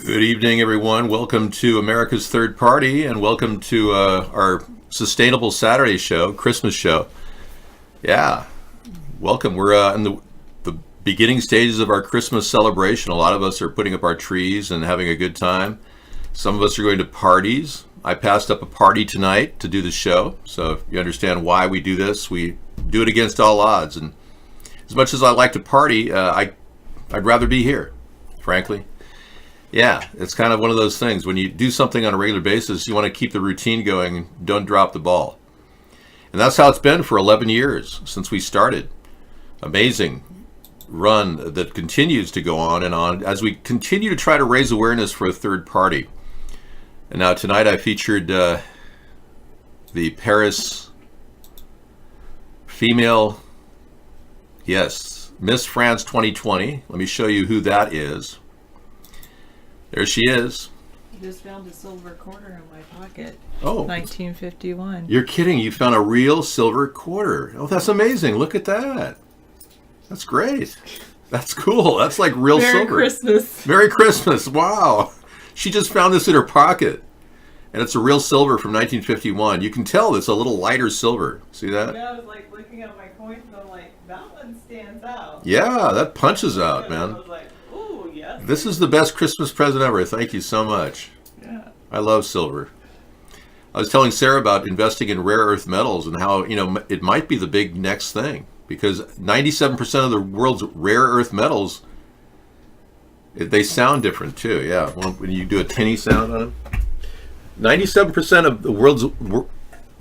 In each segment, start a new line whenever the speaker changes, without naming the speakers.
Good evening, everyone. Welcome to America's Third Party, and welcome to our Sustainable Saturday show, Christmas show. Yeah, welcome. We're in the beginning stages of our Christmas celebration. A lot of us are putting up our trees and having a good time. Some of us are going to parties. I passed up a party tonight to do the show, so if you understand why we do this, we do it against all odds. And as much as I like to party, I'd rather be here, frankly. Yeah, it's kind of one of those things. When you do something on a regular basis, you want to keep the routine going and don't drop the ball. And that's how it's been for 11 years since we started. Amazing run that continues to go on and on as we continue to try to raise awareness for a third party. And now tonight I featured the Paris female, yes, Miss France 2020. Let me show you who that is. There she is.
I just found a silver quarter in my pocket.
Oh.
1951.
You're kidding. You found a real silver quarter. Oh, that's amazing. Look at that. That's great. That's cool. That's like real
Merry
silver.
Christmas.
Merry Christmas. Wow. She just found this in her pocket. And it's a real silver from 1951. You can tell it's a little lighter silver. See that?
Yeah, I was like looking at my coins and I'm like, that one stands out.
Yeah, that punches out,
And
man.
I was like, ooh, yes.
This is the best Christmas present ever. Thank you so much.
Yeah.
I love silver. I was telling Sarah about investing in rare earth metals and how, it might be the big next thing because 97% of the world's rare earth metals, they sound different too. Yeah, when you do a tinny sound on them. 97% of the world's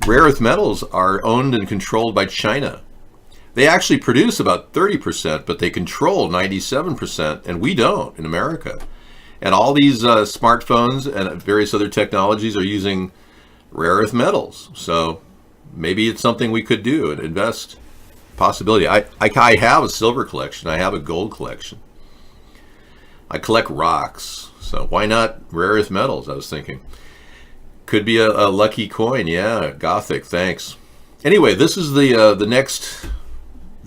rare earth metals are owned and controlled by China. They actually produce about 30%, but they control 97%, and we don't in America. And all these smartphones and various other technologies are using rare earth metals. So maybe it's something we could do and invest. Possibility. I have a silver collection. I have a gold collection. I collect rocks. So why not rare earth metals, I was thinking. Could be a lucky coin. Yeah, Gothic, thanks. Anyway, this is the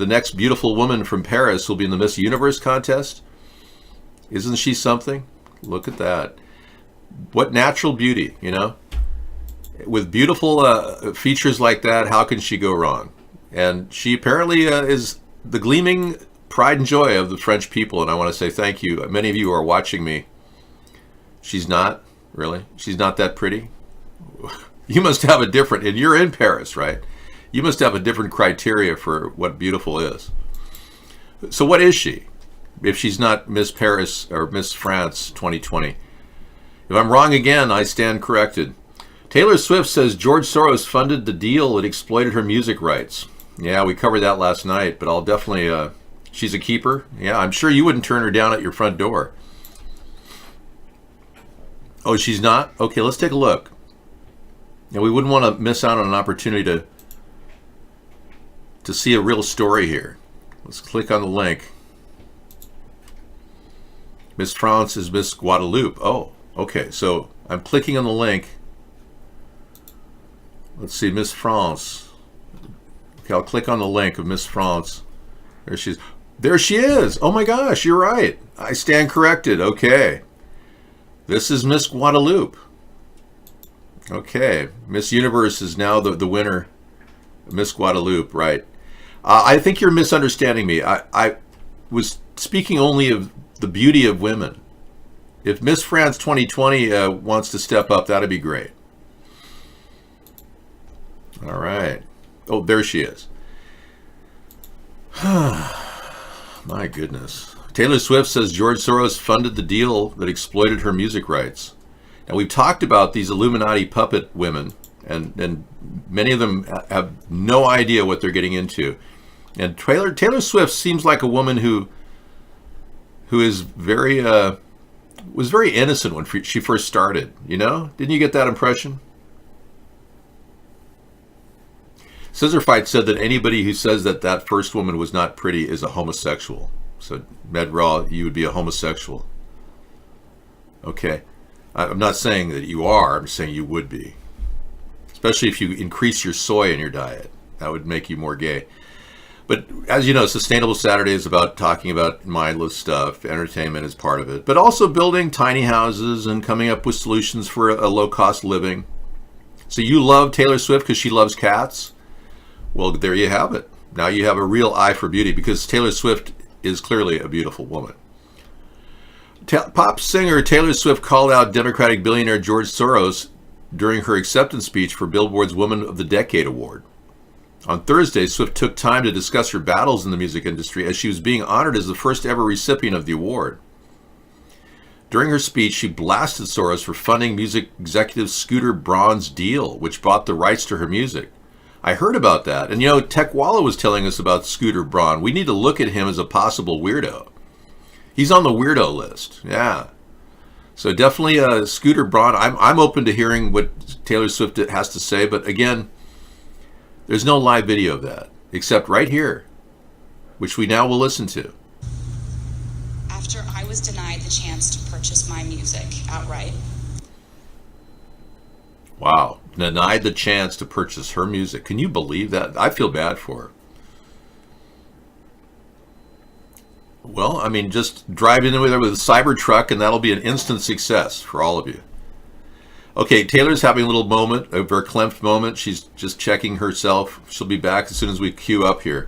next beautiful woman from Paris who'll be in the Miss Universe contest. Isn't she something? Look at that. What natural beauty, With beautiful features like that, how can she go wrong? And she apparently is the gleaming pride and joy of the French people, and I want to say thank you. Many of you are watching me. She's not, really? She's not that pretty? You must have a different, and you're in Paris, right? You must have a different criteria for what beautiful is. So what is she? If she's not Miss Paris or Miss France 2020. If I'm wrong again, I stand corrected. Taylor Swift says George Soros funded the deal that exploited her music rights. Yeah, we covered that last night, but I'll definitely, she's a keeper. Yeah, I'm sure you wouldn't turn her down at your front door. Oh, she's not? Okay, let's take a look. Yeah, we wouldn't want to miss out on an opportunity to see a real story here. Let's click on the link. Miss France is Miss Guadeloupe. Oh, okay. So I'm clicking on the link. Let's see, Miss France. Okay, I'll click on the link of Miss France. There she is. There she is. Oh my gosh, you're right. I stand corrected. Okay. This is Miss Guadeloupe. Okay. Miss Universe is now the winner. Miss Guadeloupe, right. I think you're misunderstanding me. I was speaking only of the beauty of women. If Miss France 2020 wants to step up, that'd be great. All right. Oh, there she is. My goodness. Taylor Swift says George Soros funded the deal that exploited her music rights. Now, we've talked about these Illuminati puppet women, and many of them have no idea what they're getting into. And Taylor Swift seems like a woman who is was very innocent when she first started. Didn't you get that impression? Scissorfight said that anybody who says that first woman was not pretty is a homosexual. So Medraw, you would be a homosexual. Okay. I'm not saying that you are. I'm saying you would be. Especially if you increase your soy in your diet. That would make you more gay. But as you know, Sustainable Saturday is about talking about mindless stuff. Entertainment is part of it. But also building tiny houses and coming up with solutions for a low-cost living. So you love Taylor Swift because she loves cats? Well, there you have it. Now you have a real eye for beauty because Taylor Swift is clearly a beautiful woman. Pop singer Taylor Swift called out Democratic billionaire George Soros during her acceptance speech for Billboard's Woman of the Decade award. On Thursday, Swift took time to discuss her battles in the music industry as she was being honored as the first ever recipient of the award. During her speech, she blasted Soros for funding music executive Scooter Braun's deal, which bought the rights to her music. I heard about that, and Techwalla was telling us about Scooter Braun. We need to look at him as a possible weirdo. He's on the weirdo list, yeah. So definitely Scooter Braun. I'm open to hearing what Taylor Swift has to say, but again, there's no live video of that, except right here, which we now will listen to.
After I was denied the chance to purchase my music outright.
Wow, denied the chance to purchase her music. Can you believe that? I feel bad for her. Well, I mean, just drive in there with a Cybertruck and that'll be an instant success for all of you. Okay, Taylor's having a little moment, a verklempt moment. She's just checking herself. She'll be back as soon as we queue up here.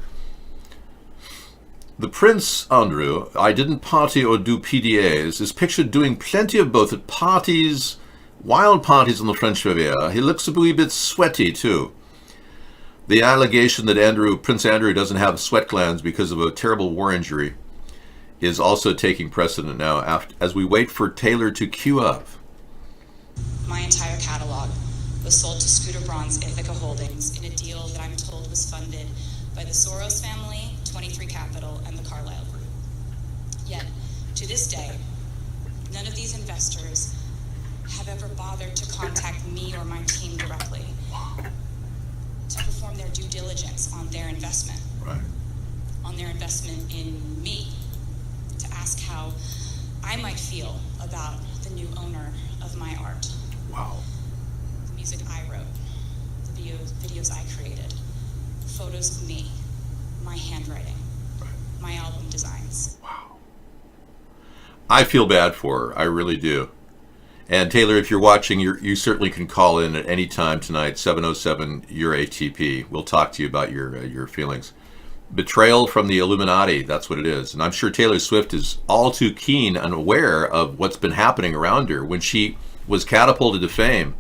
The Prince Andrew, I didn't party or do PDAs, is pictured doing plenty of both at parties, wild parties on the French Riviera. He looks a wee bit sweaty, too. The allegation that Prince Andrew doesn't have sweat glands because of a terrible war injury is also taking precedent now as we wait for Taylor to queue up.
My entire catalog was sold to Scooter Braun's Ithaca Holdings in a deal that I'm told was funded by the Soros family, 23 Capital, and the Carlyle Group. Yet, to this day, none of these investors have ever bothered to contact me or my team directly to perform their due diligence on their investment.
Right.
On their investment in me, to ask how I might feel about the new owner of my art.
Wow.
The music I wrote, the videos I created, photos of me, my handwriting,
right.
My album designs.
Wow. I feel bad for her. I really do. And Taylor, if you're watching, you certainly can call in at any time tonight, 707-YOUR-ATP. We'll talk to you about your feelings. Betrayal from the Illuminati, that's what it is. And I'm sure Taylor Swift is all too keen and aware of what's been happening around her. When she was catapulted to fame,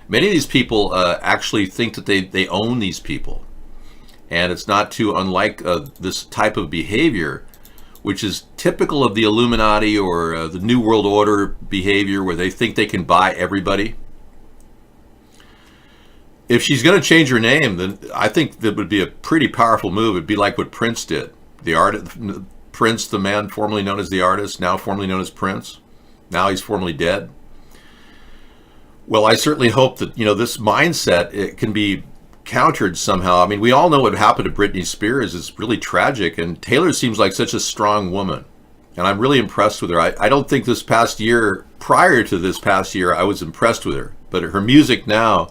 many of these people actually think that they own these people. And it's not too unlike this type of behavior, which is typical of the Illuminati or the New World Order behavior, where they think they can buy everybody. If she's going to change her name, then I think that would be a pretty powerful move. It'd be like what Prince did. Prince, the man formerly known as the artist, now formerly known as Prince. Now he's formerly dead. Well, I certainly hope that this mindset it can be countered somehow. I mean, we all know what happened to Britney Spears. It's really tragic, and Taylor seems like such a strong woman, and I'm really impressed with her. I don't think this past year, prior to this past year, I was impressed with her, but her music now,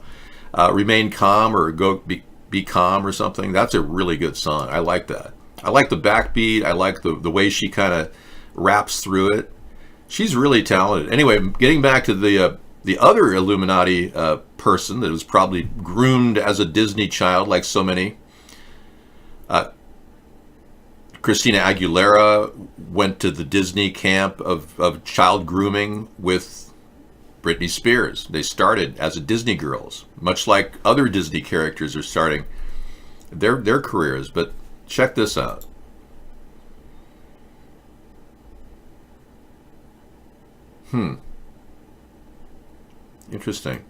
Remain Calm or Be Calm or something, that's a really good song. I like that. I like the backbeat. I like the way she kind of raps through it. She's really talented. Anyway, getting back to the other Illuminati person that was probably groomed as a Disney child, like so many. Christina Aguilera went to the Disney camp of child grooming with Britney Spears. They started as a Disney girls, much like other Disney characters are starting their careers. But check this out. Interesting.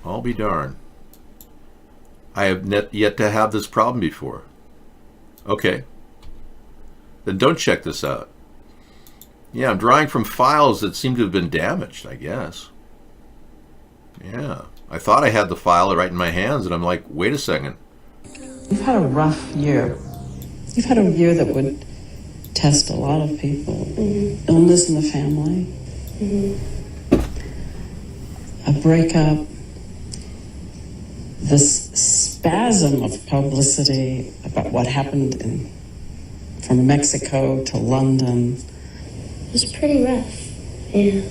I'll be darned. I have yet to have this problem before. Okay. Then don't check this out. Yeah, I'm drawing from files that seem to have been damaged, I guess. Yeah. I thought I had the file right in my hands, and I'm like, wait a second.
You've had a rough year. You've had a year that would test a lot of people. Mm-hmm. Illness in the family. Mm-hmm. A breakup. this spasm of publicity about what happened from Mexico to London.
It was pretty rough, yeah.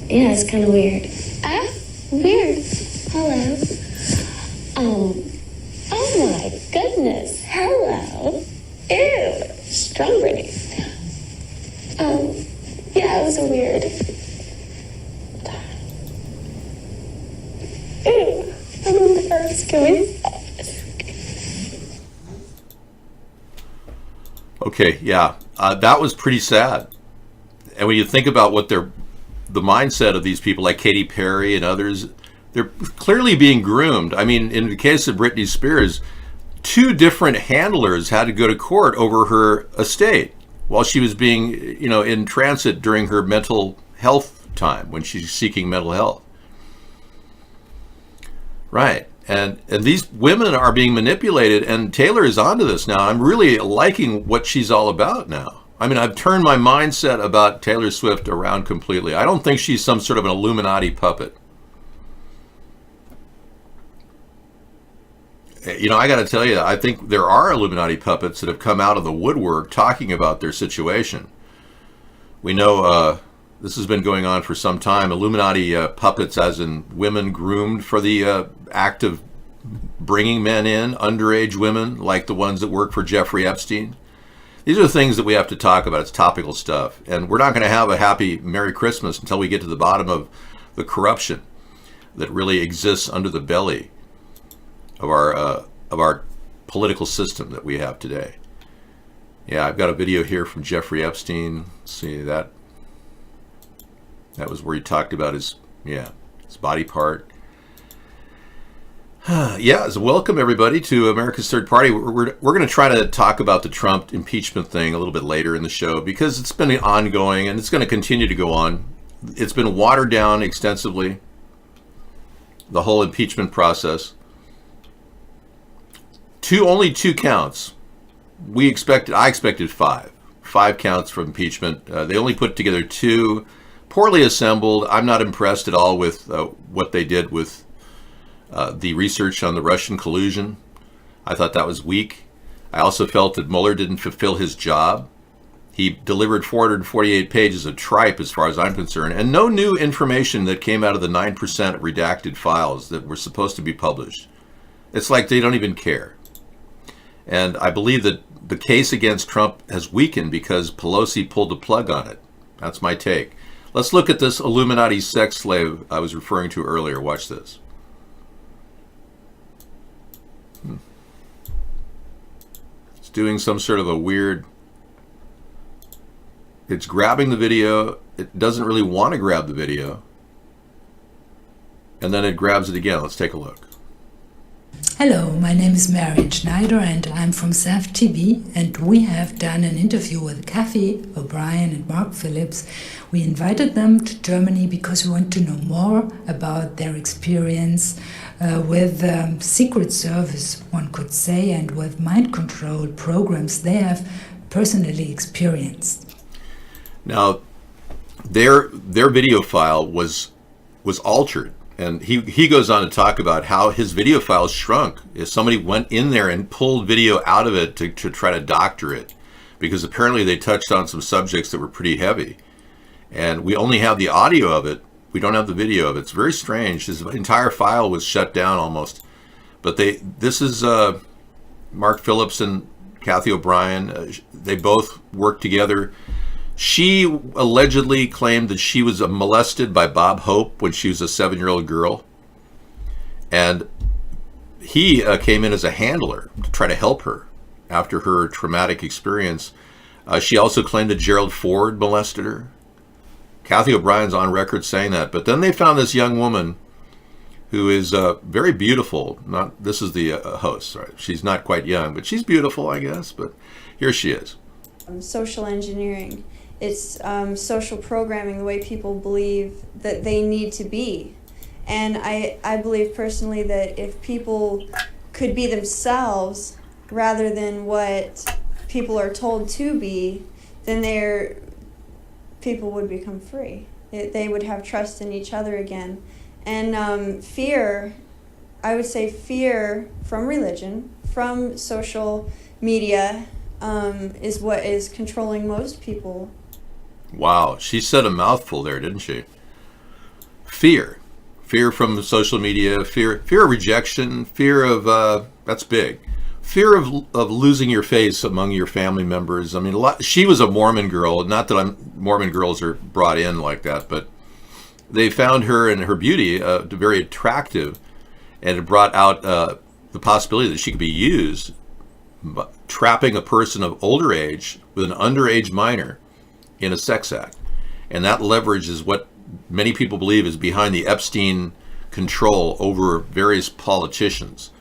Yeah, it's kind of weird. Weird. Hello. Oh my goodness. Hello. Ew. Strawberry. Yeah, it was weird. Ew. I'm embarrassed. Can we stop this?
Okay, yeah, that was pretty sad. And when you think about what the mindset of these people like Katy Perry and others, they're clearly being groomed. I mean, in the case of Britney Spears, 2 different handlers had to go to court over her estate while she was being, in transit during her mental health time when she's seeking mental health. Right. And these women are being manipulated, and Taylor is onto this now. I'm really liking what she's all about now. I mean, I've turned my mindset about Taylor Swift around completely. I don't think she's some sort of an Illuminati puppet. I got to tell you, I think there are Illuminati puppets that have come out of the woodwork talking about their situation. We know this has been going on for some time. Illuminati puppets, as in women groomed for the act of bringing men in, underage women, like the ones that work for Jeffrey Epstein. These are the things that we have to talk about. It's topical stuff. And we're not going to have a happy Merry Christmas until we get to the bottom of the corruption that really exists under the belly of our political system that we have today. Yeah, I've got a video here from Jeffrey Epstein. See that? That was where he talked about his body part. Yeah, so welcome everybody to America's Third Party. We're going to try to talk about the Trump impeachment thing a little bit later in the show because it's been ongoing and it's going to continue to go on. It's been watered down extensively, the whole impeachment process. Only 2 counts. I expected 5 counts for impeachment. They only put together 2, poorly assembled. I'm not impressed at all with what they did with the research on the Russian collusion. I thought that was weak. I also felt that Mueller didn't fulfill his job. He delivered 448 pages of tripe as far as I'm concerned, and no new information that came out of the 9% redacted files that were supposed to be published. It's like they don't even care. And I believe that the case against Trump has weakened because Pelosi pulled the plug on it. That's my take. Let's look at this Illuminati sex slave I was referring to earlier. Watch this. It's doing some sort of a weird... It's grabbing the video. It doesn't really want to grab the video. And then it grabs it again. Let's take a look.
Hello, my name is Marion Schneider and I'm from SAF TV, and we have done an interview with Kathy O'Brien and Mark Phillips. We invited them to Germany because we want to know more about their experience with Secret Service, one could say, and with mind control programs they have personally experienced.
Now, their video file was altered. And he goes on to talk about how his video files shrunk. If somebody went in there and pulled video out of it to try to doctor it, because apparently they touched on some subjects that were pretty heavy. And we only have the audio of it. We don't have the video of it. It's very strange. His entire file was shut down almost. But this is Mark Phillips and Kathy O'Brien. They both worked together. She allegedly claimed that she was molested by Bob Hope when she was a 7-year-old girl. And he came in as a handler to try to help her after her traumatic experience. She also claimed that Gerald Ford molested her. Kathy O'Brien's on record saying that. But then they found this young woman who is very beautiful. This is the host. Right? She's not quite young, but she's beautiful, I guess. But here she is.
Social engineering. It's social programming, the way people believe that they need to be. And I believe personally that if people could be themselves rather than what people are told to be, then people would become free. They would have trust in each other again. And fear, I would say fear from religion, from social media, is what is controlling most people.
Wow, she said a mouthful there, didn't she? Fear from social media, fear of rejection, fear of that's big. Fear of losing your face among your family members. I mean, she was a Mormon girl. Not that Mormon girls are brought in like that, but they found her and her beauty very attractive, and it brought out the possibility that she could be used, trapping a person of older age with an underage minor in a sex act. And that leverage is what many people believe is behind the Epstein control over various politicians.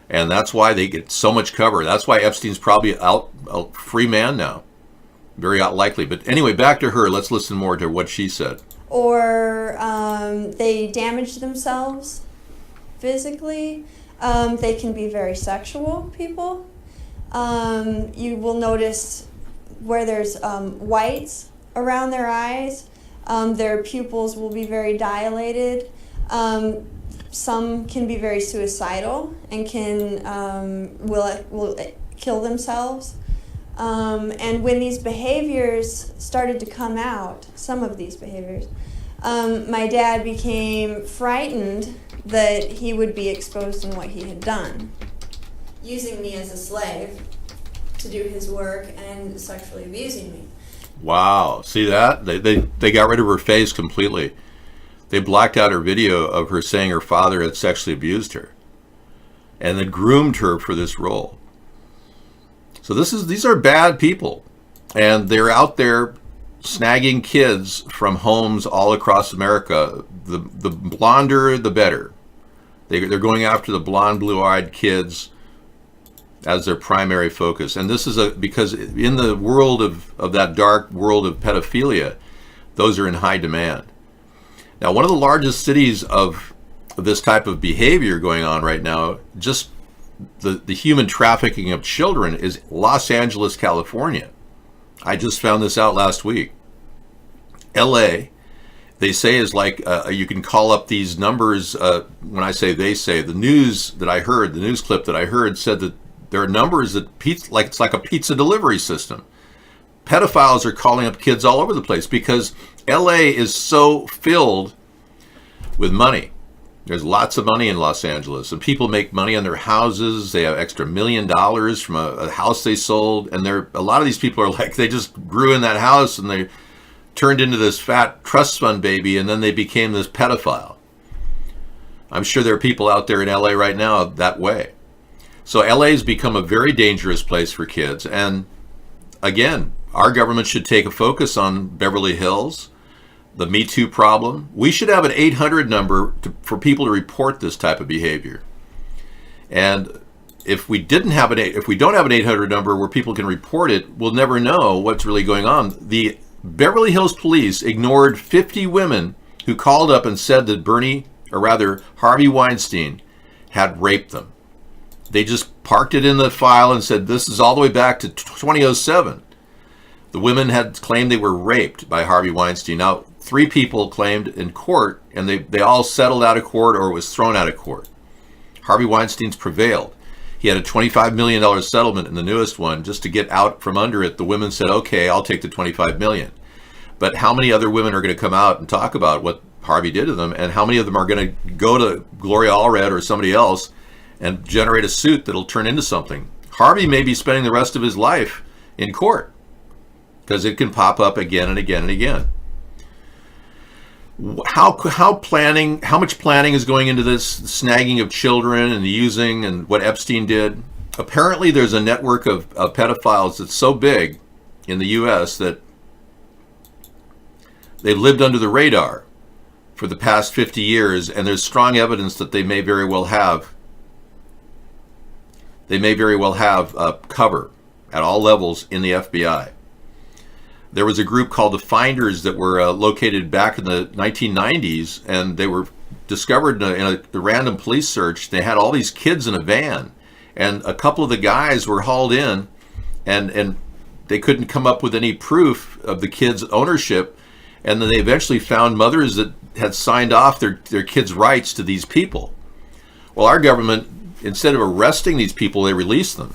And that's why they get so much cover. That's why Epstein's probably out, a free man now. Very likely. But anyway, back to her. Let's listen more to what she said.
Or they damage themselves physically. They can be very sexual people. You will notice where there's whites around their eyes. Their pupils will be very dilated. Some can be very suicidal and will kill themselves. And when these behaviors started to come out, some of these behaviors, my dad became frightened that he would be exposed in what he had done, using me as a slave to do his work and sexually abusing me.
Wow. See that? They got rid of her face completely. They blacked out her video of her saying her father had sexually abused her and then groomed her for this role. So these are bad people, and they're out there snagging kids from homes all across America. The blonder, the better. They're going after the blonde, blue-eyed kids as their primary focus. And this is because in the world of that dark world of pedophilia, those are in high demand. Now, one of the largest cities of this type of behavior going on right now, just the human trafficking of children, is Los Angeles, California. I just found this out last week. LA, they say, is like, you can call up these numbers. When I say they say, the news that I heard, the news clip that I heard said that there are numbers that it's like a pizza delivery system. Pedophiles are calling up kids all over the place because LA is so filled with money. There's lots of money in Los Angeles, and people make money on their houses. They have extra $1 million from a house they sold, and a lot of these people are like, they just grew in that house and they turned into this fat trust fund baby, and then they became this pedophile. I'm sure there are people out there in LA right now that way. So LA's become a very dangerous place for kids, and again, our government should take a focus on Beverly Hills, the Me Too problem. We should have an 800 number for people to report this type of behavior. And if we don't have an 800 number where people can report it, we'll never know what's really going on. The Beverly Hills police ignored 50 women who called up and said that Harvey Weinstein had raped them. They just parked it in the file and said, this is all the way back to 2007. The women had claimed they were raped by Harvey Weinstein. Now, 3 people claimed in court, and they all settled out of court or was thrown out of court. Harvey Weinstein's prevailed. He had a $25 million settlement in the newest one. Just to get out from under it, the women said, okay, I'll take the $25 million. But how many other women are going to come out and talk about what Harvey did to them, and how many of them are going to go to Gloria Allred or somebody else and generate a suit that'll turn into something? Harvey may be spending the rest of his life in court, because it can pop up again and again and again. How much planning is going into this snagging of children and the using and what Epstein did? Apparently there's a network of pedophiles that's so big in the U.S. that they've lived under the radar for the past 50 years, and there's strong evidence that they may very well have cover at all levels in the FBI. There was a group called the Finders that were located back in the 1990s, and they were discovered in a random police search. They had all these kids in a van, and a couple of the guys were hauled in, and they couldn't come up with any proof of the kids' ownership, And then they eventually found mothers that had signed off their kids' rights to these people. Well, our government, instead of arresting these people, they released them.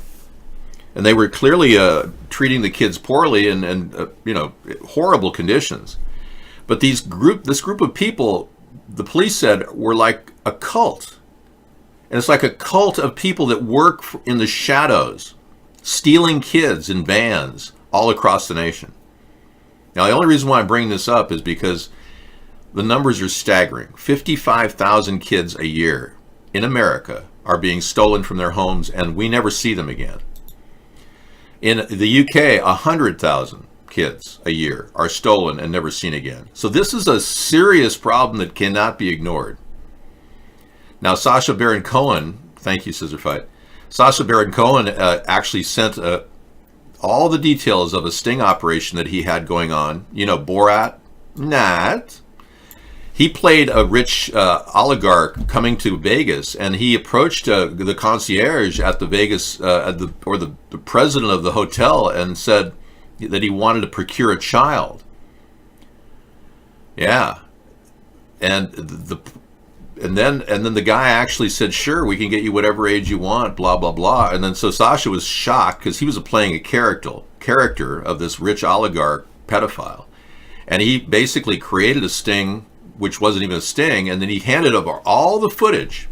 And they were clearly treating the kids poorly and horrible conditions. But this group of people, the police said, were like a cult. And it's like a cult of people that work in the shadows, stealing kids in vans all across the nation. Now, the only reason why I'm bringing this up is because the numbers are staggering. 55,000 kids a year in America are being stolen from their homes, and we never see them again. In the UK, 100,000 kids a year are stolen and never seen again. So this is a serious problem that cannot be ignored. Now, Sacha Baron Cohen, thank you, Scissor Fight. Sacha Baron Cohen actually sent all the details of a sting operation that he had going on. You know, Borat? Not. He played a rich oligarch coming to Vegas, and he approached the concierge at the Vegas, the president of the hotel, and said that he wanted to procure a child. Yeah, and then the guy actually said, "Sure, we can get you whatever age you want." Blah blah blah. And then so Sasha was shocked because he was playing a character of this rich oligarch pedophile, and he basically created a sting, which wasn't even a sting, and then he handed over all the footage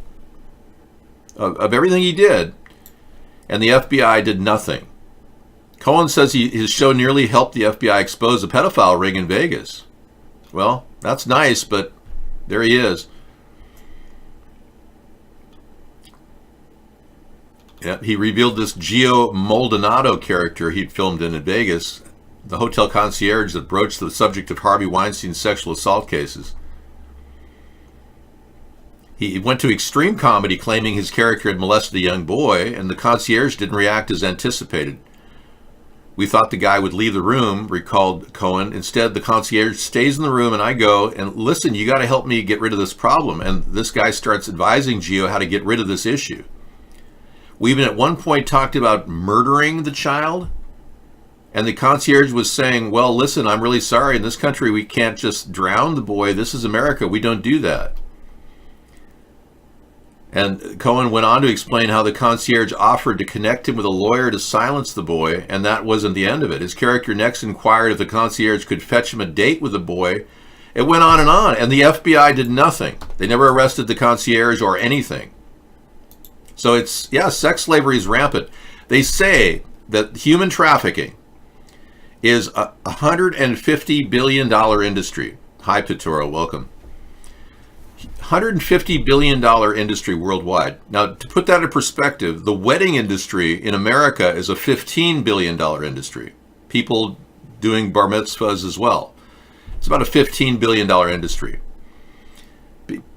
of everything he did, and the FBI did nothing. Cohen says his show nearly helped the FBI expose a pedophile ring in Vegas. Well, that's nice, but there he is. Yeah, he revealed this Gio Maldonado character he'd filmed in Vegas, the hotel concierge that broached the subject of Harvey Weinstein's sexual assault cases. He went to extreme comedy, claiming his character had molested a young boy, and the concierge didn't react as anticipated. We thought the guy would leave the room, recalled Cohen. Instead, the concierge stays in the room, and I go, and listen, you got to help me get rid of this problem. And this guy starts advising Gio how to get rid of this issue. We even at one point talked about murdering the child, and the concierge was saying, well, listen, I'm really sorry. In this country, we can't just drown the boy. This is America. We don't do that. And Cohen went on to explain how the concierge offered to connect him with a lawyer to silence the boy, and that wasn't the end of it. His character next inquired if the concierge could fetch him a date with the boy. It went on, and the FBI did nothing. They never arrested the concierge or anything. So sex slavery is rampant. They say that human trafficking is a $150 billion industry. Hi, Pitora, welcome. $150 billion industry worldwide. Now, to put that in perspective, the wedding industry in America is a $15 billion industry. People doing bar mitzvahs as well. It's about a $15 billion industry.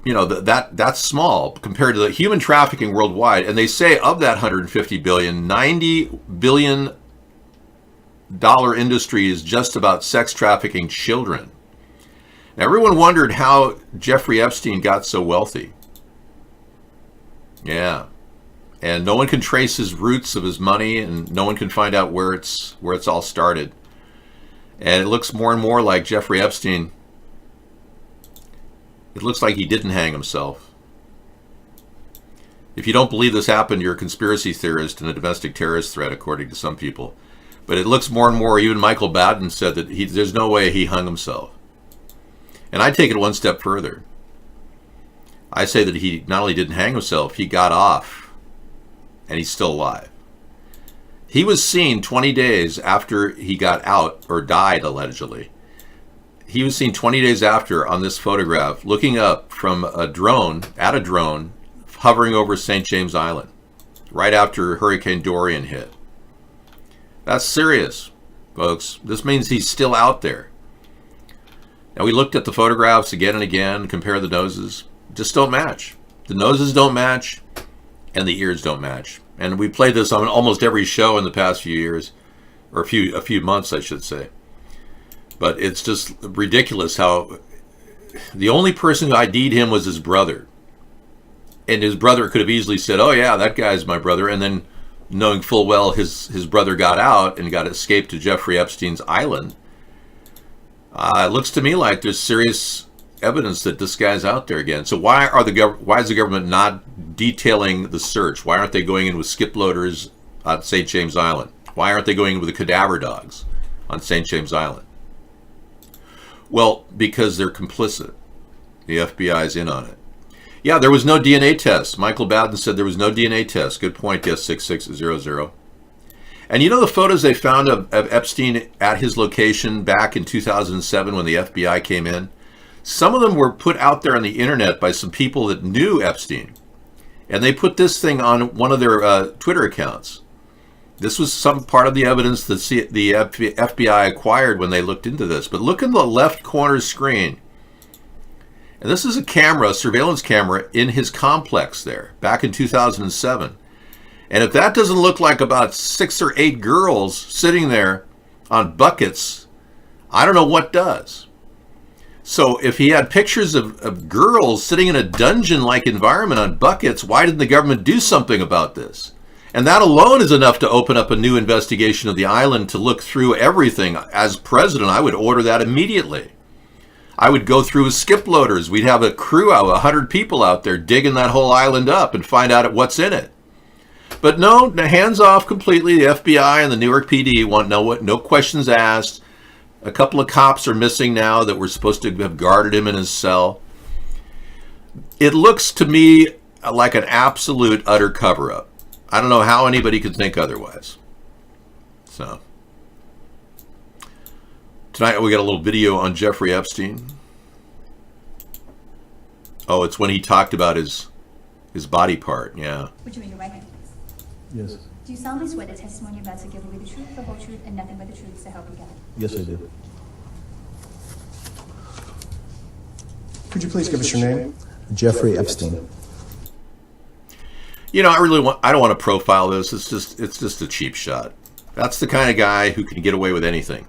You know, that's small compared to the human trafficking worldwide. And they say of that $150 billion, $90 billion industry is just about sex trafficking children. Now, everyone wondered how Jeffrey Epstein got so wealthy. Yeah. And no one can trace his roots of his money, and no one can find out where it's all started. And it looks more and more like Jeffrey Epstein. It looks like he didn't hang himself. If you don't believe this happened, you're a conspiracy theorist and a domestic terrorist threat, according to some people. But it looks more and more, even Michael Batten said that there's no way he hung himself. And I take it one step further. I say that he not only didn't hang himself, he got off, and he's still alive. He was seen 20 days after he got out, or died allegedly. He was seen 20 days after on this photograph, looking up from a drone, hovering over St. James Island, right after Hurricane Dorian hit. That's serious, folks. This means he's still out there. Now, we looked at the photographs again and again, compare the noses. Just don't match. The noses don't match, and the ears don't match. And we played this on almost every show in the past few years, or a few months, I should say. But it's just ridiculous how the only person who ID'd him was his brother. And his brother could have easily said, oh yeah, that guy's my brother. And then knowing full well his brother got out and got escaped to Jeffrey Epstein's island. It looks to me like there's serious evidence that this guy's out there again. So why is the government not detailing the search? Why aren't they going in with skip loaders on St. James Island? Why aren't they going in with the cadaver dogs on St. James Island? Well, because they're complicit. The FBI's in on it. Yeah, there was no DNA test. Michael Bowden said there was no DNA test. Good point, yes, 6600. And you know the photos they found of Epstein at his location back in 2007 when the FBI came in? Some of them were put out there on the internet by some people that knew Epstein. And they put this thing on one of their Twitter accounts. This was some part of the evidence that the FBI acquired when they looked into this. But look in the left corner screen. And this is a camera, a surveillance camera, in his complex there, back in 2007. And if that doesn't look like about 6 or 8 girls sitting there on buckets, I don't know what does. So if he had pictures of girls sitting in a dungeon-like environment on buckets, why didn't the government do something about this? And that alone is enough to open up a new investigation of the island to look through everything. As president, I would order that immediately. I would go through with skip loaders. We'd have a crew of 100 people out there digging that whole island up and find out what's in it. But no, hands off completely. The FBI and the New York PD want no questions asked. A couple of cops are missing now that were supposed to have guarded him in his cell. It looks to me like an absolute utter cover-up. I don't know how anybody could think otherwise. So tonight we got a little video on Jeffrey Epstein. Oh, it's when he talked about his body part. Yeah.
Would you raise your right hand, please?
Yes.
Do you solemnly swear the testimony you're about to give will be the truth, the whole truth, and nothing but the truth, so help you God?
Yes, I do. Could you please give us your name? Jeffrey Epstein.
You know, I don't want to profile this. It's just a cheap shot. That's the kind of guy who can get away with anything.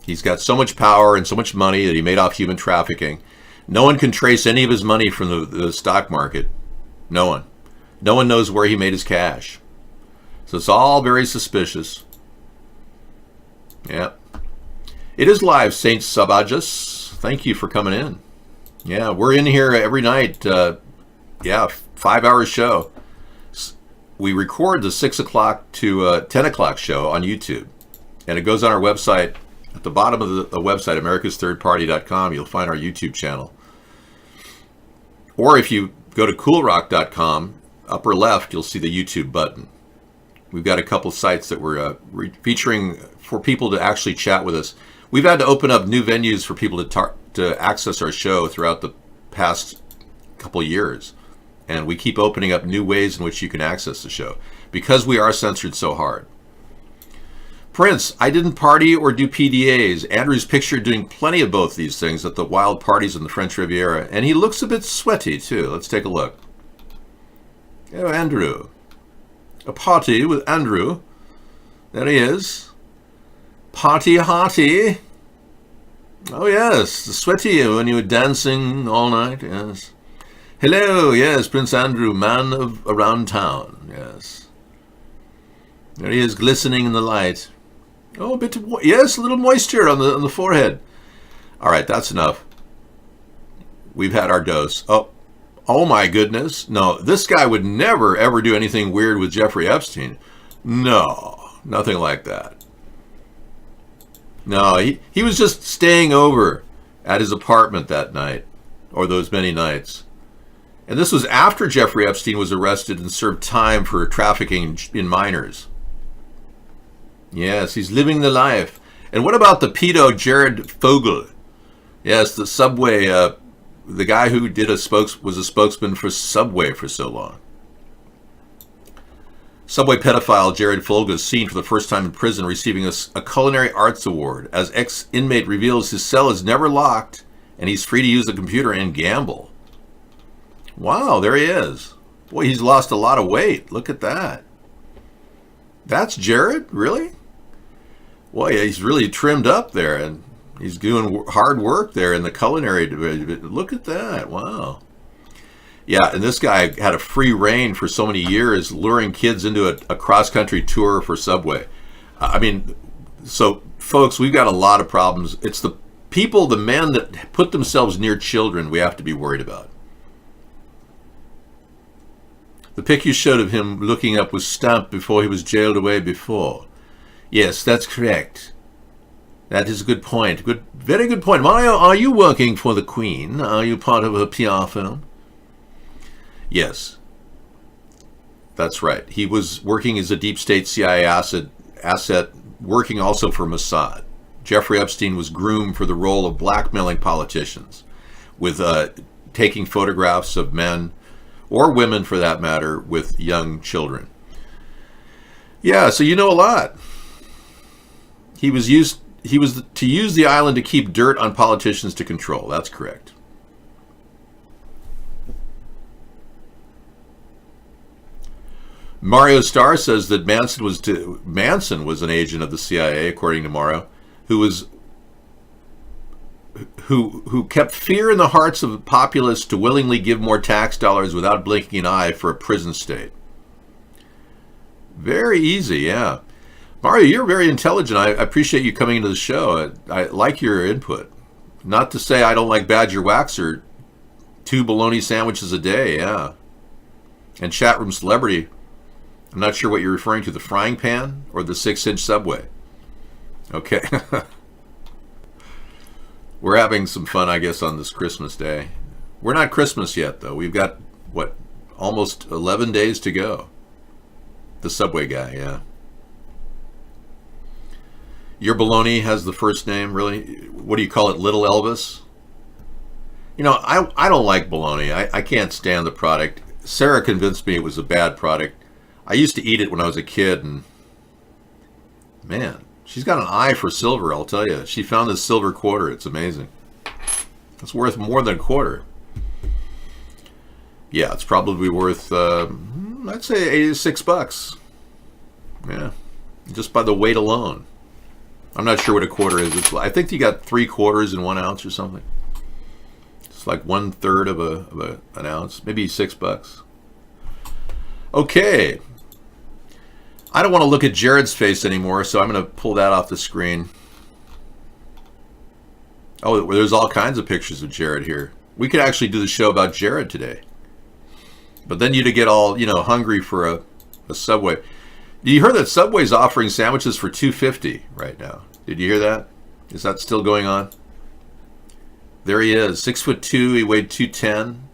He's got so much power and so much money that he made off human trafficking. No one can trace any of his money from the stock market. No one. No one knows where he made his cash. So it's all very suspicious. Yeah. It is live, Saint Sabajas. Thank you for coming in. Yeah, we're in here every night. 5-hour show. We record the 6 o'clock to 10 o'clock show on YouTube. And it goes on our website. At the bottom of the website, americasthirdparty.com, you'll find our YouTube channel. Or if you go to coolrock.com, upper left, you'll see the YouTube button. We've got a couple sites that we're featuring for people to actually chat with us. We've had to open up new venues for people to access our show throughout the past couple years. And we keep opening up new ways in which you can access the show because we are censored so hard. Prince, I didn't party or do PDAs. Andrew's pictured doing plenty of both these things at the wild parties in the French Riviera. And he looks a bit sweaty, too. Let's take a look. Oh, Andrew. A party with Andrew. There he is. Party hearty. Oh, yes. Sweaty when you were dancing all night. Yes. Hello. Yes, Prince Andrew, man of around town. Yes. There he is, glistening in the light. Oh, a little moisture on the forehead. All right, that's enough. We've had our dose. Oh my goodness. No, this guy would never, ever do anything weird with Jeffrey Epstein. No, nothing like that. No, he was just staying over at his apartment that night, or those many nights. And this was after Jeffrey Epstein was arrested and served time for trafficking in minors. Yes, he's living the life. And what about the pedo Jared Fogle? Yes, the Subway, the guy who was a spokesman for Subway for so long. Subway pedophile Jared Fogle is seen for the first time in prison receiving a culinary arts award as ex-inmate reveals his cell is never locked and he's free to use the computer and gamble. Wow, there he is. Boy, he's lost a lot of weight. Look at that. That's Jared? Really? Boy, he's really trimmed up there, and he's doing hard work there in the culinary division. Look at that. Wow. Yeah, and this guy had a free reign for so many years, luring kids into a cross-country tour for Subway. I mean, so, folks, we've got a lot of problems. It's the people, the men that put themselves near children, we have to be worried about. The pic you showed of him looking up was stamped before he was jailed away before. Yes, that's correct. That is a good point. Good, very good point. Mario, are you working for the Queen? Are you part of a PR firm? Yes. That's right. He was working as a deep state CIA asset, working also for Mossad. Jeffrey Epstein was groomed for the role of blackmailing politicians with taking photographs of men, or women for that matter, with young children. Yeah, so you know a lot. He was to use the island to keep dirt on politicians to control. That's correct. Mario Starr says that Manson was an agent of the CIA, according to Mario, who kept fear in the hearts of the populace to willingly give more tax dollars without blinking an eye for a prison state. Very easy, yeah. Mario, you're very intelligent. I appreciate you coming into the show. I like your input. Not to say I don't like Badger Waxer. 2 bologna sandwiches a day, yeah. And Chatroom Celebrity, I'm not sure what you're referring to, the frying pan or the 6-inch Subway? Okay. We're having some fun, I guess, on this Christmas day. We're not Christmas yet, though. We've got, what, almost 11 days to go. The Subway guy, yeah. Your bologna has the first name, really? What do you call it, Little Elvis? You know, I don't like bologna. I can't stand the product. Sarah convinced me it was a bad product. I used to eat it when I was a kid, and man, she's got an eye for silver, I'll tell you. She found this silver quarter. It's amazing. It's worth more than a quarter. Yeah, it's probably worth, I'd say $86. Yeah, just by the weight alone. I'm not sure what a quarter is. I think you got 3/4 in 1 ounce or something. It's like 1/3 of an ounce, maybe $6. Okay. I don't want to look at Jared's face anymore, so I'm going to pull that off the screen. Oh, there's all kinds of pictures of Jared here. We could actually do the show about Jared today. But then you'd get all, hungry for a Subway. You heard that Subway's offering sandwiches for $2.50 right now. Did you hear that? Is that still going on? There he is, 6'2". He weighed 210.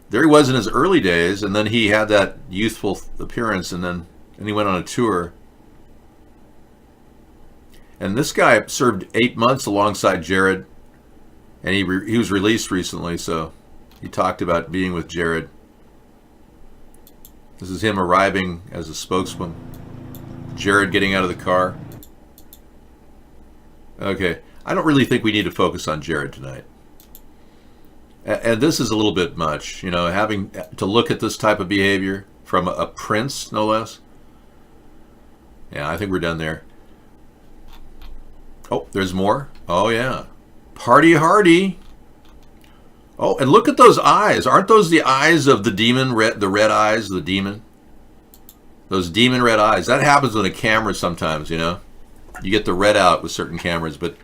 There he was in his early days, and then he had that youthful appearance, and then he went on a tour. And this guy served 8 months alongside Jared, and he was released recently, so he talked about being with Jared. This is him arriving as a spokesman. Jared getting out of the car. Okay, I don't really think we need to focus on Jared tonight. And this is a little bit much, having to look at this type of behavior from a prince, no less. Yeah, I think we're done there. Oh, there's more. Oh, yeah. Party hardy. Oh, and look at those eyes. Aren't those the eyes of the demon, the red eyes of the demon? Those demon red eyes. That happens with a camera sometimes, You get the red out with certain cameras, but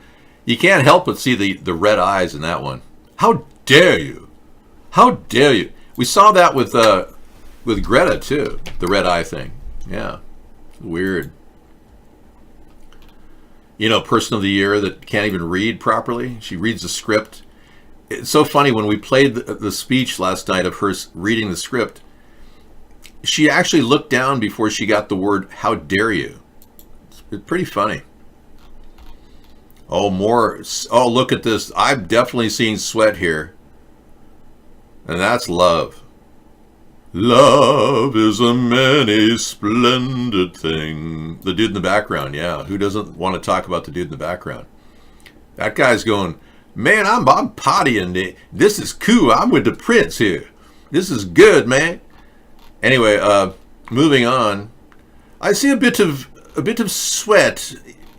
you can't help but see the red eyes in that one. How dare you? How dare you? We saw that with Greta, too. The red eye thing. Yeah. Weird. Person of the year that can't even read properly. She reads the script. It's so funny, when we played the speech last night of her reading the script, she actually looked down before she got the word, how dare you? It's pretty funny. Oh, more. Oh, look at this. I've definitely seen sweat here. And that's love. Love is a many splendid thing. The dude in the background, yeah. Who doesn't want to talk about the dude in the background? That guy's going, man, I'm partying. This is cool. I'm with the prince here. This is good, man. Anyway, moving on. I see a bit of sweat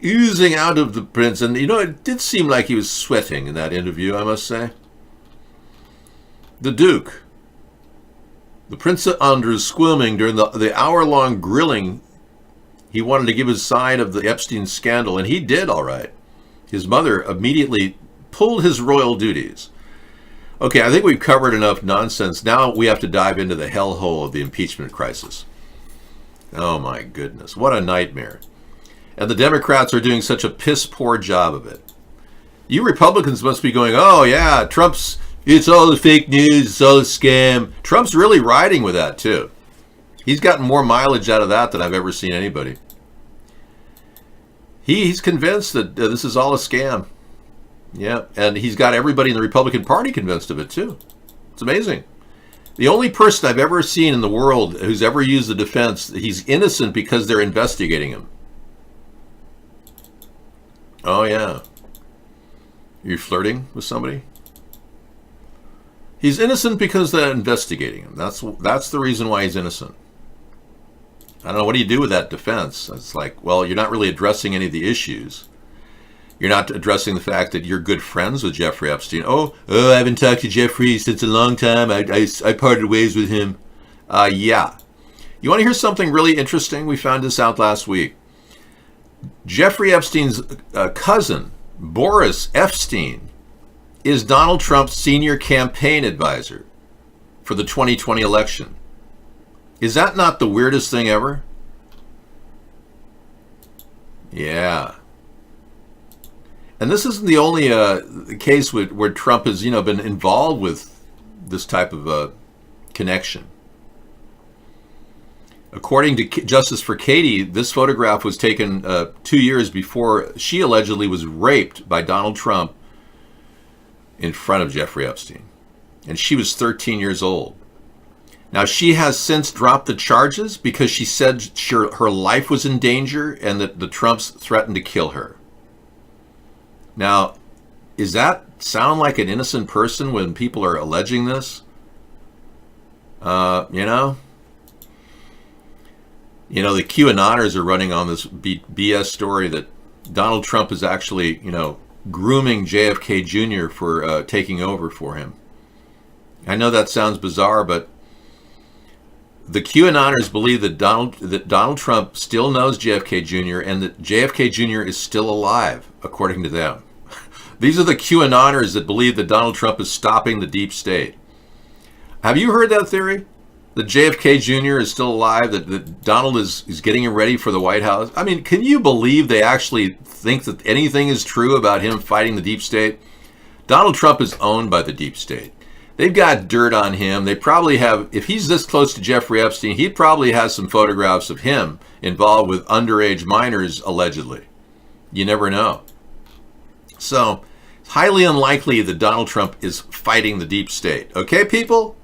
oozing out of the prince, and it did seem like he was sweating in that interview, I must say. The Duke. The Prince of Andrews squirming during the hour-long grilling. He wanted to give his side of the Epstein scandal, and he did all right. His mother immediately pulled his royal duties. Okay, I think we've covered enough nonsense. Now we have to dive into the hellhole of the impeachment crisis. Oh my goodness, what a nightmare. And the Democrats are doing such a piss-poor job of it. You Republicans must be going, oh yeah, it's all the fake news, it's all a scam. Trump's really riding with that too. He's gotten more mileage out of that than I've ever seen anybody. He's convinced that this is all a scam. Yeah, and he's got everybody in the Republican Party convinced of it too. It's amazing. The only person I've ever seen in the world who's ever used the defense, he's innocent because they're investigating him. Oh yeah. You're flirting with somebody? He's innocent because they're investigating him. That's the reason why he's innocent. I don't know, what do you do with that defense? It's like, well, you're not really addressing any of the issues. You're not addressing the fact that you're good friends with Jeffrey Epstein. Oh, I haven't talked to Jeffrey since a long time. I parted ways with him. Yeah. You want to hear something really interesting? We found this out last week. Jeffrey Epstein's cousin, Boris Epstein, is Donald Trump's senior campaign advisor for the 2020 election. Is that not the weirdest thing ever? Yeah. And this isn't the only case where Trump has, been involved with this type of connection. According to Justice for Katie, this photograph was taken 2 years before she allegedly was raped by Donald Trump in front of Jeffrey Epstein. And she was 13 years old. Now, she has since dropped the charges because she said her life was in danger and that the Trumps threatened to kill her. Now, does that sound like an innocent person when people are alleging this? The QAnoners are running on this BS story that Donald Trump is actually, grooming JFK Jr. for taking over for him. I know that sounds bizarre, but the QAnoners believe that Donald Trump still knows JFK Jr. and that JFK Jr. is still alive, according to them. These are the QAnoners that believe that Donald Trump is stopping the deep state. Have you heard that theory? That JFK Jr. is still alive, that Donald is getting him ready for the White House? I mean, can you believe they actually think that anything is true about him fighting the deep state? Donald Trump is owned by the deep state. They've got dirt on him. They probably have, if he's this close to Jeffrey Epstein, he probably has some photographs of him involved with underage minors, allegedly. You never know. So, it's highly unlikely that Donald Trump is fighting the deep state. Okay, people?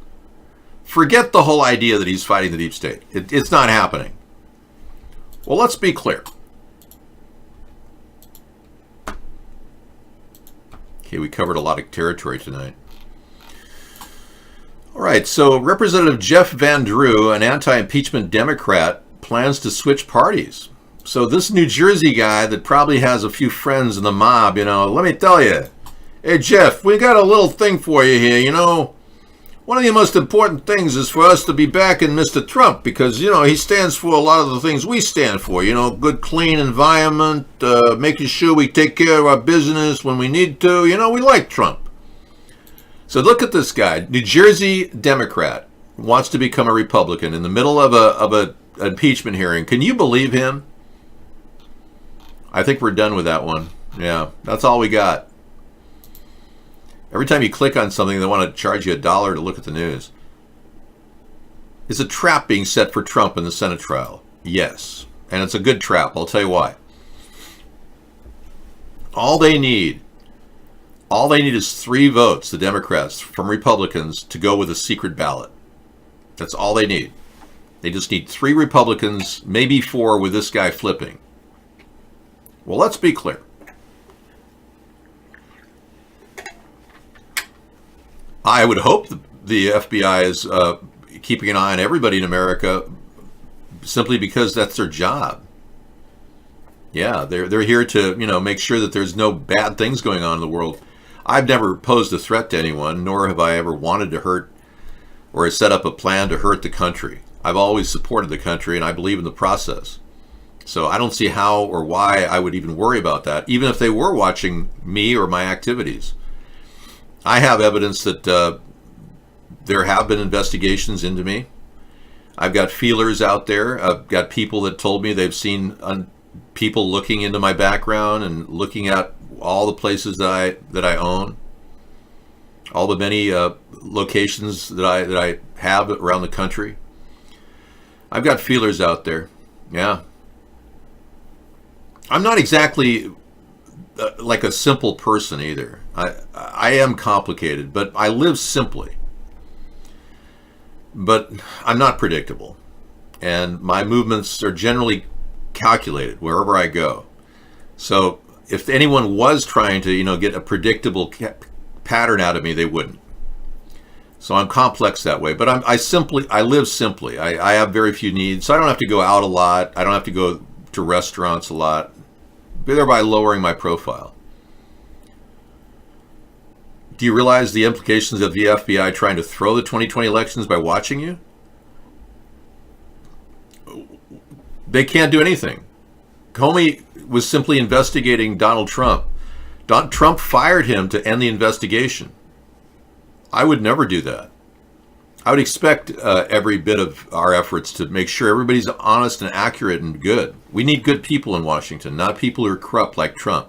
Forget the whole idea that he's fighting the deep state. It's not happening. Well, let's be clear. Okay, we covered a lot of territory tonight. All right, so Representative Jeff Van Drew, an anti-impeachment Democrat, plans to switch parties. So this New Jersey guy that probably has a few friends in the mob, let me tell you. Hey, Jeff, we got a little thing for you here, One of the most important things is for us to be backing Mr. Trump because, he stands for a lot of the things we stand for, good, clean environment, making sure we take care of our business when we need to. We like Trump. So look at this guy, New Jersey Democrat, wants to become a Republican in the middle of an impeachment hearing. Can you believe him? I think we're done with that one. Yeah, that's all we got. Every time you click on something, they want to charge you $1 to look at the news. Is a trap being set for Trump in the Senate trial? Yes. And it's a good trap. I'll tell you why. All they need is 3 votes, the Democrats, from Republicans to go with a secret ballot. That's all they need. They just need 3 Republicans, maybe 4 with this guy flipping. Well, let's be clear. I would hope the FBI is keeping an eye on everybody in America simply because that's their job. Yeah, they're here to, make sure that there's no bad things going on in the world. I've never posed a threat to anyone, nor have I ever wanted to hurt or set up a plan to hurt the country. I've always supported the country, and I believe in the process. So I don't see how or why I would even worry about that, even if they were watching me or my activities. I have evidence that there have been investigations into me. I've got feelers out there. I've got people that told me they've seen people looking into my background and looking at all the places that I own, all the many locations that I have around the country. I've got feelers out there. Yeah. I'm not exactly like a simple person either. I am complicated, but I live simply. But I'm not predictable. And my movements are generally calculated wherever I go. So if anyone was trying to, get a predictable pattern out of me, they wouldn't. So I'm complex that way, but I live simply. I have very few needs, so I don't have to go out a lot. I don't have to go to restaurants a lot, thereby lowering my profile. Do you realize the implications of the FBI trying to throw the 2020 elections by watching you? They can't do anything. Comey was simply investigating Donald Trump. Trump fired him to end the investigation. I would never do that. I would expect every bit of our efforts to make sure everybody's honest and accurate and good. We need good people in Washington, not people who are corrupt like Trump.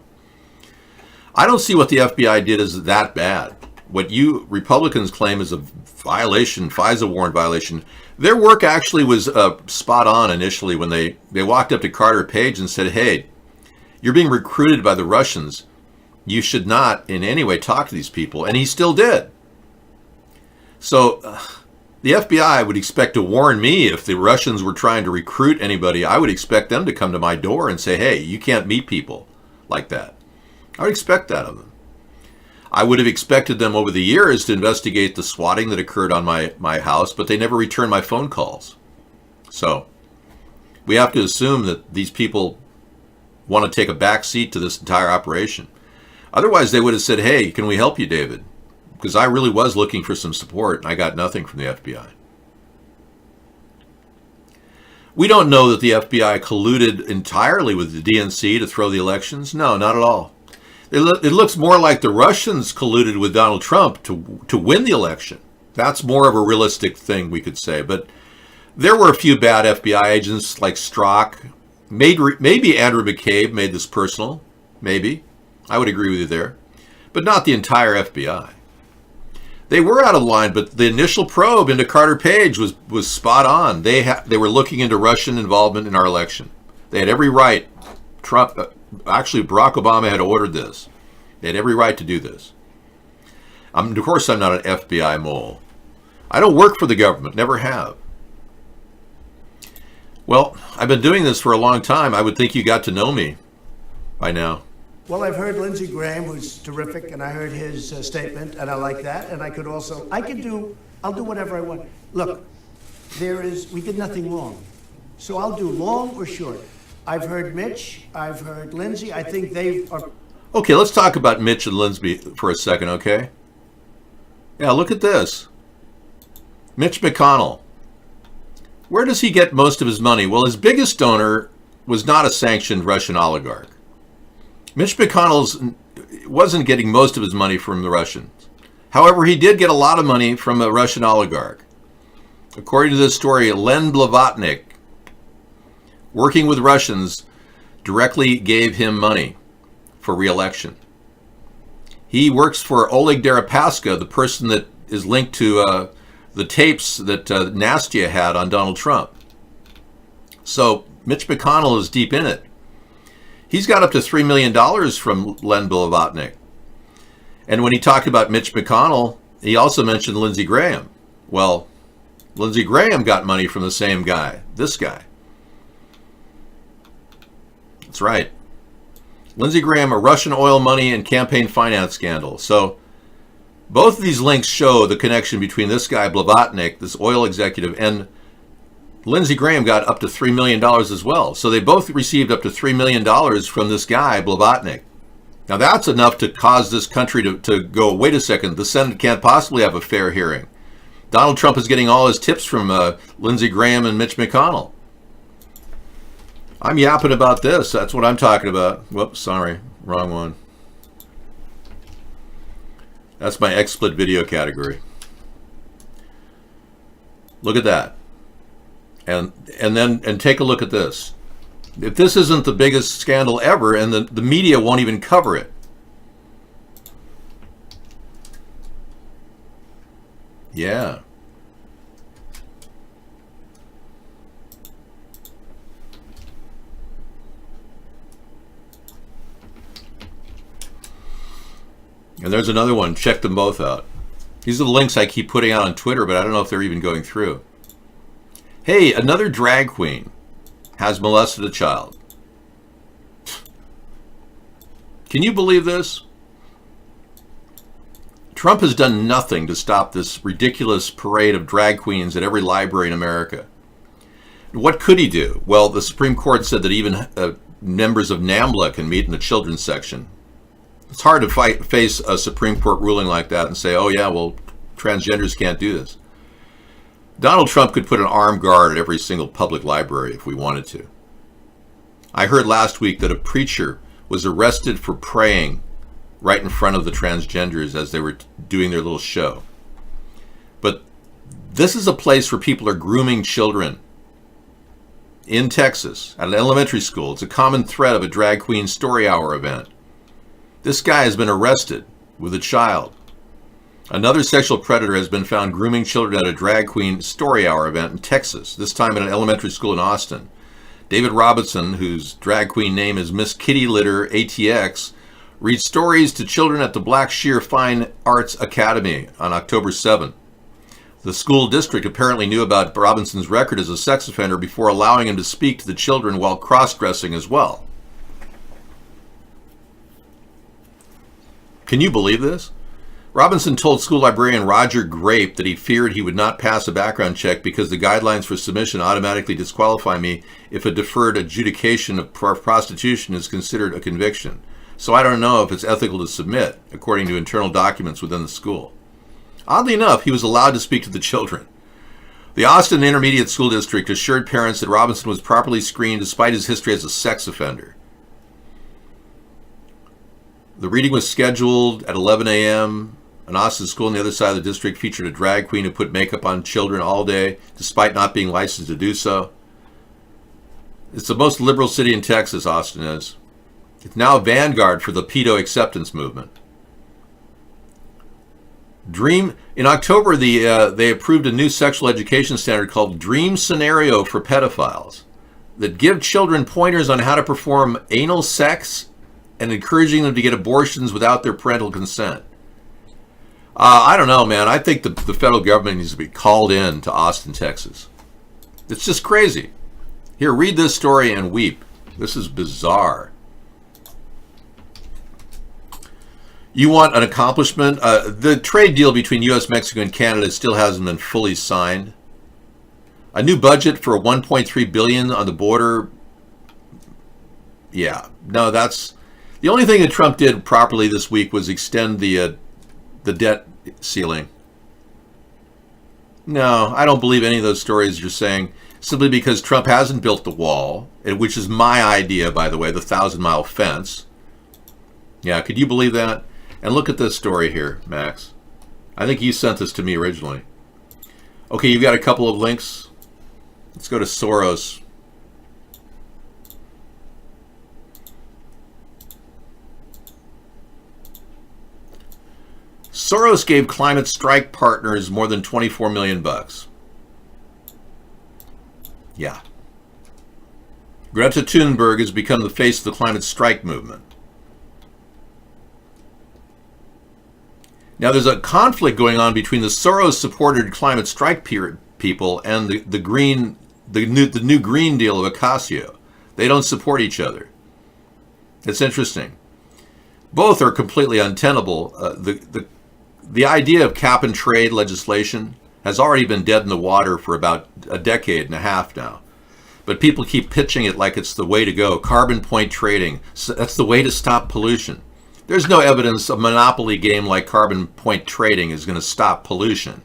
I don't see what the FBI did as that bad. What you Republicans claim is a violation, FISA warrant violation, their work actually was spot on initially when they walked up to Carter Page and said, hey, you're being recruited by the Russians. You should not in any way talk to these people. And he still did. So the FBI would expect to warn me if the Russians were trying to recruit anybody. I would expect them to come to my door and say, hey, you can't meet people like that. I would expect that of them. I would have expected them over the years to investigate the swatting that occurred on my house, but they never returned my phone calls. So we have to assume that these people want to take a back seat to this entire operation. Otherwise, they would have said, hey, can we help you, David? Because I really was looking for some support, and I got nothing from the FBI. We don't know that the FBI colluded entirely with the DNC to throw the elections. No, not at all. It looks more like the Russians colluded with Donald Trump to win the election. That's more of a realistic thing we could say. But there were a few bad FBI agents like Strzok. Maybe Andrew McCabe made this personal. Maybe. I would agree with you there. But not the entire FBI. They were out of line, but the initial probe into Carter Page was spot on. They were looking into Russian involvement in our election. They had every right. Actually, Barack Obama had ordered this. They had every right to do this. Of course, I'm not an FBI mole. I don't work for the government, never have. Well, I've been doing this for a long time. I would think you got to know me by now.
Well, I've heard Lindsey Graham, who's terrific, and I heard his statement, and I like that. And I'll do whatever I want. Look, we did nothing wrong. So I'll do long or short. I've heard Mitch, I've heard Lindsey. I think they are. Okay,
let's talk about Mitch and Lindsey for a second, okay? Yeah, look at this. Mitch McConnell. Where does he get most of his money? Well, his biggest donor was not a sanctioned Russian oligarch. Mitch McConnell wasn't getting most of his money from the Russians. However, he did get a lot of money from a Russian oligarch. According to this story, Len Blavatnik, working with Russians, directly gave him money for re-election. He works for Oleg Deripaska, the person that is linked to the tapes that Nastia had on Donald Trump. So Mitch McConnell is deep in it. He's got up to $3 million from Len Blavatnik. And when he talked about Mitch McConnell, he also mentioned Lindsey Graham. Well, Lindsey Graham got money from the same guy, this guy. That's right. Lindsey Graham, a Russian oil money and campaign finance scandal. So both of these links show the connection between this guy, Blavatnik, this oil executive, and Lindsey Graham got up to $3 million as well. So they both received up to $3 million from this guy, Blavatnik. Now that's enough to cause this country to go, wait a second, the Senate can't possibly have a fair hearing. Donald Trump is getting all his tips from Lindsey Graham and Mitch McConnell. I'm yapping about this. That's what I'm talking about. Whoops, sorry. Wrong one. That's my XSplit video category. Look at that. And take a look at this. If this isn't the biggest scandal ever, and the media won't even cover it. Yeah. And there's another one. Check them both out. These are the links I keep putting out on Twitter, but I don't know if they're even going through. Hey, another drag queen has molested a child. Can you believe this? Trump has done nothing to stop this ridiculous parade of drag queens at every library in America. What could he do? Well, the Supreme Court said that even members of NAMBLA can meet in the children's section. It's hard to face a Supreme Court ruling like that and say, oh yeah, well, transgenders can't do this. Donald Trump could put an armed guard at every single public library if we wanted to. I heard last week that a preacher was arrested for praying right in front of the transgenders as they were doing their little show. But this is a place where people are grooming children. In Texas, at an elementary school, it's a common thread of a drag queen story hour event. This guy has been arrested with a child. Another sexual predator has been found grooming children at a drag queen story hour event in Texas, this time at an elementary school in Austin. David Robinson, whose drag queen name is Miss Kitty Litter ATX, reads stories to children at the Black Shear Fine Arts Academy on October 7th. The school district apparently knew about Robinson's record as a sex offender before allowing him to speak to the children while cross-dressing as well. Can you believe this? Robinson told school librarian Roger Grape that he feared he would not pass a background check because the guidelines for submission automatically disqualify me if a deferred adjudication of prostitution is considered a conviction. So I don't know if it's ethical to submit, according to internal documents within the school. Oddly enough, he was allowed to speak to the children. The Austin Intermediate School District assured parents that Robinson was properly screened despite his history as a sex offender. The reading was scheduled at 11 a.m. An Austin school on the other side of the district featured a drag queen who put makeup on children all day, despite not being licensed to do so. It's the most liberal city in Texas, Austin is. It's now a vanguard for the pedo acceptance movement. In October, they approved a new sexual education standard called Dream Scenario for Pedophiles that give children pointers on how to perform anal sex and encouraging them to get abortions without their parental consent. I don't know, man. I think the federal government needs to be called in to Austin, Texas. It's just crazy. Here, read this story and weep. This is bizarre. You want an accomplishment? The trade deal between U.S., Mexico, and Canada still hasn't been fully signed. A new budget for $1.3 billion on the border. Yeah, no, that's the only thing that Trump did properly this week was extend the debt ceiling. No, I don't believe any of those stories you're saying, simply because Trump hasn't built the wall, which is my idea, by the way, the 1,000-mile fence. Yeah, could you believe that? And look at this story here, Max. I think you sent this to me originally. Okay, you've got a couple of links. Let's go to Soros. Soros gave climate strike partners more than $24 million. Yeah. Greta Thunberg has become the face of the climate strike movement. Now, there's a conflict going on between the Soros-supported climate strike people and the new Green Deal of Ocasio. They don't support each other. It's interesting. Both are completely untenable. The idea of cap and trade legislation has already been dead in the water for about a decade and a half now. But people keep pitching it like it's the way to go. Carbon point trading, so that's the way to stop pollution. There's no evidence a monopoly game like carbon point trading is going to stop pollution.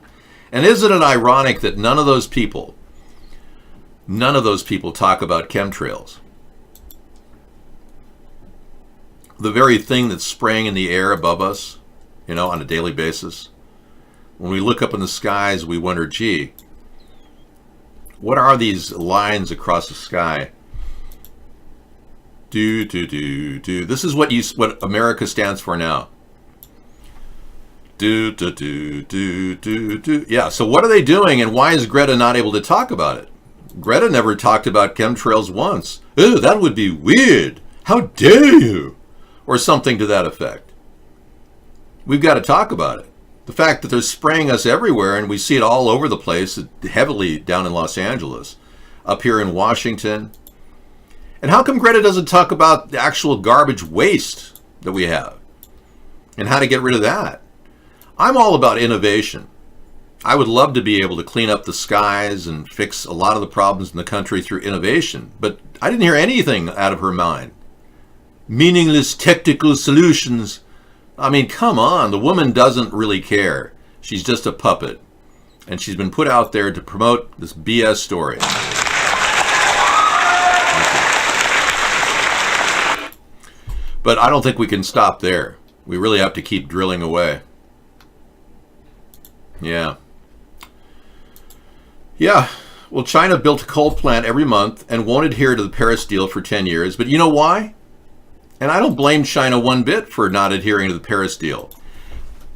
And isn't it ironic that none of those people talk about chemtrails? the very thing that's spraying in the air above us, on a daily basis. When we look up in the skies, we wonder, gee, what are these lines across the sky? Do. This is what America stands for now. Do. Yeah, so what are they doing, and why is Greta not able to talk about it? Greta never talked about chemtrails once. Oh, that would be weird. How dare you? Or something to that effect. We've got to talk about it. The fact that they're spraying us everywhere, and we see it all over the place, heavily down in Los Angeles, up here in Washington. And how come Greta doesn't talk about the actual garbage waste that we have and how to get rid of that? I'm all about innovation. I would love to be able to clean up the skies and fix a lot of the problems in the country through innovation, but I didn't hear anything out of her mind. Meaningless technical solutions. I mean, come on, the woman doesn't really care. She's just a puppet, and she's been put out there to promote this BS story. But I don't think we can stop there. We really have to keep drilling away. Yeah. Well, China built a coal plant every month and won't adhere to the Paris deal for 10 years. But you know why? And I don't blame China one bit for not adhering to the Paris deal.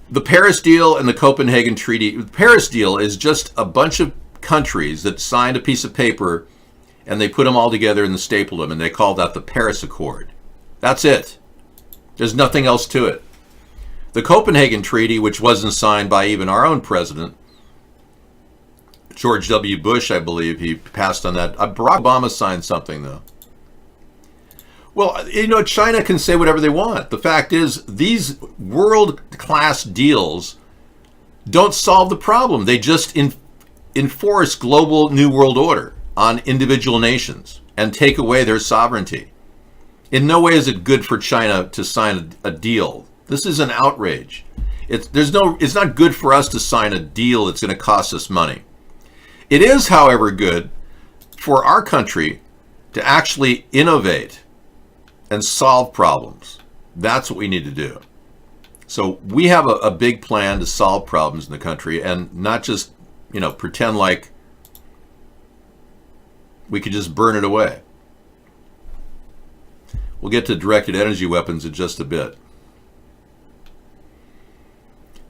The Paris deal and the Copenhagen Treaty, the Paris deal is just a bunch of countries that signed a piece of paper and they put them all together and they stapled them, and they call that the Paris Accord. That's it. There's nothing else to it. The Copenhagen Treaty, which wasn't signed by even our own president, George W. Bush, I believe, he passed on that. Barack Obama signed something, though. Well, China can say whatever they want. The fact is, these world-class deals don't solve the problem. They just enforce global New World Order on individual nations and take away their sovereignty. In no way is it good for China to sign a deal. This is an outrage. It's not good for us to sign a deal that's going to cost us money. It is, however, good for our country to actually innovate and solve problems. That's what we need to do. So we have a big plan to solve problems in the country, and not just, pretend like we could just burn it away. We'll get to directed energy weapons in just a bit.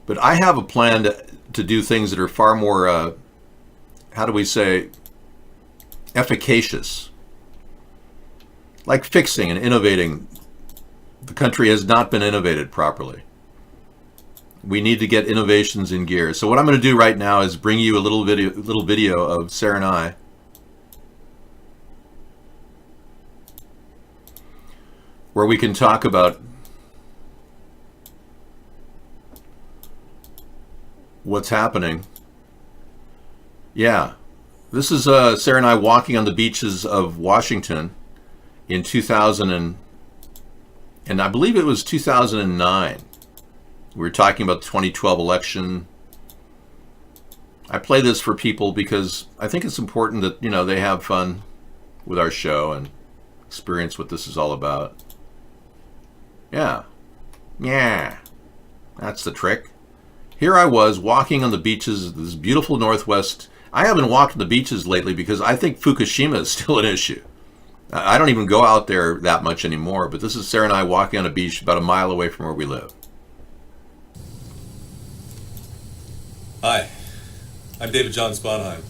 But I have a plan to do things that are far more, efficacious. Like fixing and innovating. The country has not been innovated properly. We need to get innovations in gear. So what I'm going to do right now is bring you a little video of Sarah and I where we can talk about what's happening. Yeah, this is Sarah and I walking on the beaches of Washington in 2000 and I believe it was 2009. We were talking about the 2012 election. I play this for people because I think it's important that, they have fun with our show and experience what this is all about. Yeah, that's the trick. Here I was walking on the beaches of this beautiful Northwest. I haven't walked on the beaches lately because I think Fukushima is still an issue. I don't even go out there that much anymore, but this is Sarah and I walking on a beach about a mile away from where we live.
Hi, I'm David John Sponheim.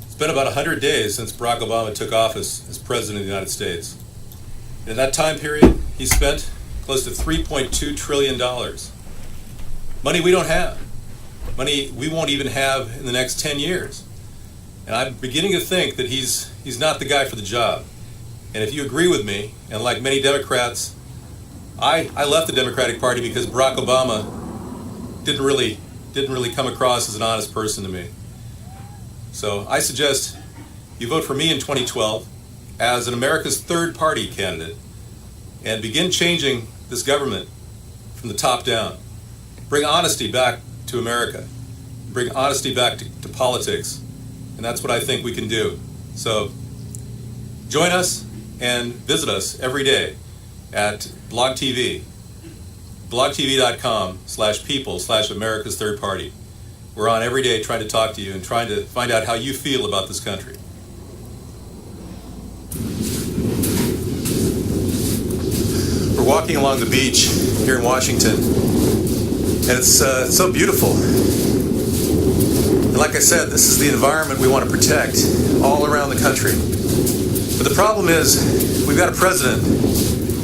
It's been about 100 days since Barack Obama took office as President of the United States. In that time period, he spent close to $3.2 trillion. Money we don't have. Money we won't even have in the next 10 years. And I'm beginning to think that he's not the guy for the job. And if you agree with me, and like many Democrats, I left the Democratic Party because Barack Obama didn't really come across as an honest person to me. So I suggest you vote for me in 2012 as an America's third party candidate and begin changing this government from the top down. Bring honesty back to America. Bring honesty back to politics. And that's what I think we can do. So join us and visit us every day at Blog TV, blogtv.com/people/America's Third Party. We're on every day trying to talk to you and trying to find out how you feel about this country. We're walking along the beach here in Washington, and it's so beautiful. And like I said, this is the environment we want to protect all around the country. But the problem is, we've got a president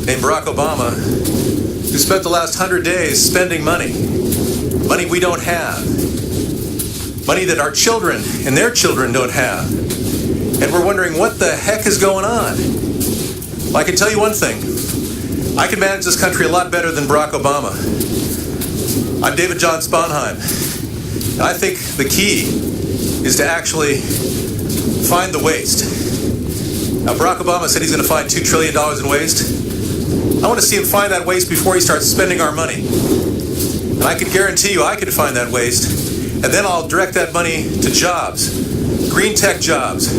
named Barack Obama who spent the last 100 days spending money we don't have, money that our children and their children don't have. And we're wondering what the heck is going on. Well, I can tell you one thing. I can manage this country a lot better than Barack Obama. I'm David John Sponheim. I think the key is to actually find the waste. Now, Barack Obama said he's going to find $2 trillion in waste. I want to see him find that waste before he starts spending our money. And I can guarantee you I could find that waste, and then I'll direct that money to jobs, green tech jobs.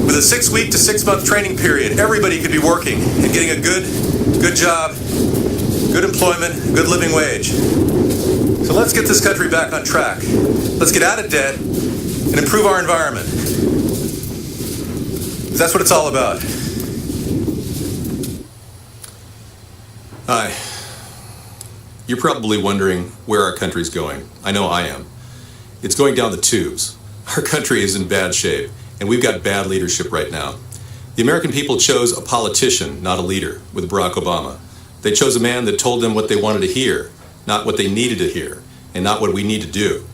With a 6-week to 6-month training period, everybody could be working and getting a good job, good employment, good living wage. So let's get this country back on track. Let's get out of debt and improve our environment. Because that's what it's all about. Hi. You're probably wondering where our country's going. I know I am. It's going down the tubes. Our country is in bad shape, and we've got bad leadership right now. The American people chose a politician, not a leader, with Barack Obama. They chose a man that told them what they wanted to hear, not what they needed to hear, and not what we need to do.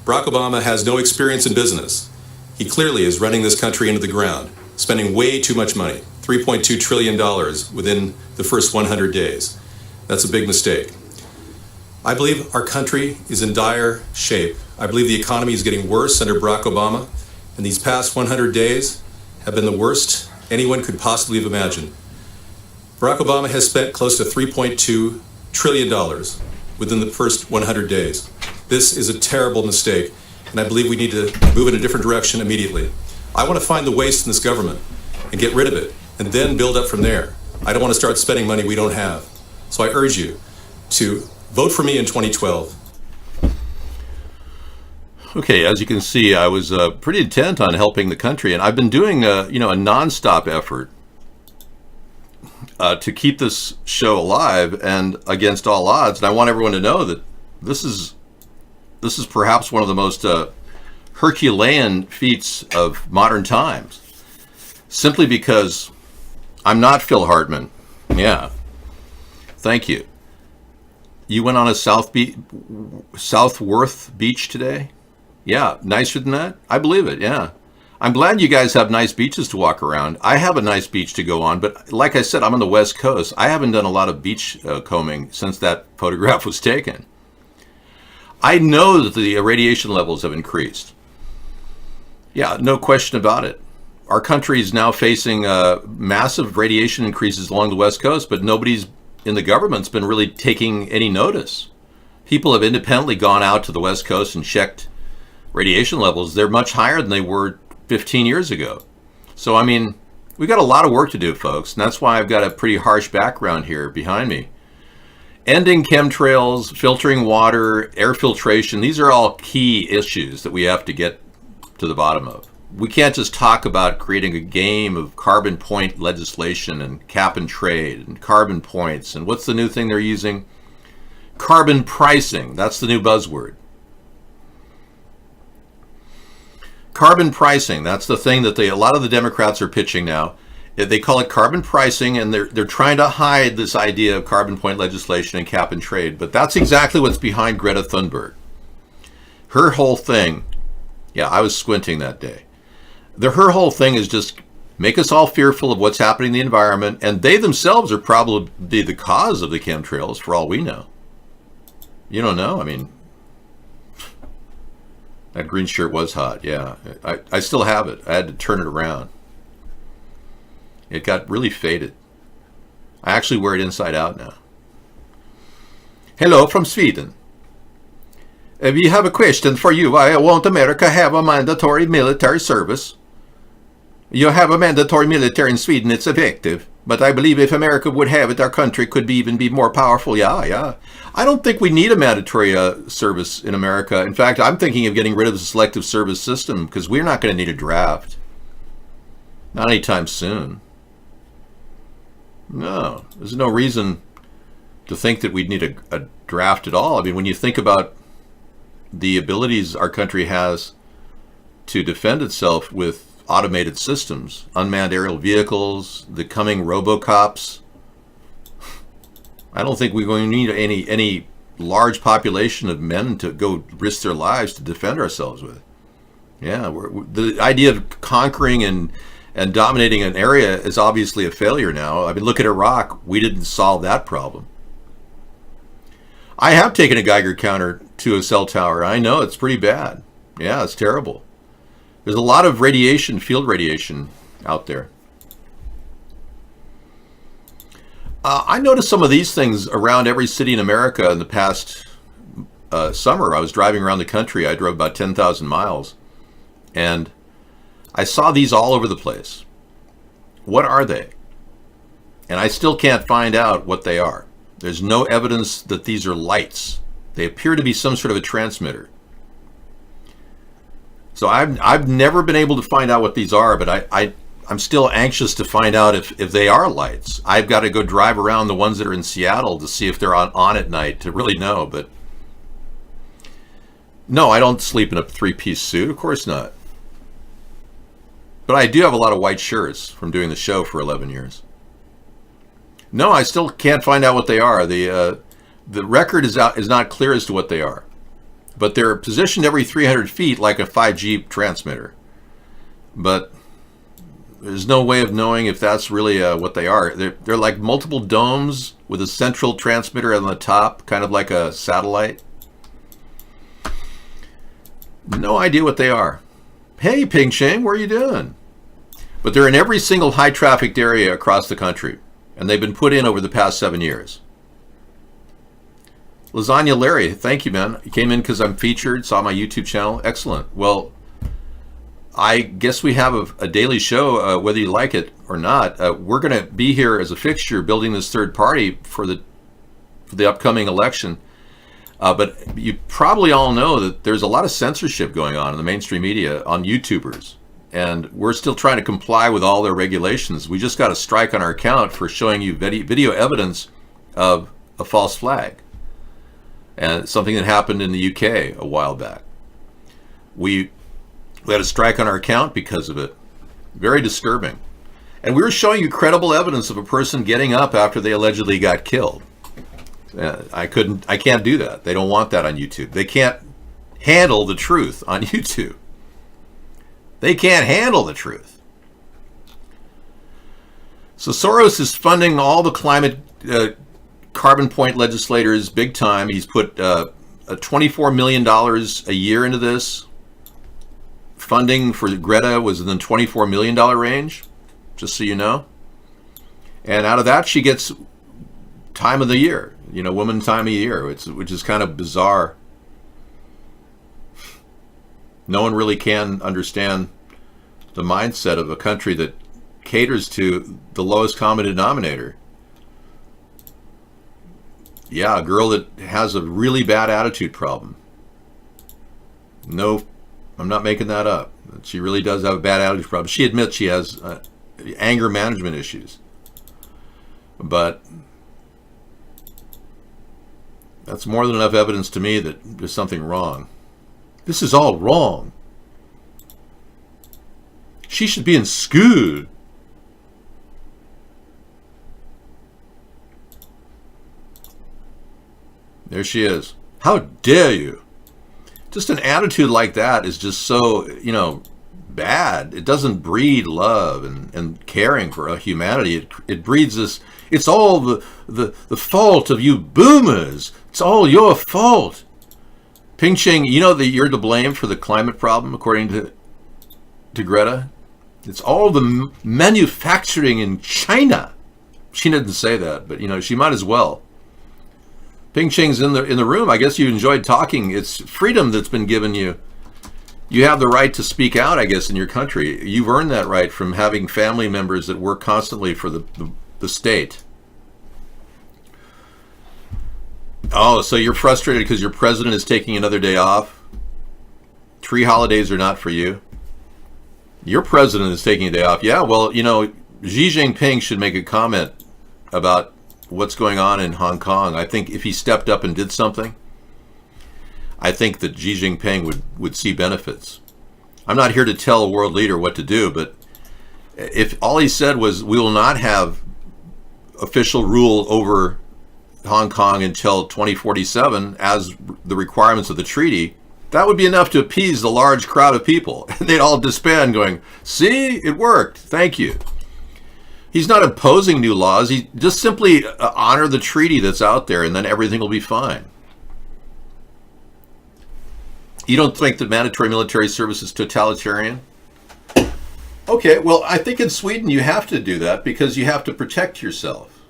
Barack Obama has no experience in business. He clearly is running this country into the ground, spending way too much money, $3.2 trillion within the first 100 days. That's a big mistake. I believe our country is in dire shape. I believe the economy is getting worse under Barack Obama, and these past 100 days have been the worst anyone could possibly have imagined. Barack Obama has spent close to $3.2 trillion within the first 100 days. This is a terrible mistake, and I believe we need to move in a different direction immediately. I want to find the waste in this government and get rid of it, and then build up from there. I don't want to start spending money we don't have. So I urge you to vote for me in 2012.
Okay, as you can see, I was pretty intent on helping the country, and I've been doing a nonstop effort to keep this show alive and against all odds. And I want everyone to know that this is perhaps one of the most Herculean feats of modern times, simply because I'm not Phil Hartman. Yeah, thank you. You went on a Southworth beach today? Yeah, nicer than that? I believe it, yeah. I'm glad you guys have nice beaches to walk around. I have a nice beach to go on, but like I said, I'm on the West Coast. I haven't done a lot of beach combing since that photograph was taken. I know that the radiation levels have increased. Yeah, no question about it. Our country is now facing massive radiation increases along the West Coast, but nobody's in the government's been really taking any notice. People have independently gone out to the West Coast and checked radiation levels. They're much higher than they were 15 years ago. So, I mean, we've got a lot of work to do, folks, and that's why I've got a pretty harsh background here behind me. Ending chemtrails, filtering water, air filtration, these are all key issues that we have to get to the bottom of. We can't just talk about creating a game of carbon point legislation and cap and trade and carbon points. And what's the new thing they're using? Carbon pricing. That's the new buzzword. Carbon pricing. That's the thing that a lot of the Democrats are pitching now. They call it carbon pricing, and they're trying to hide this idea of carbon point legislation and cap and trade. But that's exactly what's behind Greta Thunberg. Her whole thing, yeah, I was squinting that day. Her whole thing is just make us all fearful of what's happening in the environment, and they themselves are probably the cause of the chemtrails, for all we know. You don't know? I mean, that green shirt was hot, yeah. I still have it. I had to turn it around. It got really faded. I actually wear it inside out now. Hello from Sweden. We have a question for you. Why won't America have a mandatory military service? You have a mandatory military in Sweden, it's effective. But I believe if America would have it, our country could even be more powerful. Yeah. I don't think we need a mandatory service in America. In fact, I'm thinking of getting rid of the selective service system because we're not going to need a draft. Not anytime soon. No, there's no reason to think that we'd need a draft at all. I mean, when you think about the abilities our country has to defend itself with automated systems, unmanned aerial vehicles, the coming robocops, I don't think we're going to need any large population of men to go risk their lives to defend ourselves with. Yeah, the idea of conquering and dominating an area is obviously a failure now. I mean, look at Iraq. We didn't solve that problem. I have taken a Geiger counter to a cell tower. I know it's pretty bad. Yeah, it's terrible. There's a lot of radiation, field radiation out there. I noticed some of these things around every city in America in the past summer. I was driving around the country. I drove about 10,000 miles. And I saw these all over the place. What are they? And I still can't find out what they are. There's no evidence that these are lights. They appear to be some sort of a transmitter. So I've never been able to find out what these are, but I'm still anxious to find out if they are lights. I've got to go drive around the ones that are in Seattle to see if they're on at night to really know. But no, I don't sleep in a three-piece suit. Of course not. But I do have a lot of white shirts from doing the show for 11 years. No, I still can't find out what they are. The record is not clear as to what they are. But they're positioned every 300 feet like a 5G transmitter. But there's no way of knowing if that's really what they are. They're like multiple domes with a central transmitter on the top, kind of like a satellite. No idea what they are. Hey, Ping Ching, what are you doing? But they're in every single high-trafficked area across the country, and they've been put in over the past 7 years. Lasagna Larry, thank you, man. You came in because I'm featured, saw my YouTube channel. Excellent. Well, I guess we have a daily show, whether you like it or not. We're going to be here as a fixture, building this third party for the upcoming election. But you probably all know that there's a lot of censorship going on in the mainstream media on YouTubers. And we're still trying to comply with all their regulations. We just got a strike on our account for showing you video evidence of a false flag. And something that happened in the UK a while back. We had a strike on our account because of it. Very disturbing. And we were showing you credible evidence of a person getting up after they allegedly got killed. I can't do that. They don't want that on YouTube. They can't handle the truth on YouTube. They can't handle the truth. So Soros is funding all the climate carbon point legislators big time. He's put $24 million a year into this. Funding for Greta was in the $24 million range, just so you know. And out of that, she gets time of the year, woman time of year, which is kind of bizarre. No one really can understand the mindset of a country that caters to the lowest common denominator. Yeah, a girl that has a really bad attitude problem. No, I'm not making that up. She really does have a bad attitude problem. She admits she has anger management issues. But that's more than enough evidence to me that there's something wrong. This is all wrong. She should be in school. There she is. How dare you? Just an attitude like that is just so, bad. It doesn't breed love and caring for humanity. It breeds this, it's all the fault of you boomers. It's all your fault. Ping Ching, you know that you're to blame for the climate problem, according to Greta? It's all the manufacturing in China. She didn't say that, but she might as well. Ping Ching's in the room. I guess you enjoyed talking. It's freedom that's been given you. You have the right to speak out, I guess, in your country. You've earned that right from having family members that work constantly for the the state. Oh, so you're frustrated because your president is taking another day off? Tree holidays are not for you? Your president is taking a day off. Yeah, well, you know, Xi Jinping should make a comment about what's going on in Hong Kong. I think if he stepped up and did something, I think that Xi Jinping would see benefits. I'm not here to tell a world leader what to do, but if all he said was we will not have official rule over Hong Kong until 2047 as the requirements of the treaty, that would be enough to appease the large crowd of people. And they'd all disband going, see, it worked, thank you. He's not imposing new laws, he just simply honor the treaty that's out there and then everything will be fine. You don't think that mandatory military service is totalitarian? Okay, well, I think in Sweden you have to do that because you have to protect yourself.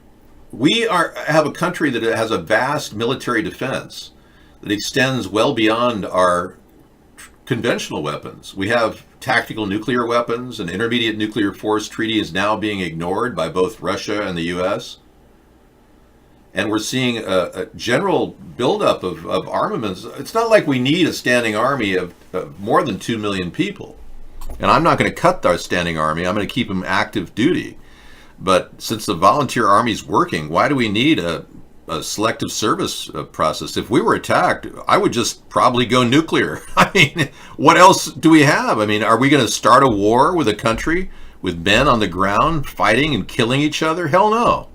We have a country that has a vast military defense that extends well beyond our conventional weapons. We have tactical nuclear weapons. An intermediate nuclear force treaty is now being ignored by both Russia and the US. And we're seeing a general buildup of armaments. It's not like we need a standing army of more than 2 million people. And I'm not going to cut our standing army. I'm going to keep them active duty. But since the volunteer army's working, why do we need a selective service process? If we were attacked, I would just probably go nuclear. I mean, what else do we have? I mean, are we going to start a war with a country with men on the ground fighting and killing each other? Hell no.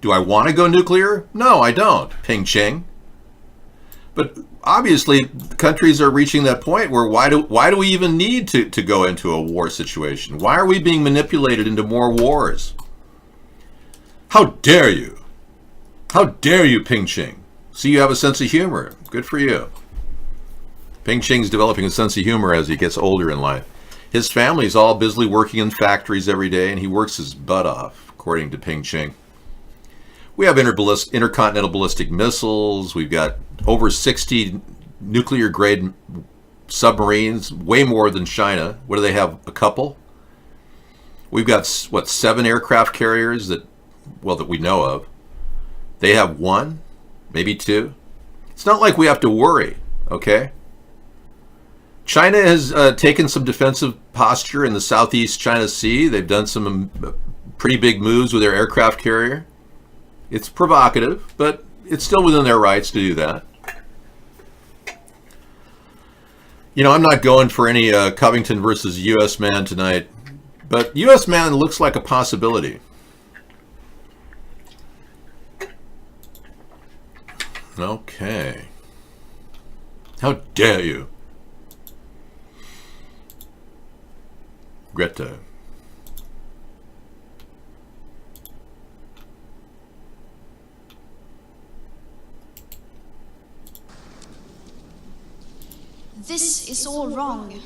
Do I want to go nuclear? No, I don't. Ping Ching. But obviously, countries are reaching that point where why do we even need to go into a war situation? Why are we being manipulated into more wars? How dare you? How dare you, Ping Ching? See, you have a sense of humor. Good for you. Ping Ching's developing a sense of humor as he gets older in life. His family's all busily working in factories every day, and he works his butt off, according to Ping Ching. We have intercontinental ballistic missiles. We've got over 60 nuclear-grade submarines, way more than China. What do they have? A couple? We've got, what, 7 aircraft carriers that we know of. They have 1, maybe 2. It's not like we have to worry, okay? China has taken some defensive posture in the Southeast China Sea. They've done some pretty big moves with their aircraft carrier. It's provocative, but it's still within their rights to do that. You know, I'm not going for any Covington versus U.S. man tonight, but U.S. man looks like a possibility. Okay. How dare you? Greta.
This is all wrong.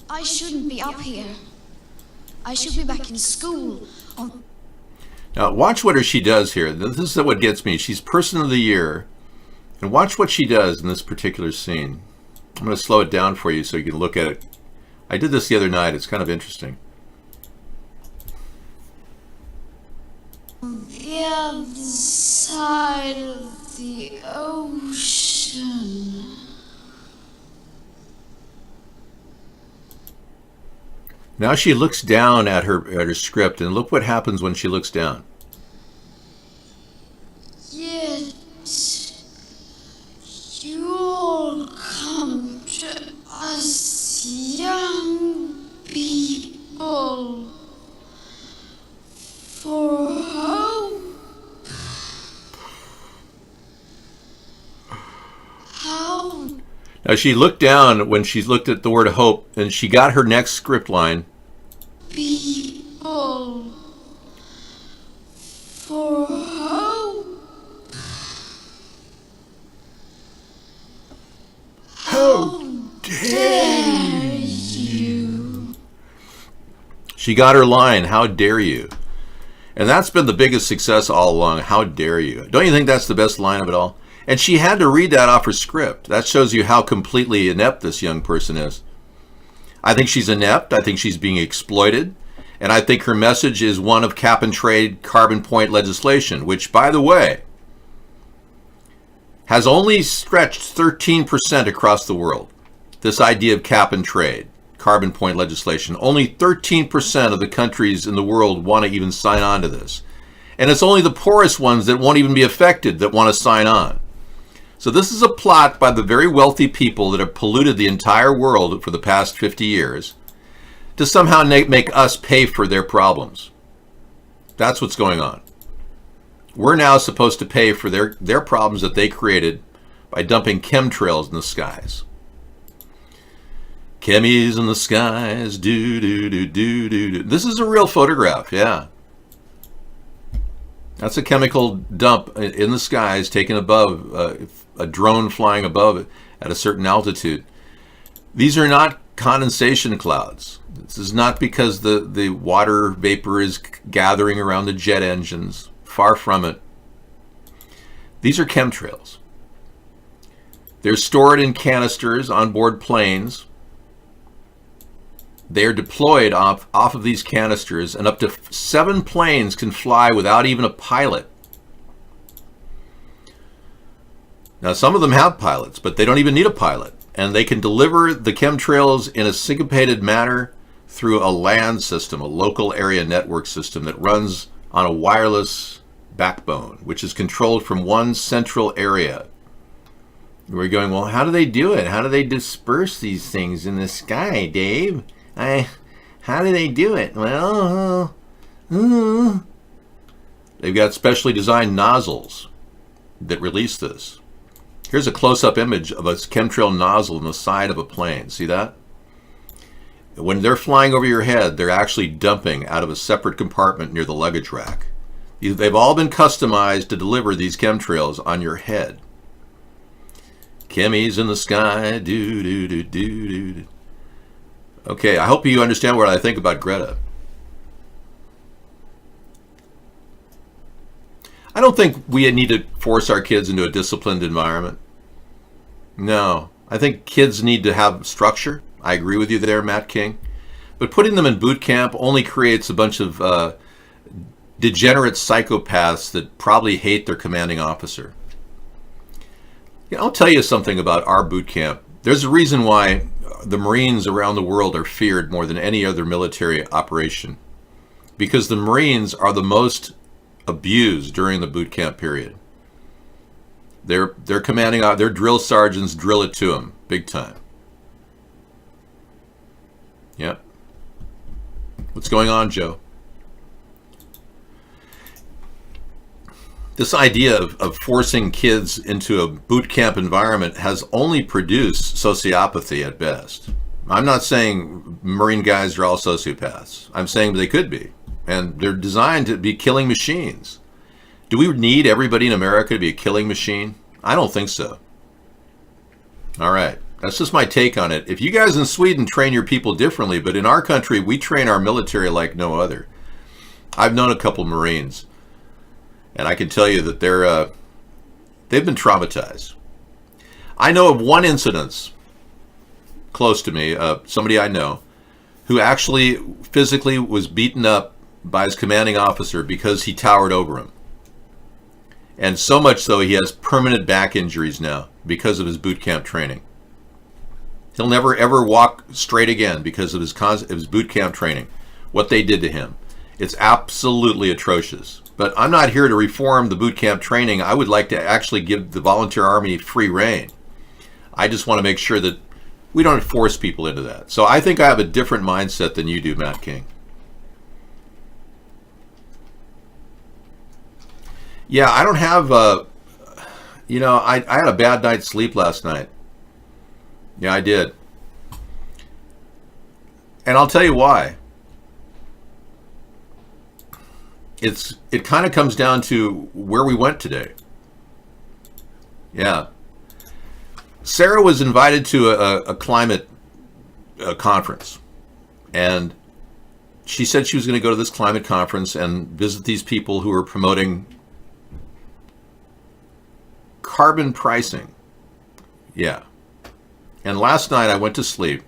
I shouldn't be up here. I should be back in school.
Now, watch what she does here. This is what gets me. She's Person of the Year. And watch what she does in this particular scene. I'm going to slow it down for you so you can look at it. I did this the other night. It's kind of interesting.
The other side of the ocean.
Now she looks down at her script, and look what happens when she looks down.
Yet you'll come to us young people for hope. How?
Now she looked down when she looked at the word hope, and she got her next script line.
People for hope.
How dare you? She got her line, how dare you? And that's been the biggest success all along, how dare you? Don't you think that's the best line of it all? And she had to read that off her script. That shows you how completely inept this young person is. I think she's inept. I think she's being exploited. And I think her message is one of cap and trade carbon point legislation, which, by the way, has only stretched 13% across the world. This idea of cap and trade, carbon point legislation, only 13% of the countries in the world want to even sign on to this. And it's only the poorest ones that won't even be affected that want to sign on. So this is a plot by the very wealthy people that have polluted the entire world for the past 50 years to somehow make us pay for their problems. That's what's going on. We're now supposed to pay for their problems that they created by dumping chemtrails in the skies. Chemies in the skies, do. This is a real photograph, yeah. That's a chemical dump in the skies taken above, a drone flying above it at a certain altitude. These are not condensation clouds. This is not because the water vapor is gathering around the jet engines. Far from it. These are chemtrails. They're stored in canisters on board planes. They are deployed off of these canisters, and up to 7 planes can fly without even a pilot. Now, some of them have pilots, but they don't even need a pilot. And they can deliver the chemtrails in a syncopated manner through a LAN system, a local area network system that runs on a wireless backbone, which is controlled from one central area. We're going, well, how do they do it? How do they disperse these things in the sky, Dave? How do they do it? Well, they've got specially designed nozzles that release this. Here's a close-up image of a chemtrail nozzle in the side of a plane. See that? When they're flying over your head, they're actually dumping out of a separate compartment near the luggage rack. They've all been customized to deliver these chemtrails on your head. Chemies in the sky, do. Okay, I hope you understand what I think about Greta. I don't think we need to force our kids into a disciplined environment. No, I think kids need to have structure. I agree with you there, Matt King. But putting them in boot camp only creates a bunch of degenerate psychopaths that probably hate their commanding officer. You know, I'll tell you something about our boot camp. There's a reason why the Marines around the world are feared more than any other military operation. Because the Marines are the most abused during the boot camp period. Their commanding, their drill sergeants drill it to them big time. Yep. What's going on, Joe? This idea of forcing kids into a boot camp environment has only produced sociopathy at best. I'm not saying Marine guys are all sociopaths. I'm saying they could be. And they're designed to be killing machines. Do we need everybody in America to be a killing machine? I don't think so. All right. That's just my take on it. If you guys in Sweden train your people differently, but in our country, we train our military like no other. I've known a couple Marines, and I can tell you that they've been traumatized. I know of one incident close to me, somebody I know, who actually physically was beaten up by his commanding officer because he towered over him. And so much so he has permanent back injuries now because of his boot camp training. He'll never ever walk straight again because of his boot camp training. What they did to him. It's absolutely atrocious. But I'm not here to reform the boot camp training. I would like to actually give the volunteer army free rein. I just want to make sure that we don't force people into that. So I think I have a different mindset than you do, Matt King. Yeah, I don't have, I had a bad night's sleep last night. Yeah, I did. And I'll tell you why. It kind of comes down to where we went today. Yeah. Sarah was invited to a climate conference. And she said she was going to go to this climate conference and visit these people who are promoting carbon pricing. Yeah. And last night I went to sleep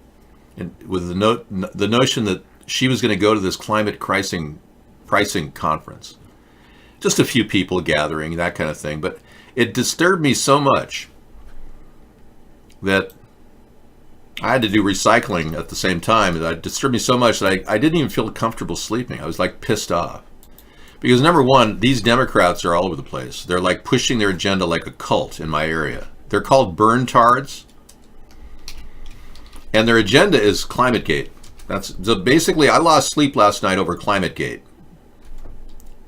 with the notion that she was going to go to this climate pricing conference. Just a few people gathering, that kind of thing. But it disturbed me so much that I had to do recycling at the same time. It disturbed me so much that I didn't even feel comfortable sleeping. I was like pissed off. Because number one, these Democrats are all over the place. They're like pushing their agenda like a cult in my area. They're called burn tards. And their agenda is ClimateGate. So basically, I lost sleep last night over ClimateGate.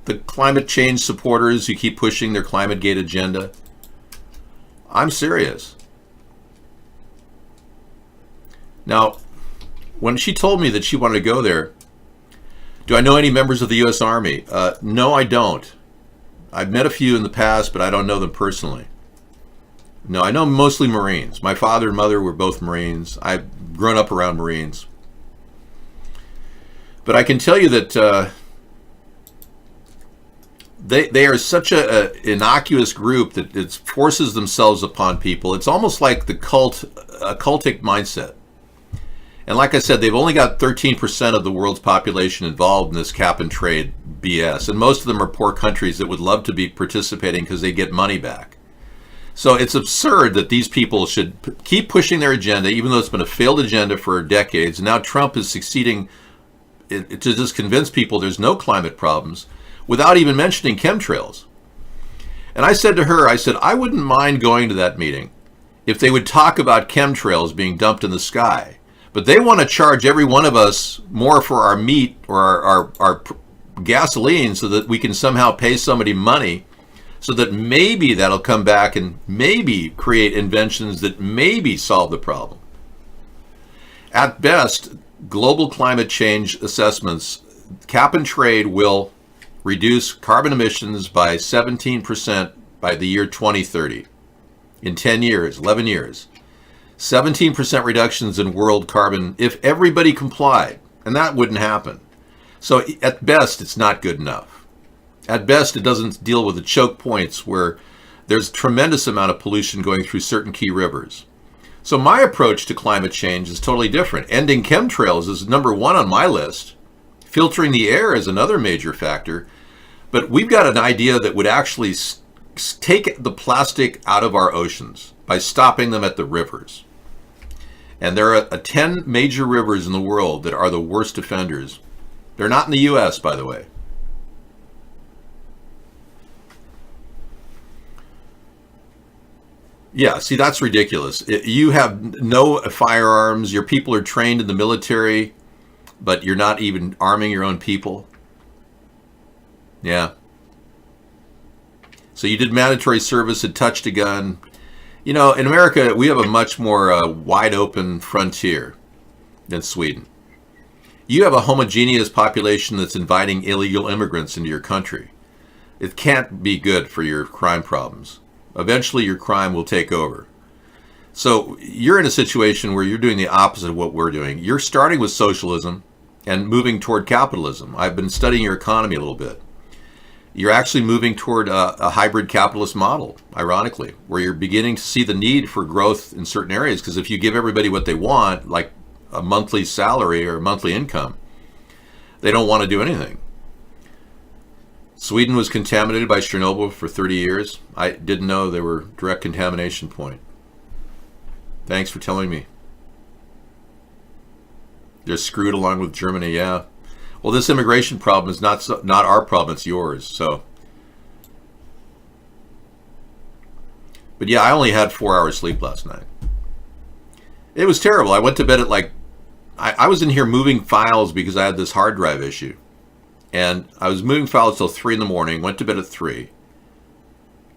The climate change supporters who keep pushing their ClimateGate agenda. I'm serious. Now, when she told me that she wanted to go there, do I know any members of the U.S. Army? No, I don't. I've met a few in the past, but I don't know them personally. No, I know mostly Marines. My father and mother were both Marines. I've grown up around Marines. But I can tell you that they are such an innocuous group that it forces themselves upon people. It's almost like a cultic mindset. And like I said, they've only got 13% of the world's population involved in this cap and trade BS. And most of them are poor countries that would love to be participating because they get money back. So it's absurd that these people should keep pushing their agenda, even though it's been a failed agenda for decades. And now Trump is succeeding to just convince people there's no climate problems without even mentioning chemtrails. And I said to her, I wouldn't mind going to that meeting if they would talk about chemtrails being dumped in the sky. But they want to charge every one of us more for our meat or our gasoline so that we can somehow pay somebody money so that maybe that'll come back and maybe create inventions that maybe solve the problem. At best, global climate change assessments, cap and trade will reduce carbon emissions by 17% by the year 2030. In 10 years, 11 years. 17% reductions in world carbon if everybody complied, and that wouldn't happen. So at best, it's not good enough. At best, it doesn't deal with the choke points where there's a tremendous amount of pollution going through certain key rivers. So my approach to climate change is totally different. Ending chemtrails is number one on my list. Filtering the air is another major factor. But we've got an idea that would actually take the plastic out of our oceans by stopping them at the rivers. And there are 10 major rivers in the world that are the worst offenders. They're not in the U.S., by the way. Yeah, see, that's ridiculous. You have no firearms. Your people are trained in the military, but you're not even arming your own people. Yeah. So you did mandatory service, had touched a gun. You know, in America, we have a much more wide open frontier than Sweden. You have a homogeneous population that's inviting illegal immigrants into your country. It can't be good for your crime problems. Eventually, your crime will take over. So you're in a situation where you're doing the opposite of what we're doing. You're starting with socialism and moving toward capitalism. I've been studying your economy a little bit. You're actually moving toward a hybrid capitalist model, ironically, where you're beginning to see the need for growth in certain areas. Because if you give everybody what they want, like a monthly salary or a monthly income, they don't want to do anything. Sweden was contaminated by Chernobyl for 30 years. I didn't know there were direct contamination point. Thanks for telling me. They're screwed along with Germany, yeah. Well, this immigration problem is not our problem, it's yours. So, but yeah, I only had 4 hours sleep last night. It was terrible. I went to bed at I was in here moving files because I had this hard drive issue. And I was moving files till 3 in the morning, went to bed at 3.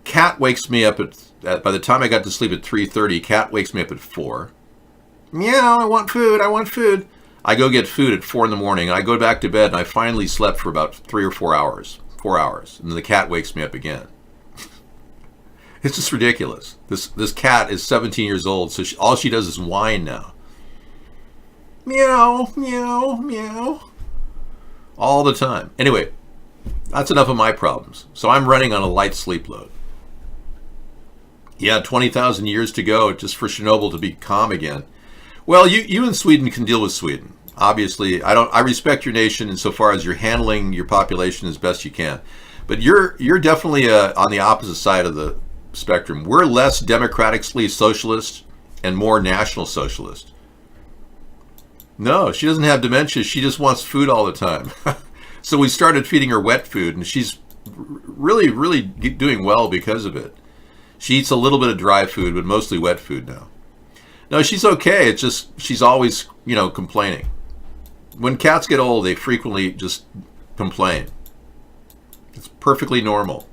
Cat wakes me up by the time I got to sleep at 3:30, Cat wakes me up at 4. Meow, I want food, I want food. I go get food at 4 in the morning, and I go back to bed, and I finally slept for about 3 or 4 hours. 4 hours. And then the cat wakes me up again. It's just ridiculous. This cat is 17 years old, so all she does is whine now. Meow, meow, meow. All the time. Anyway, that's enough of my problems. So I'm running on a light sleep load. Yeah, 20,000 years to go just for Chernobyl to be calm again. Well, you in Sweden can deal with Sweden. Obviously, I respect your nation insofar as you're handling your population as best you can. But you're definitely on the opposite side of the spectrum. We're less democratically socialist and more national socialist. No, she doesn't have dementia. She just wants food all the time. So we started feeding her wet food, and she's really doing well because of it. She eats a little bit of dry food, but mostly wet food now. No, she's okay. It's just she's always, complaining. When cats get old, they frequently just complain. It's perfectly normal.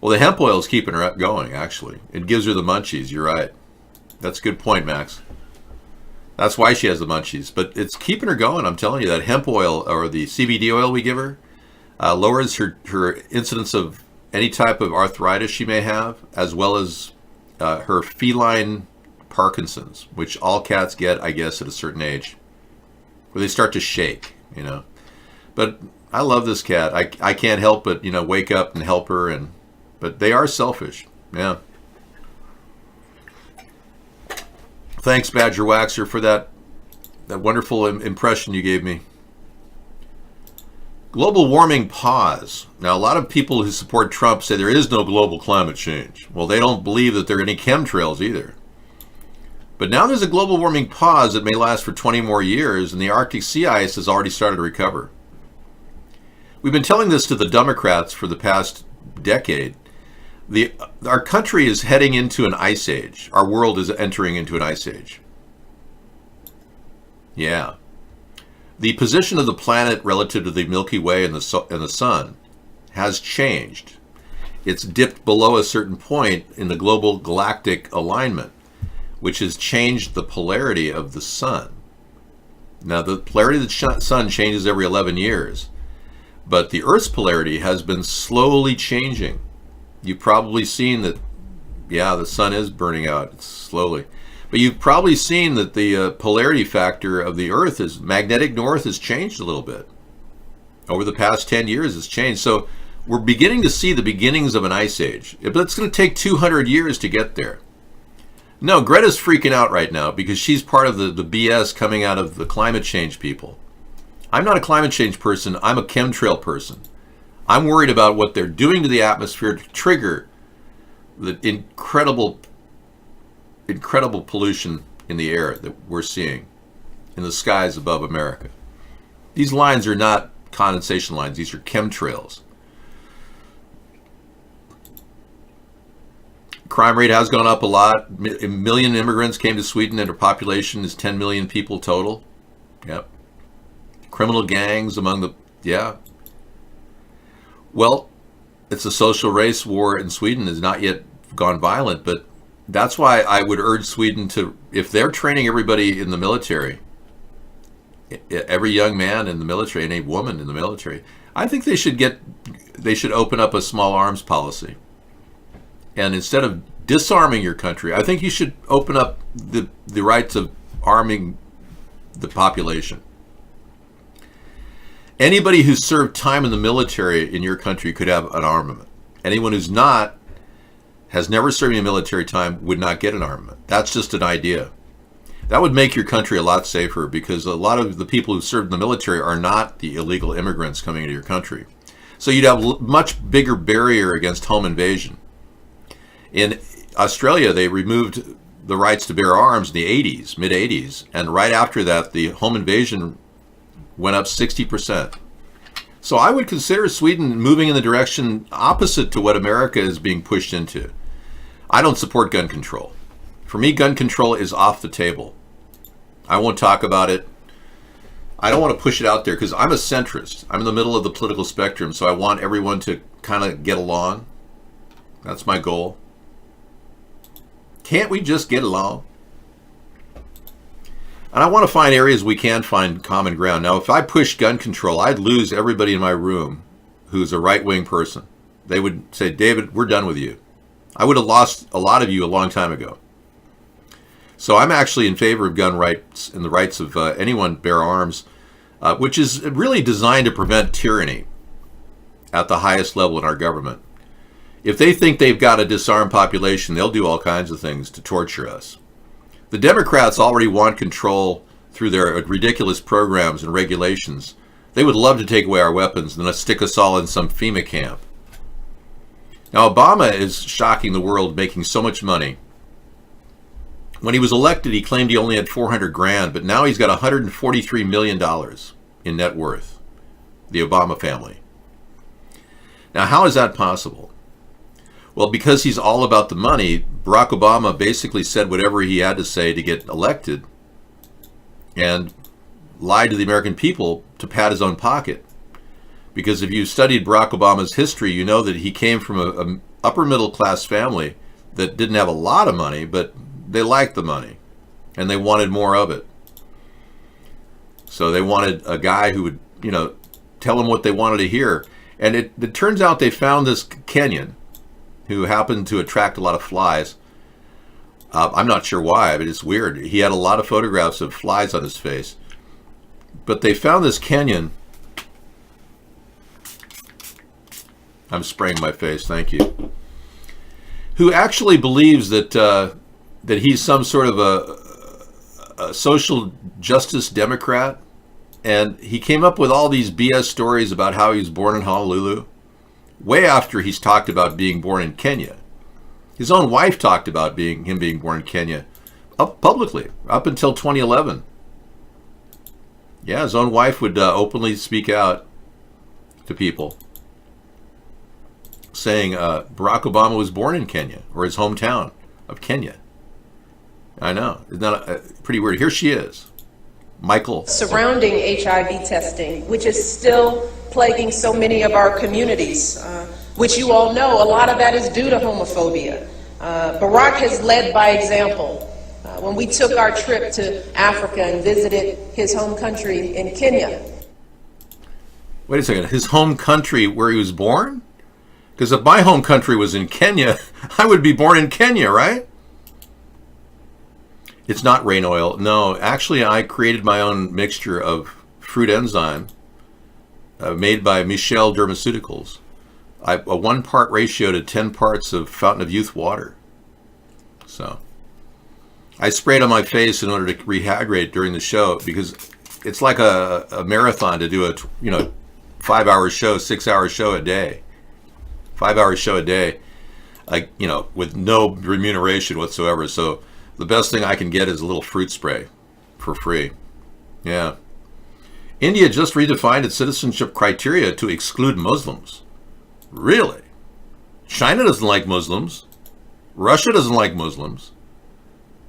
Well, the hemp oil is keeping her going, actually. It gives her the munchies. You're right. That's a good point, Max. That's why she has the munchies. But it's keeping her going. I'm telling you, that hemp oil or the CBD oil we give her lowers her incidence of any type of arthritis she may have, as well as her feline Parkinson's, which all cats get, I guess, at a certain age, where they start to shake, But I love this cat. I can't help but, wake up and help her, but they are selfish. Yeah. Thanks, Badger Waxer, for that wonderful impression you gave me. Global warming pause. Now, a lot of people who support Trump say there is no global climate change. Well, they don't believe that there are any chemtrails either. But now there's a global warming pause that may last for 20 more years, and the Arctic sea ice has already started to recover. We've been telling this to the Democrats for the past decade. Our country is heading into an ice age. Our world is entering into an ice age. Yeah. The position of the planet relative to the Milky Way and the sun has changed. It's dipped below a certain point in the global galactic alignment, which has changed the polarity of the sun. Now, the polarity of the sun changes every 11 years, but the Earth's polarity has been slowly changing. You've probably seen that, yeah, the sun is burning out slowly. But you've probably seen that the polarity factor of the Earth is magnetic north has changed a little bit. Over the past 10 years, it's changed. So we're beginning to see the beginnings of an ice age. But it's going to take 200 years to get there. No, Greta's freaking out right now because she's part of the BS coming out of the climate change people. I'm not a climate change person. I'm a chemtrail person. I'm worried about what they're doing to the atmosphere to trigger the incredible pollution in the air that we're seeing in the skies above America. These lines are not condensation lines. These are chemtrails. Crime rate has gone up a lot. A million immigrants came to Sweden, and their population is 10 million people total. Yep. Criminal gangs among the, yeah. Well, it's a social race war in Sweden has not yet gone violent, but that's why I would urge Sweden to, if they're training everybody in the military, every young man in the military and a woman in the military, I think they should open up a small arms policy. And instead of disarming your country, I think you should open up the rights of arming the population. Anybody who's served time in the military in your country could have an armament. Anyone who's not, has never served in military time, would not get an armament. That's just an idea. That would make your country a lot safer because a lot of the people who served in the military are not the illegal immigrants coming into your country. So you'd have a much bigger barrier against home invasion. In Australia, they removed the rights to bear arms in the 80s, mid-80s, and right after that, the home invasion went up 60%. So I would consider Sweden moving in the direction opposite to what America is being pushed into. I don't support gun control. For me, gun control is off the table. I won't talk about it. I don't want to push it out there because I'm a centrist. I'm in the middle of the political spectrum, so I want everyone to kind of get along. That's my goal. Can't we just get along? And I want to find areas we can find common ground. Now, if I pushed gun control, I'd lose everybody in my room who's a right-wing person. They would say, David, we're done with you. I would have lost a lot of you a long time ago. So I'm actually in favor of gun rights and the rights of anyone bear arms, which is really designed to prevent tyranny at the highest level in our government. If they think they've got a disarmed population, they'll do all kinds of things to torture us. The Democrats already want control through their ridiculous programs and regulations. They would love to take away our weapons and then stick us all in some FEMA camp. Now, Obama is shocking the world, making so much money. When he was elected, he claimed he only had 400 grand, but now he's got $143 million in net worth, the Obama family. Now, how is that possible? Well, because he's all about the money, Barack Obama basically said whatever he had to say to get elected and lied to the American people to pad his own pocket. Because if you studied Barack Obama's history, you know that he came from an upper middle class family that didn't have a lot of money, but they liked the money and they wanted more of it. So they wanted a guy who would, tell them what they wanted to hear. And it turns out they found this Kenyan who happened to attract a lot of flies. I'm not sure why, but it's weird. He had a lot of photographs of flies on his face. But they found this Kenyan. I'm spraying my face, thank you. Who actually believes that that he's some sort of a social justice Democrat. And he came up with all these BS stories about how he was born in Honolulu, way after he's talked about being born in Kenya. His own wife talked about him being born in Kenya publicly, up until 2011. Yeah, his own wife would openly speak out to people, saying Barack Obama was born in Kenya, or his hometown of Kenya. I know. Isn't that pretty weird? Here she is. Michael.
Surrounding HIV testing, which is still plaguing so many of our communities, which you all know, a lot of that is due to homophobia. Barack has led by example. When we took our trip to Africa and visited his home country in Kenya.
Wait a second, his home country where he was born? Because if my home country was in Kenya, I would be born in Kenya, right? It's not rain oil. No, actually, I created my own mixture of fruit enzyme made by Michelle Dermaceuticals. A 1-part ratio to 10 parts of Fountain of Youth water. So I sprayed on my face in order to rehydrate during the show, because it's like a marathon to do a 5-hour show, 6-hour show a day. 5-hour show a day, with no remuneration whatsoever. So the best thing I can get is a little fruit spray for free. Yeah. India just redefined its citizenship criteria to exclude Muslims. Really? China doesn't like Muslims. Russia doesn't like Muslims.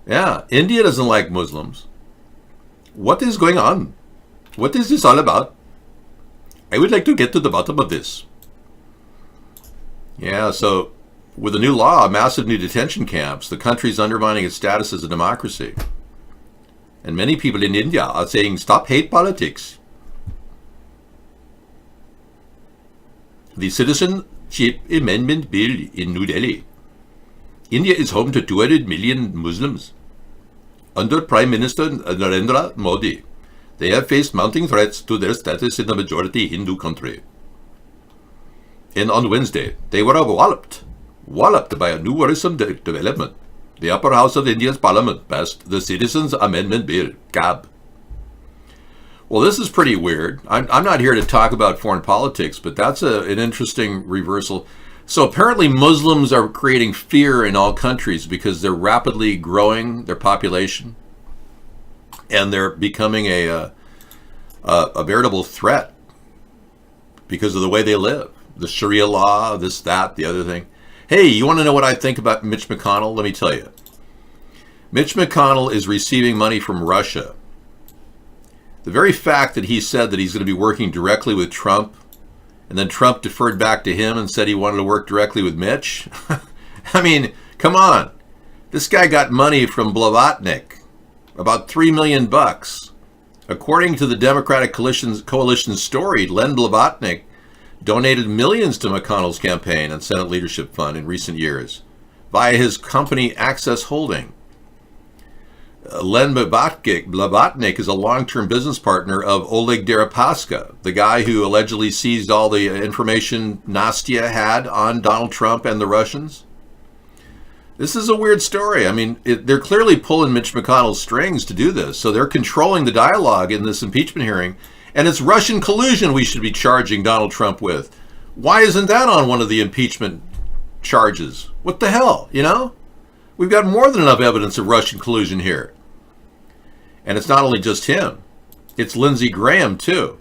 Yeah, India doesn't like Muslims. What is going on? What is this all about? I would like to get to the bottom of this. Yeah, so with the new law, massive new detention camps, the country's undermining its status as a democracy. And many people in India are saying, stop hate politics. The Citizenship Amendment Bill in New Delhi. India is home to 200 million Muslims. Under Prime Minister Narendra Modi, they have faced mounting threats to their status in the majority Hindu country. And on Wednesday, they were walloped by a new worrisome development. The upper house of India's parliament passed the Citizens Amendment Bill, CAB. Well, this is pretty weird. I'm not here to talk about foreign politics, but that's an interesting reversal. So apparently Muslims are creating fear in all countries because they're rapidly growing their population, and they're becoming a veritable threat because of the way they live. The Sharia law, this, that, the other thing. Hey, you want to know what I think about Mitch McConnell? Let me tell you. Mitch McConnell is receiving money from Russia. The very fact that he said that he's going to be working directly with Trump, and then Trump deferred back to him and said he wanted to work directly with Mitch. I mean, come on. This guy got money from Blavatnik, about $3 million. According to the Democratic Coalition story, Len Blavatnik donated millions to McConnell's campaign and Senate Leadership Fund in recent years via his company Access Holding. Len Blavatnik is a long-term business partner of Oleg Deripaska, the guy who allegedly seized all the information Nastya had on Donald Trump and the Russians. This is a weird story. I mean, they're clearly pulling Mitch McConnell's strings to do this. So they're controlling the dialogue in this impeachment hearing. And it's Russian collusion we should be charging Donald Trump with. Why isn't that on one of the impeachment charges? What the hell, you know? We've got more than enough evidence of Russian collusion here. And it's not only just him. It's Lindsey Graham, too.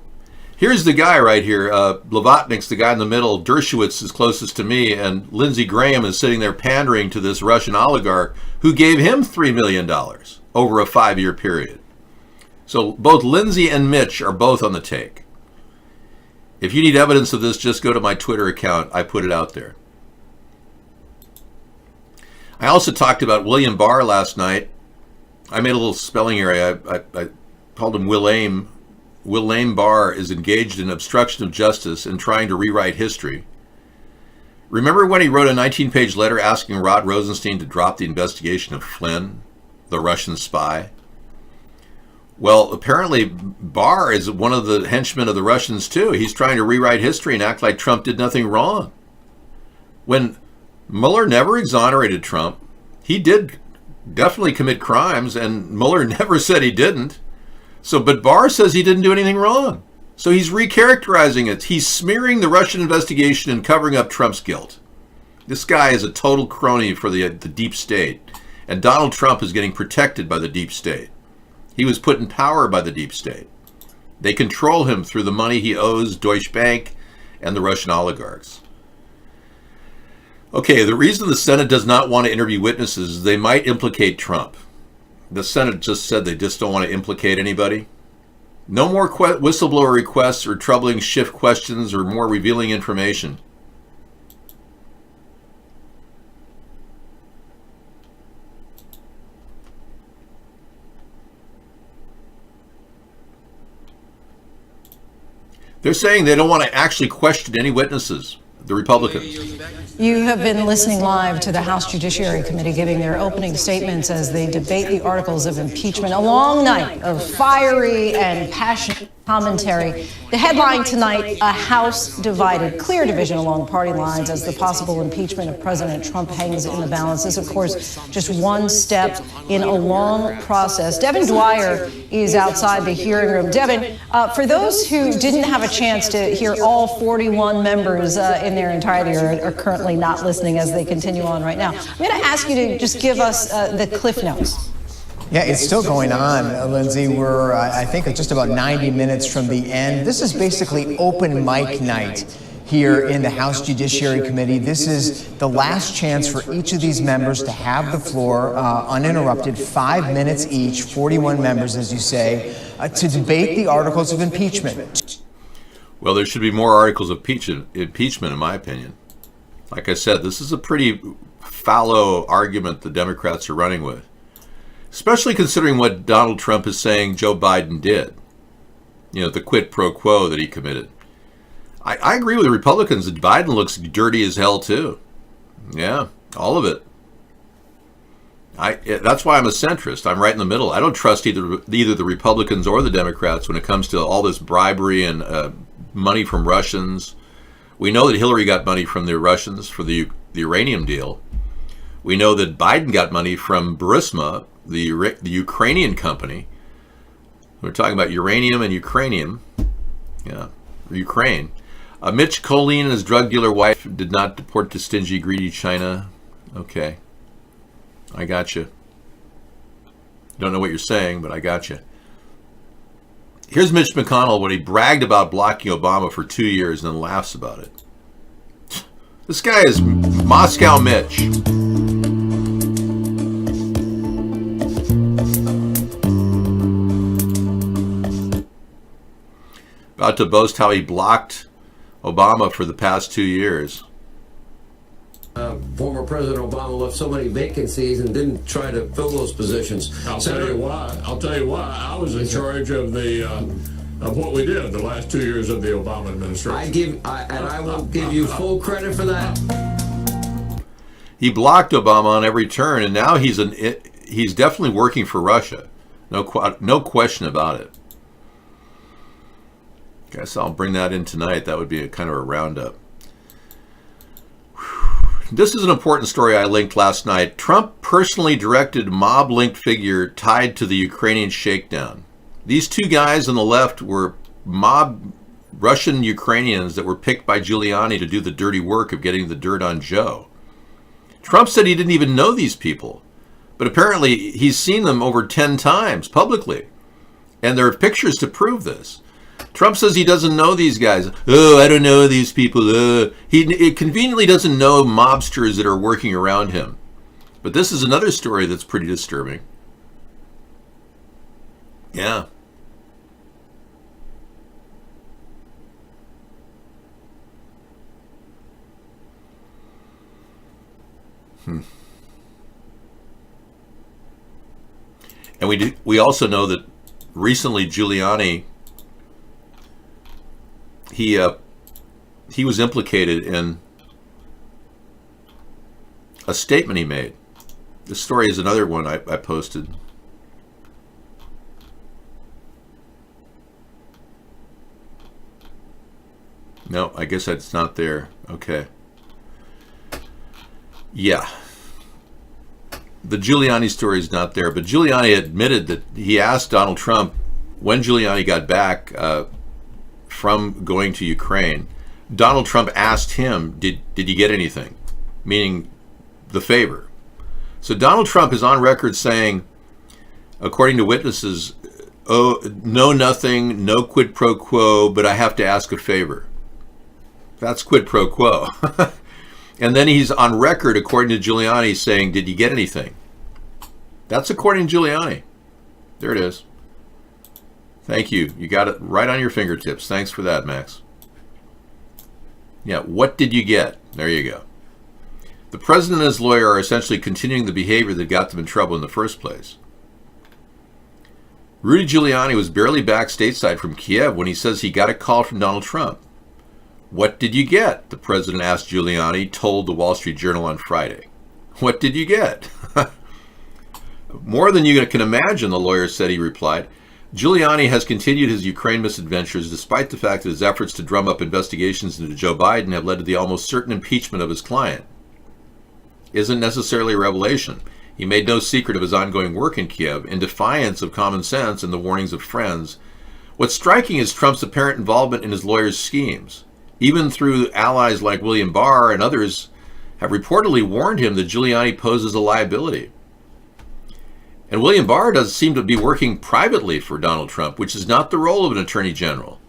Here's the guy right here. Blavatnik's the guy in the middle. Dershowitz is closest to me. And Lindsey Graham is sitting there pandering to this Russian oligarch who gave him $3 million over a 5-year period. So both Lindsey and Mitch are both on the take. If you need evidence of this, just go to my Twitter account. I put it out there. I also talked about William Barr last night. I made a little spelling error. I called him William. William Barr is engaged in obstruction of justice and trying to rewrite history. Remember when he wrote a 19-page letter asking Rod Rosenstein to drop the investigation of Flynn, the Russian spy? Well, apparently Barr is one of the henchmen of the Russians too. He's trying to rewrite history and act like Trump did nothing wrong. When Mueller never exonerated Trump, he did definitely commit crimes, and Mueller never said he didn't. So, but Barr says he didn't do anything wrong. So he's recharacterizing it. He's smearing the Russian investigation and covering up Trump's guilt. This guy is a total crony for the deep state. And Donald Trump is getting protected by the deep state. He was put in power by the deep state. They control him through the money he owes Deutsche Bank and the Russian oligarchs. Okay, the reason the Senate does not want to interview witnesses is they might implicate Trump. The Senate just said they just don't want to implicate anybody. No more whistleblower requests or troubling shift questions or more revealing information. They're saying they don't want to actually question any witnesses, the Republicans.
You have been listening live to the House Judiciary Committee giving their opening statements as they debate the articles of impeachment. A long night of fiery and passionate commentary. The headline tonight, a House divided. Clear division along party lines as the possible impeachment of President Trump hangs in the balance. This, of course, just one step in a long process. Devin Dwyer is outside the hearing room. Devin, for those who didn't have a chance to hear all 41 members in their entirety or are currently not listening as they continue on right now, I'm going to ask you to just give us the cliff notes.
Yeah, it's still going on, Lindsay. We're, I think, just about 90 minutes from the end. This is basically open mic night here in the House Judiciary Committee. This is the last chance for each of these members to have the floor uninterrupted, 5 minutes each, 41 members, as you say, to debate the articles of impeachment.
Well, there should be more articles of impeachment, in my opinion. Like I said, this is a pretty fallow argument the Democrats are running with, especially considering what Donald Trump is saying Joe Biden did. You know, the quid pro quo that he committed. I agree with the Republicans that Biden looks dirty as hell, too. Yeah, all of it. That's why I'm a centrist. I'm right in the middle. I don't trust either the Republicans or the Democrats when it comes to all this bribery and money from Russians. We know that Hillary got money from the Russians for the uranium deal. We know that Biden got money from Burisma, the Ukrainian company. We're talking about uranium and Ukrainium. Yeah, Ukraine. Mitch Colleen and his drug dealer wife did not deport to stingy, greedy China. Okay. I got you. Don't know what you're saying, but I got you. Here's Mitch McConnell when he bragged about blocking Obama for 2 years and then laughs about it. This guy is Moscow Mitch. About to boast how he blocked Obama for the past 2 years.
Former President Obama left so many vacancies and didn't try to fill those positions.
I'll tell you why. I was in charge of what we did the last 2 years of the Obama administration.
I will give you full credit for that.
He blocked Obama on every turn, and now he's definitely working for Russia. No question about it. Guess I'll bring that in tonight. That would be a kind of a roundup. This is an important story I linked last night. Trump personally directed mob-linked figure tied to the Ukrainian shakedown. These two guys on the left were mob Russian Ukrainians that were picked by Giuliani to do the dirty work of getting the dirt on Joe. Trump said he didn't even know these people, but apparently he's seen them over 10 times publicly, and there are pictures to prove this. Trump says he doesn't know these guys. Oh, I don't know these people. He conveniently doesn't know mobsters that are working around him. But this is another story that's pretty disturbing. Yeah. And we also know that recently Giuliani, he was implicated in a statement he made. This story is another one I posted. No, I guess that's not there. Okay. Yeah. The Giuliani story is not there, but Giuliani admitted that he asked Donald Trump when Giuliani got back from going to Ukraine. Donald Trump asked him, did you get anything? Meaning the favor. So Donald Trump is on record saying, according to witnesses, oh, no, nothing, no quid pro quo, but I have to ask a favor. That's quid pro quo. And then he's on record, according to Giuliani, saying, did you get anything? That's according to Giuliani. There it is. Thank you. You got it right on your fingertips. Thanks for that, Max. Yeah, what did you get? There you go. The president and his lawyer are essentially continuing the behavior that got them in trouble in the first place. Rudy Giuliani was barely back stateside from Kiev when he says he got a call from Donald Trump. What did you get? The president asked Giuliani, told the Wall Street Journal on Friday. What did you get? More than you can imagine, the lawyer said, he replied. Giuliani has continued his Ukraine misadventures despite the fact that his efforts to drum up investigations into Joe Biden have led to the almost certain impeachment of his client. Isn't necessarily a revelation. He made no secret of his ongoing work in Kiev in defiance of common sense and the warnings of friends. What's striking is Trump's apparent involvement in his lawyer's schemes. Even through allies like William Barr and others have reportedly warned him that Giuliani poses a liability. And William Barr does seem to be working privately for Donald Trump, which is not the role of an attorney general.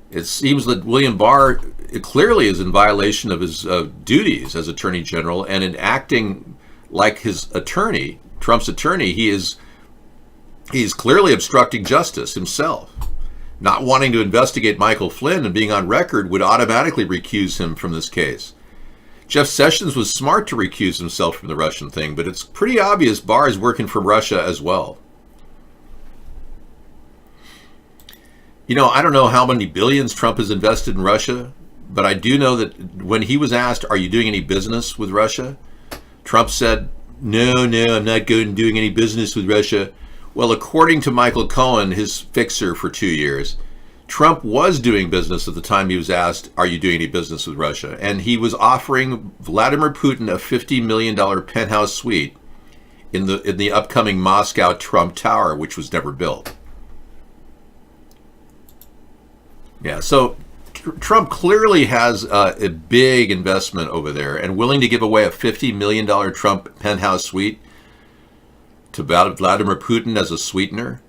It seems that William Barr clearly is in violation of his duties as attorney general, and in acting like his attorney, Trump's attorney, he's clearly obstructing justice himself. Not wanting to investigate Michael Flynn and being on record would automatically recuse him from this case. Jeff Sessions was smart to recuse himself from the Russian thing, but it's pretty obvious Barr is working for Russia as well. You know, I don't know how many billions Trump has invested in Russia, but I do know that when he was asked, are you doing any business with Russia? Trump said, no, I'm not doing any business with Russia. Well, according to Michael Cohen, his fixer for 2 years, Trump was doing business at the time he was asked, are you doing any business with Russia? And he was offering Vladimir Putin a $50 million penthouse suite in the upcoming Moscow Trump Tower, which was never built. Yeah, so Trump clearly has a big investment over there and willing to give away a $50 million Trump penthouse suite to Vladimir Putin as a sweetener.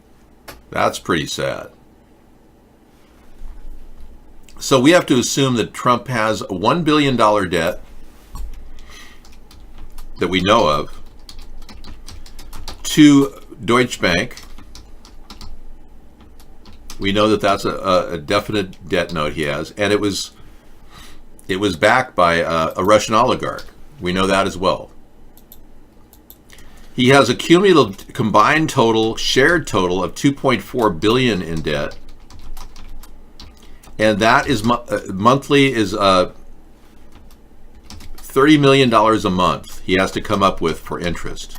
That's pretty sad. So we have to assume that Trump has a $1 billion debt that we know of to Deutsche Bank. We know that that's a definite debt note he has, and it was backed by a Russian oligarch. We know that as well. He has a cumulative combined total, shared total of $2.4 billion in debt, and that is monthly is $30 million a month he has to come up with for interest.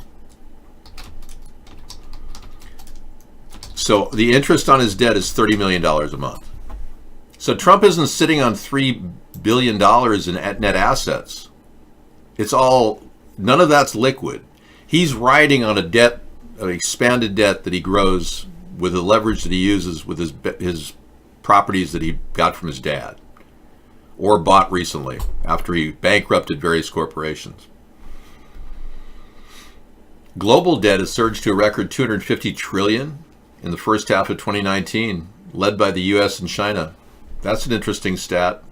So the interest on his debt is $30 million a month. So Trump isn't sitting on $3 billion in net assets. It's all, none of that's liquid. He's riding on a debt, an expanded debt that he grows with the leverage that he uses with his properties that he got from his dad or bought recently after he bankrupted various corporations. Global debt has surged to a record $250 trillion in the first half of 2019, led by the US and China. That's an interesting stat.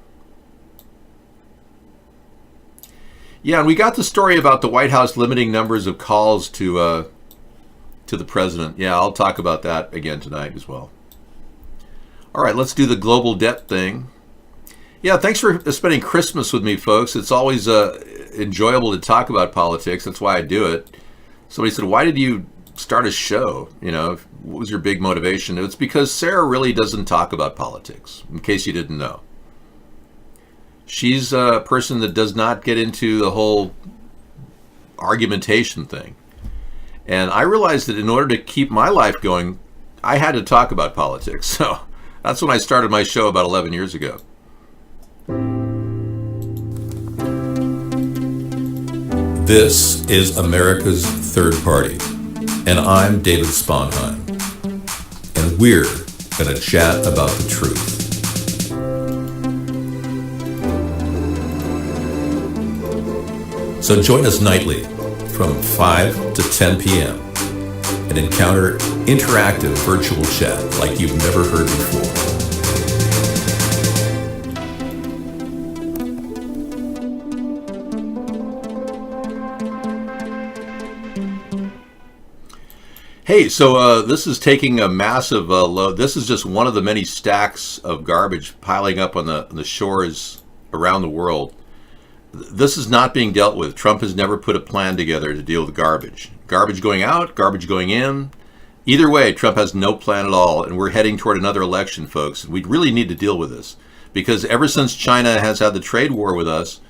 Yeah, and we got the story about the White House limiting numbers of calls to the president. Yeah, I'll talk about that again tonight as well. All right, let's do the global debt thing. Yeah, thanks for spending Christmas with me, folks. It's always enjoyable to talk about politics. That's why I do it. Somebody said, why did you start a show? You know, what was your big motivation? It's because Sarah really doesn't talk about politics, in case you didn't know. She's a person that does not get into the whole argumentation thing. And I realized that in order to keep my life going, I had to talk about politics. So that's when I started my show about 11 years ago.
This is America's Third Party, and I'm David Sponheim, and we're going to chat about the truth. So join us nightly from 5 to 10 p.m. and encounter interactive virtual chat like you've never heard before.
Hey, so this is taking a massive load. This is just one of the many stacks of garbage piling up on the shores around the world. This is not being dealt with. Trump has never put a plan together to deal with garbage. Garbage going out, garbage going in. Either way, Trump has no plan at all, and we're heading toward another election, folks. We really need to deal with this, because ever since China has had the trade war with us,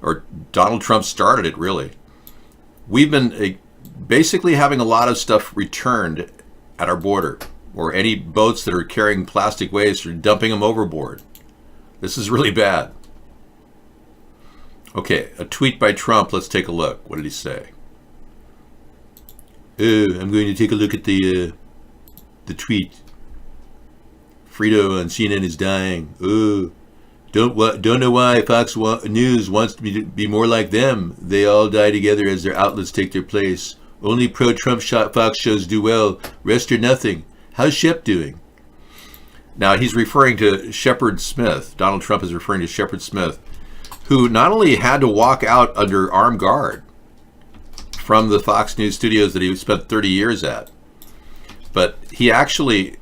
or Donald Trump started it, really, we've been basically having a lot of stuff returned at our border, or any boats that are carrying plastic waste or dumping them overboard. This is really bad. Okay, a tweet by Trump. Let's take a look. What did he say? I'm going to take a look at the tweet. Frito on CNN is dying. Don't know why Fox News wants to be more like them. They all die together as their outlets take their place. Only pro-Trump Fox shows do well. Rest are nothing. How's Shep doing? Now, he's referring to Shepard Smith. Donald Trump is referring to Shepard Smith, who not only had to walk out under armed guard from the Fox News studios that he spent 30 years at, but he actually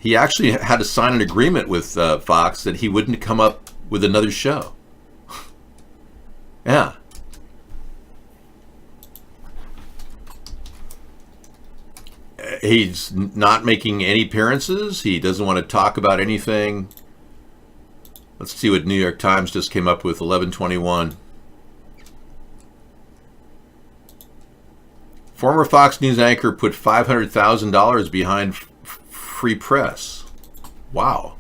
had to sign an agreement with Fox that he wouldn't come up with another show. Yeah. He's not making any appearances. He doesn't want to talk about anything. Let's see what New York Times just came up with, 11/21. Former Fox News anchor put $500,000 behind free press. Wow.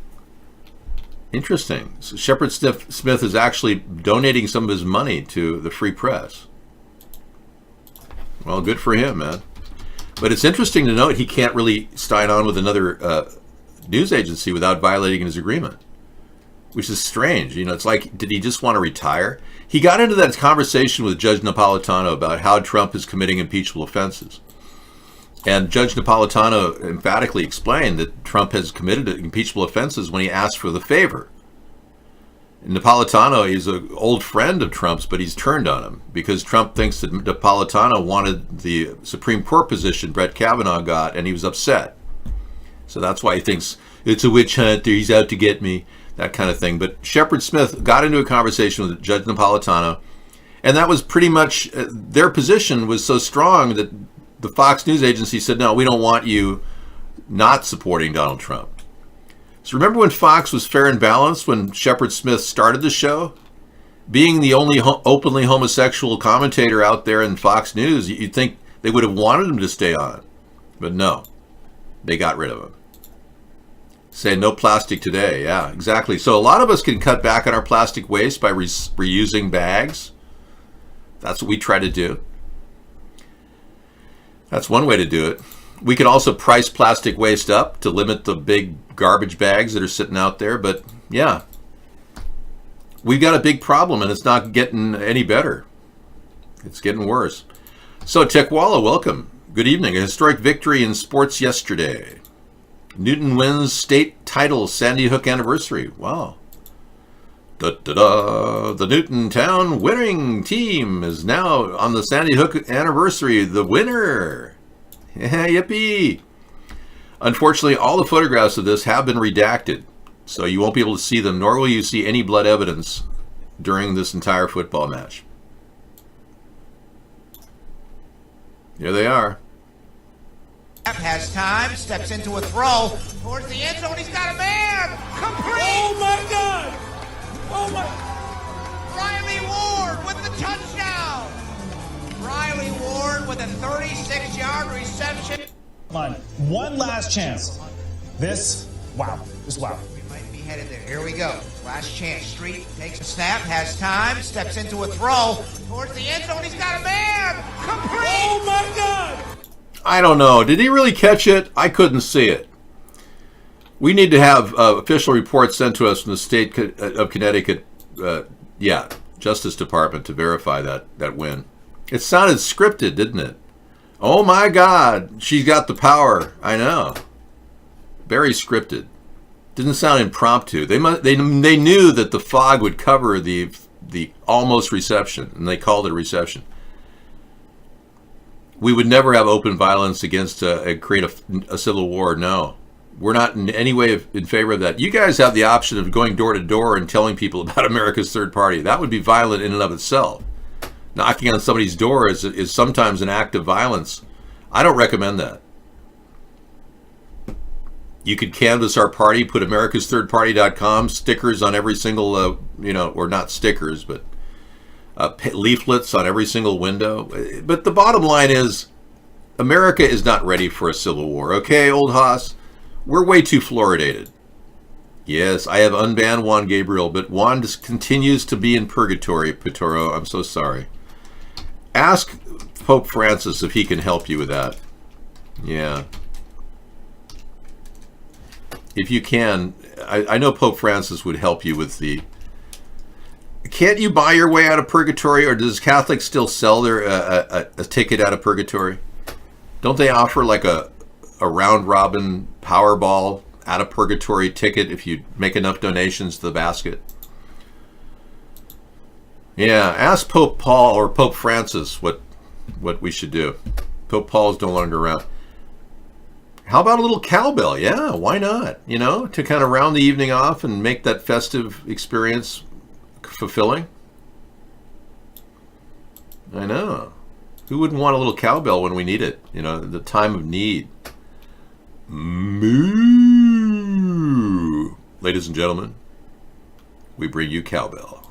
Interesting. So Shepard Smith is actually donating some of his money to the free press. Well, good for him, man. But it's interesting to note he can't really sign on with another news agency without violating his agreement, which is strange. You know, it's like, did he just want to retire? He got into that conversation with Judge Napolitano about how Trump is committing impeachable offenses. And Judge Napolitano emphatically explained that Trump has committed impeachable offenses when he asked for the favor. And Napolitano is an old friend of Trump's, but he's turned on him because Trump thinks that Napolitano wanted the Supreme Court position Brett Kavanaugh got, and he was upset. So that's why he thinks it's a witch hunt, he's out to get me, that kind of thing. But Shepard Smith got into a conversation with Judge Napolitano, and that was pretty much, their position was so strong that the Fox News agency said, no, we don't want you not supporting Donald Trump. So remember when Fox was fair and balanced when Shepard Smith started the show? Being the only openly homosexual commentator out there in Fox News, you'd think they would have wanted him to stay on. But no, they got rid of him. Say no plastic today. Yeah, exactly. So a lot of us can cut back on our plastic waste by reusing bags. That's what we try to do. That's one way to do it. We can also price plastic waste up to limit the big garbage bags that are sitting out there. But yeah, we've got a big problem, and it's not getting any better. It's getting worse. So Tekwala, welcome. Good evening. A historic victory in sports yesterday. Newton wins state title Sandy Hook anniversary. Wow. Da-da-da. The Newton Town winning team is now on the Sandy Hook anniversary. The winner. Yeah, yippee. Unfortunately, all the photographs of this have been redacted, so you won't be able to see them, nor will you see any blood evidence during this entire football match. Here they are.
Has time, steps into a throw towards the end zone. He's got a man. Complete. Oh my God! Oh my! Riley Ward with the touchdown. Riley Ward with a 36-yard reception.
Come on, one last chance. This, wow,
We might be headed there. Here we go. Last chance. Street takes a snap, has time, steps into a throw towards the end zone. He's got a man. Complete.
Oh my God!
I don't know. Did he really catch it? I couldn't see it. We need to have official reports sent to us from the state of Connecticut, Justice Department to verify that win. It sounded scripted, didn't it? Oh my God, she's got the power. I know. Very scripted. Didn't sound impromptu. They knew that the fog would cover the almost reception, and they called it a reception. We would never have open violence against create a civil war. No, we're not in any way in favor of that. You guys have the option of going door to door and telling people about America's third party. That would be violent in and of itself. Knocking on somebody's door is sometimes an act of violence. I don't recommend that. You could canvass our party, put americasthirdparty.com stickers on every single, or not stickers, but leaflets on every single window. But the bottom line is, America is not ready for a civil war. Okay, old Haas? We're way too fluoridated. Yes, I have unbanned Juan Gabriel, but Juan just continues to be in purgatory, Pitoro. I'm so sorry. Ask Pope Francis if he can help you with that. Yeah. If you can, I know Pope Francis would help you with the... Can't you buy your way out of purgatory, or does Catholics still sell their a ticket out of purgatory? Don't they offer like a round-robin Powerball out of purgatory ticket if you make enough donations to the basket? Yeah, ask Pope Paul or Pope Francis what we should do. Pope Paul's no longer around. How about a little cowbell? Yeah, why not? To kind of round the evening off and make that festive experience fulfilling. I know. Who wouldn't want a little cowbell when we need it? The time of need. Moo! Ladies and gentlemen, we bring you cowbell.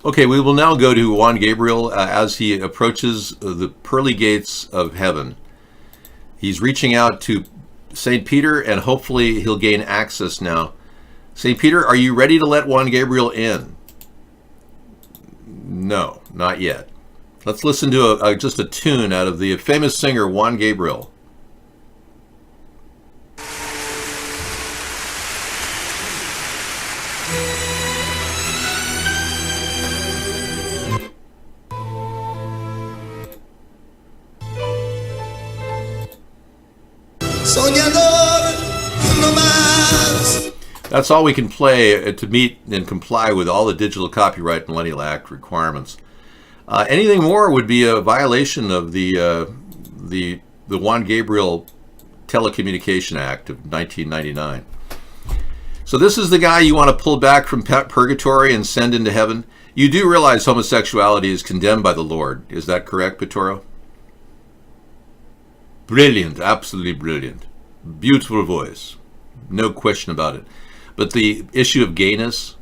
Okay, we will now go to Juan Gabriel as he approaches the pearly gates of heaven. He's reaching out to St. Peter, and hopefully he'll gain access now. St. Peter, are you ready to let Juan Gabriel in? No, not yet. Let's listen to just a tune out of the famous singer Juan Gabriel. That's all we can play to meet and comply with all the Digital Copyright Millennial Act requirements. Anything more would be a violation of the Juan Gabriel Telecommunication Act of 1999. So this is the guy you want to pull back from purgatory and send into heaven? You do realize homosexuality is condemned by the Lord. Is that correct, Pittoro? Brilliant, absolutely brilliant. Beautiful voice. No question about it. But the issue of gayness,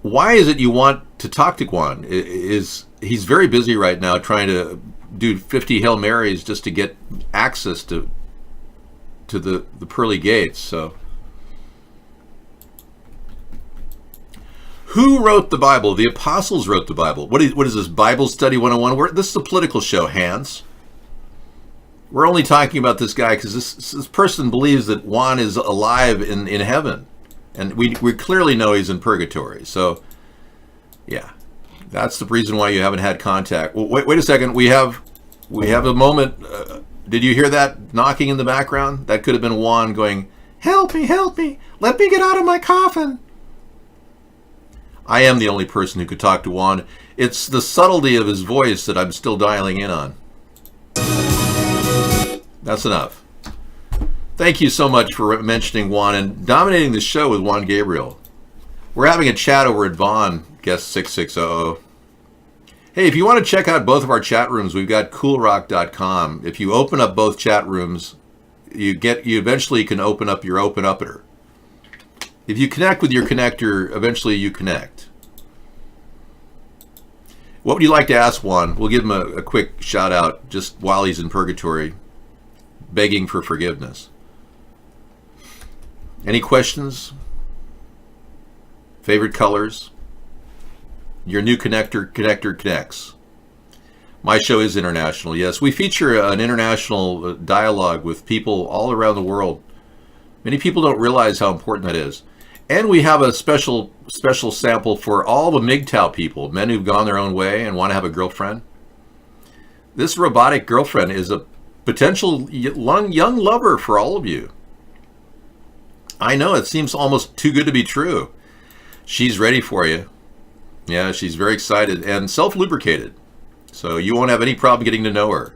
why is it you want to talk to Juan? He's very busy right now trying to do 50 Hail Marys just to get access to the pearly gates. So who wrote the Bible? The apostles wrote the Bible. What is this, Bible Study 101? This is a political show, Hans. We're only talking about this guy because this person believes that Juan is alive in heaven. And we clearly know he's in purgatory. So, yeah. That's the reason why you haven't had contact. Well, wait a second. We have a moment. Did you hear that knocking in the background? That could have been Juan going, help me, let me get out of my coffin. I am the only person who could talk to Juan. It's the subtlety of his voice that I'm still dialing in on. That's enough. Thank you so much for mentioning Juan and dominating the show with Juan Gabriel. We're having a chat over at Vaughn, guest 6600. Hey, if you want to check out both of our chat rooms, we've got coolrock.com. If you open up both chat rooms, you eventually can open up your open-upper. If you connect with your connector, eventually you connect. What would you like to ask Juan? We'll give him a quick shout out just while he's in purgatory, begging for forgiveness. Any questions? Favorite colors? Your new connector connects. My show is international. Yes, we feature an international dialogue with people all around the world. Many people don't realize how important that is. And we have a special sample for all the MGTOW people, men who've gone their own way and want to have a girlfriend. This robotic girlfriend is a potential young lover for all of you. I know, it seems almost too good to be true. She's ready for you. Yeah, she's very excited and self-lubricated. So you won't have any problem getting to know her,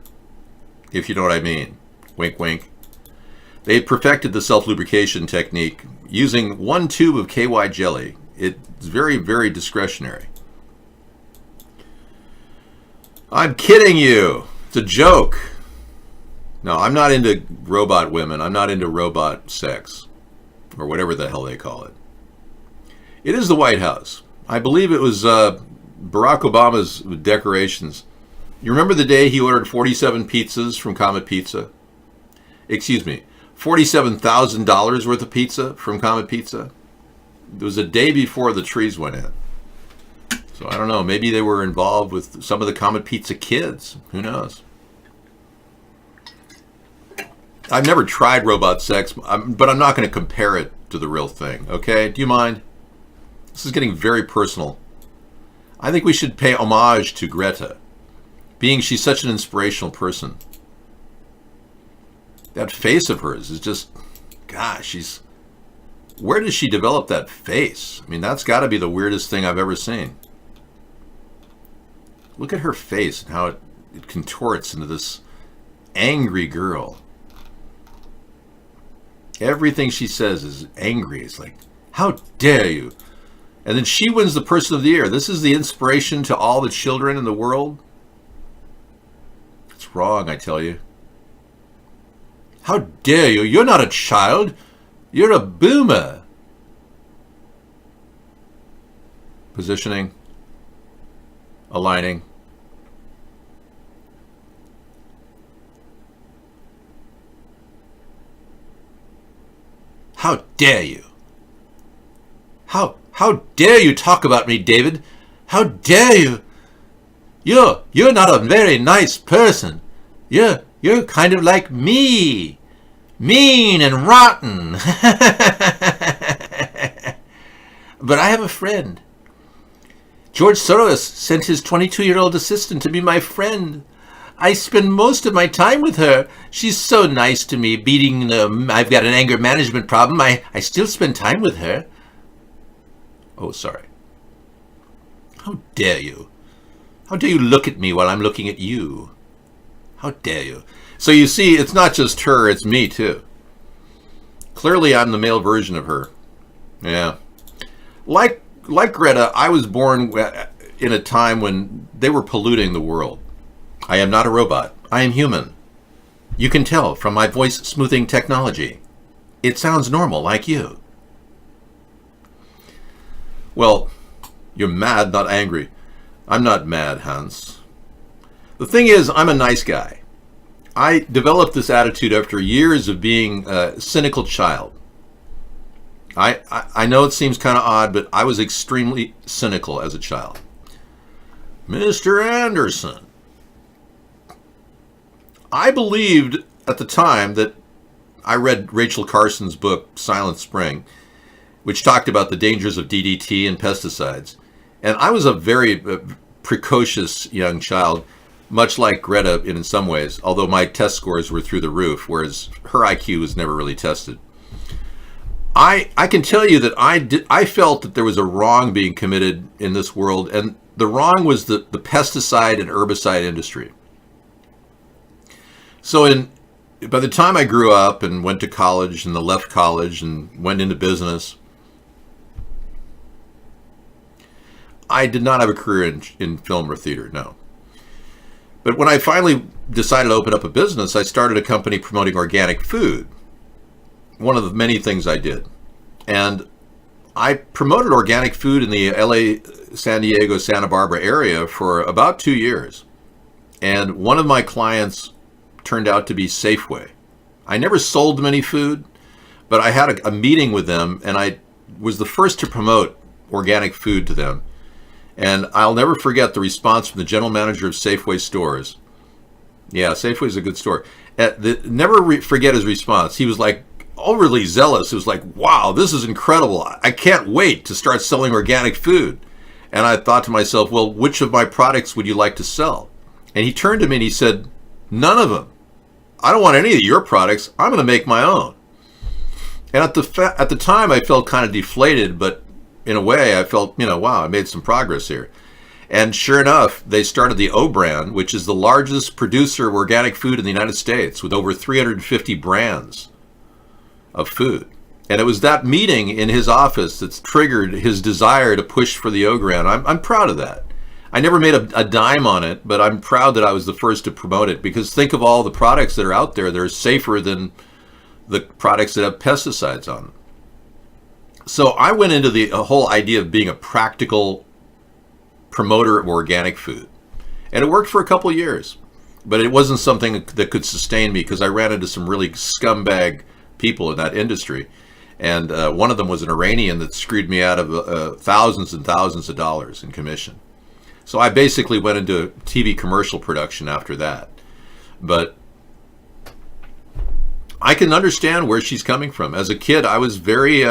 if you know what I mean. Wink, wink. They perfected the self-lubrication technique using 1 tube of KY jelly. It's very, very discretionary. I'm kidding you. It's a joke. No, I'm not into robot women. I'm not into robot sex, or whatever the hell they call it. It is the White House. I believe it was Barack Obama's decorations. You remember the day he ordered 47 pizzas from Comet Pizza? Excuse me, $47,000 worth of pizza from Comet Pizza? It was a day before the trees went in. So I don't know, maybe they were involved with some of the Comet Pizza kids. Who knows? I've never tried robot sex, but I'm not going to compare it to the real thing, okay? Do you mind? This is getting very personal. I think we should pay homage to Greta, being she's such an inspirational person. That face of hers is just, gosh, where did she develop that face? I mean, that's got to be the weirdest thing I've ever seen. Look at her face and how it contorts into this angry girl. Everything she says is angry. It's like, how dare you? And then she wins the Person of the Year. This is the inspiration to all the children in the world. It's wrong, I tell you. How dare you? You're not a child. You're a boomer. Positioning. Aligning. How dare you? How dare you talk about me, David? How dare you? You're not a very nice person. You're kind of like me. Mean and rotten. But I have a friend. George Soros sent his 22-year-old assistant to be my friend. I spend most of my time with her. She's so nice to me, beating I've got an anger management problem. I still spend time with her. Oh, sorry. How dare you? How dare you look at me while I'm looking at you? How dare you? So you see, it's not just her, it's me too. Clearly I'm the male version of her. Yeah. Like Greta, I was born in a time when they were polluting the world. I am not a robot. I am human. You can tell from my voice smoothing technology. It sounds normal, like you. Well, you're mad, not angry. I'm not mad, Hans. The thing is, I'm a nice guy. I developed this attitude after years of being a cynical child. I know it seems kind of odd, but I was extremely cynical as a child. Mr. Anderson. I believed at the time that I read Rachel Carson's book, Silent Spring, which talked about the dangers of DDT and pesticides. And I was a very precocious young child, much like Greta in some ways, although my test scores were through the roof, whereas her IQ was never really tested. I can tell you that I felt that there was a wrong being committed in this world, and the wrong was the pesticide and herbicide industry. So by the time I grew up and went to college and left college and went into business, I did not have a career in film or theater, no. But when I finally decided to open up a business, I started a company promoting organic food. One of the many things I did. And I promoted organic food in the LA, San Diego, Santa Barbara area for about 2 years. And one of my clients turned out to be Safeway. I never sold them any food, but I had a meeting with them, and I was the first to promote organic food to them. And I'll never forget the response from the general manager of Safeway stores. Yeah, Safeway's a good store. Never forget his response. He was like overly zealous. It was like, wow, this is incredible. I can't wait to start selling organic food. And I thought to myself, well, which of my products would you like to sell? And he turned to me and he said, none of them. I don't want any of your products. I'm going to make my own. And at the time, I felt kind of deflated, but in a way, I felt, wow, I made some progress here. And sure enough, they started the O brand, which is the largest producer of organic food in the United States, with over 350 brands of food. And it was that meeting in his office that triggered his desire to push for the O brand. I'm proud of that. I never made a dime on it, but I'm proud that I was the first to promote it, because think of all the products that are out there that are safer than the products that have pesticides on them. So I went into the whole idea of being a practical promoter of organic food. And it worked for a couple of years. But it wasn't something that could sustain me, because I ran into some really scumbag people in that industry. And one of them was an Iranian that screwed me out of thousands and thousands of dollars in commission. So I basically went into TV commercial production after that. But I can understand where she's coming from. As a kid, I was very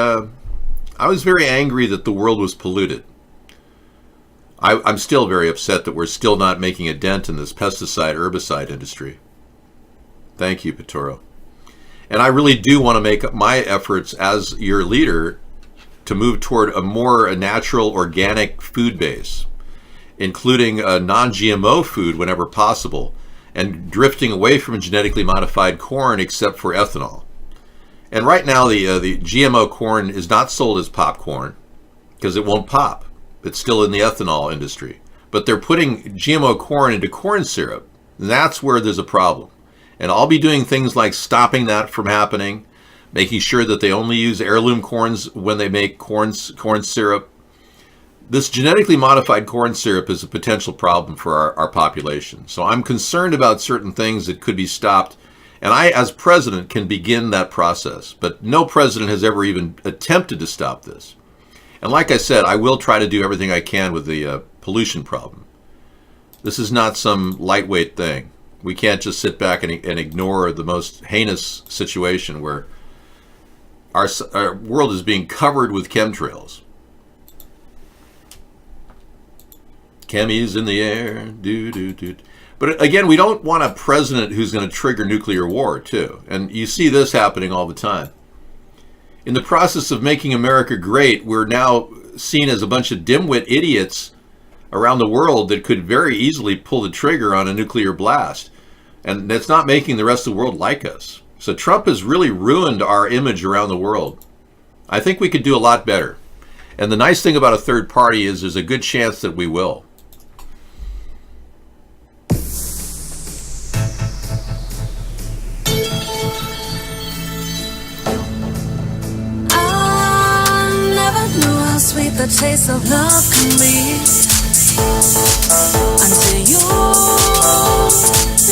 angry that the world was polluted. I'm still very upset that we're still not making a dent in this pesticide, herbicide industry. Thank you, Pitoro. And I really do want to make my efforts as your leader to move toward a more natural, organic food base, including non-GMO food whenever possible, and drifting away from genetically modified corn except for ethanol. And right now, the GMO corn is not sold as popcorn because it won't pop. It's still in the ethanol industry. But they're putting GMO corn into corn syrup. And that's where there's a problem. And I'll be doing things like stopping that from happening, making sure that they only use heirloom corns when they make corn syrup. This genetically modified corn syrup is a potential problem for our population. So I'm concerned about certain things that could be stopped. And I, as president, can begin that process. But no president has ever even attempted to stop this. And like I said, I will try to do everything I can with the pollution problem. This is not some lightweight thing. We can't just sit back and ignore the most heinous situation where our world is being covered with chemtrails. Chemies in the air, do. But again, we don't want a president who's going to trigger nuclear war, too. And you see this happening all the time. In the process of making America great, we're now seen as a bunch of dimwit idiots around the world that could very easily pull the trigger on a nuclear blast. And that's not making the rest of the world like us. So Trump has really ruined our image around the world. I think we could do a lot better. And the nice thing about a third party is there's a good chance that we will.
I never knew how sweet the taste of love can be until you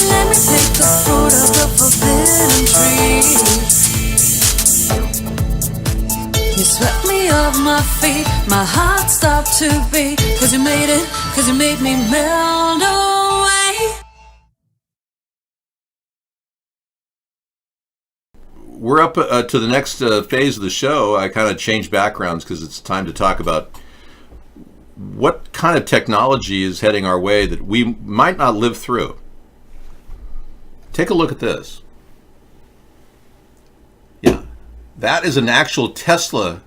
let me take the fruit of the forbidden tree. You swept me off my feet, my heart stopped to beat, 'cause you made me melt away.
We're up to the next phase of the show. I kind of changed backgrounds because it's time to talk about what kind of technology is heading our way that we might not live through. Take a look at this. Yeah, that is an actual Tesla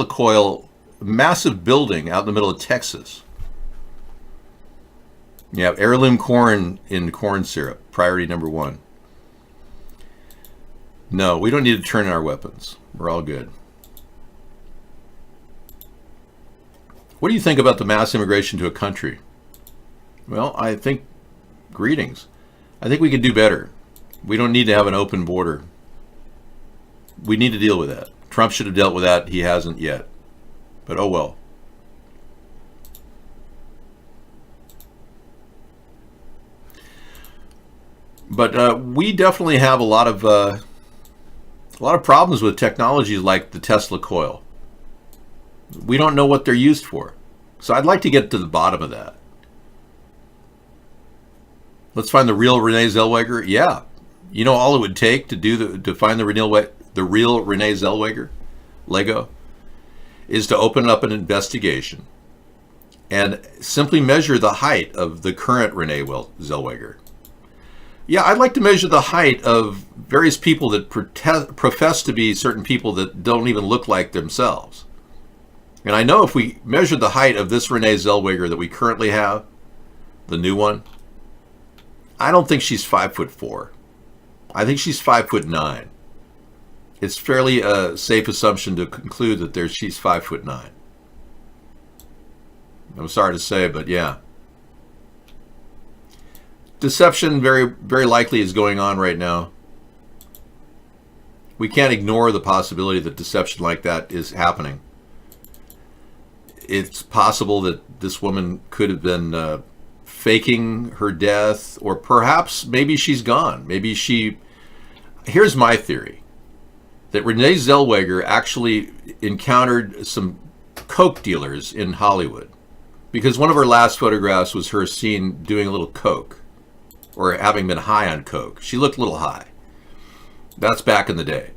coil, massive building out in the middle of Texas. You have heirloom corn in corn syrup, priority number 1. No, we don't need to turn in our weapons. We're all good. What do you think about the mass immigration to a country? Well, I think, greetings. I think we could do better. We don't need to have an open border. We need to deal with that. Trump should have dealt with that. He hasn't yet. But oh well. But we definitely have a lot of problems with technologies like the Tesla coil. We don't know what they're used for. So I'd like to get to the bottom of that. Let's find the real Renee Zellweger. Yeah. You know all it would take to find the real Renee Zellweger, Lego, is to open up an investigation and simply measure the height of the current Renee Zellweger. Yeah, I'd like to measure the height of various people that profess to be certain people that don't even look like themselves. And I know if we measured the height of this Renee Zellweger that we currently have, the new one, I don't think she's 5'4". I think she's 5'9". It's fairly a safe assumption to conclude that she's 5'9". I'm sorry to say, but yeah. Deception very, very likely is going on right now. We can't ignore the possibility that deception like that is happening. It's possible that this woman could have been faking her death, or perhaps maybe she's gone. Here's my theory, that Renee Zellweger actually encountered some coke dealers in Hollywood, because one of her last photographs was her seen doing a little coke, or having been high on coke. She looked a little high. That's back in the day.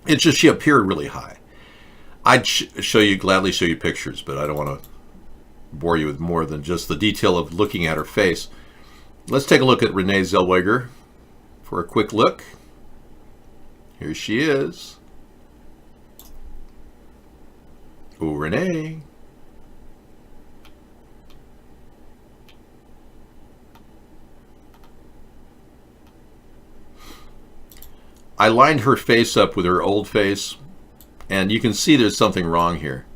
It's just she appeared really high. I'd gladly show you pictures, but I don't want to bore you with more than just the detail of looking at her face. Let's take a look at Renee Zellweger for a quick look. Here she is. Oh, Renee. I lined her face up with her old face, and you can see there's something wrong here.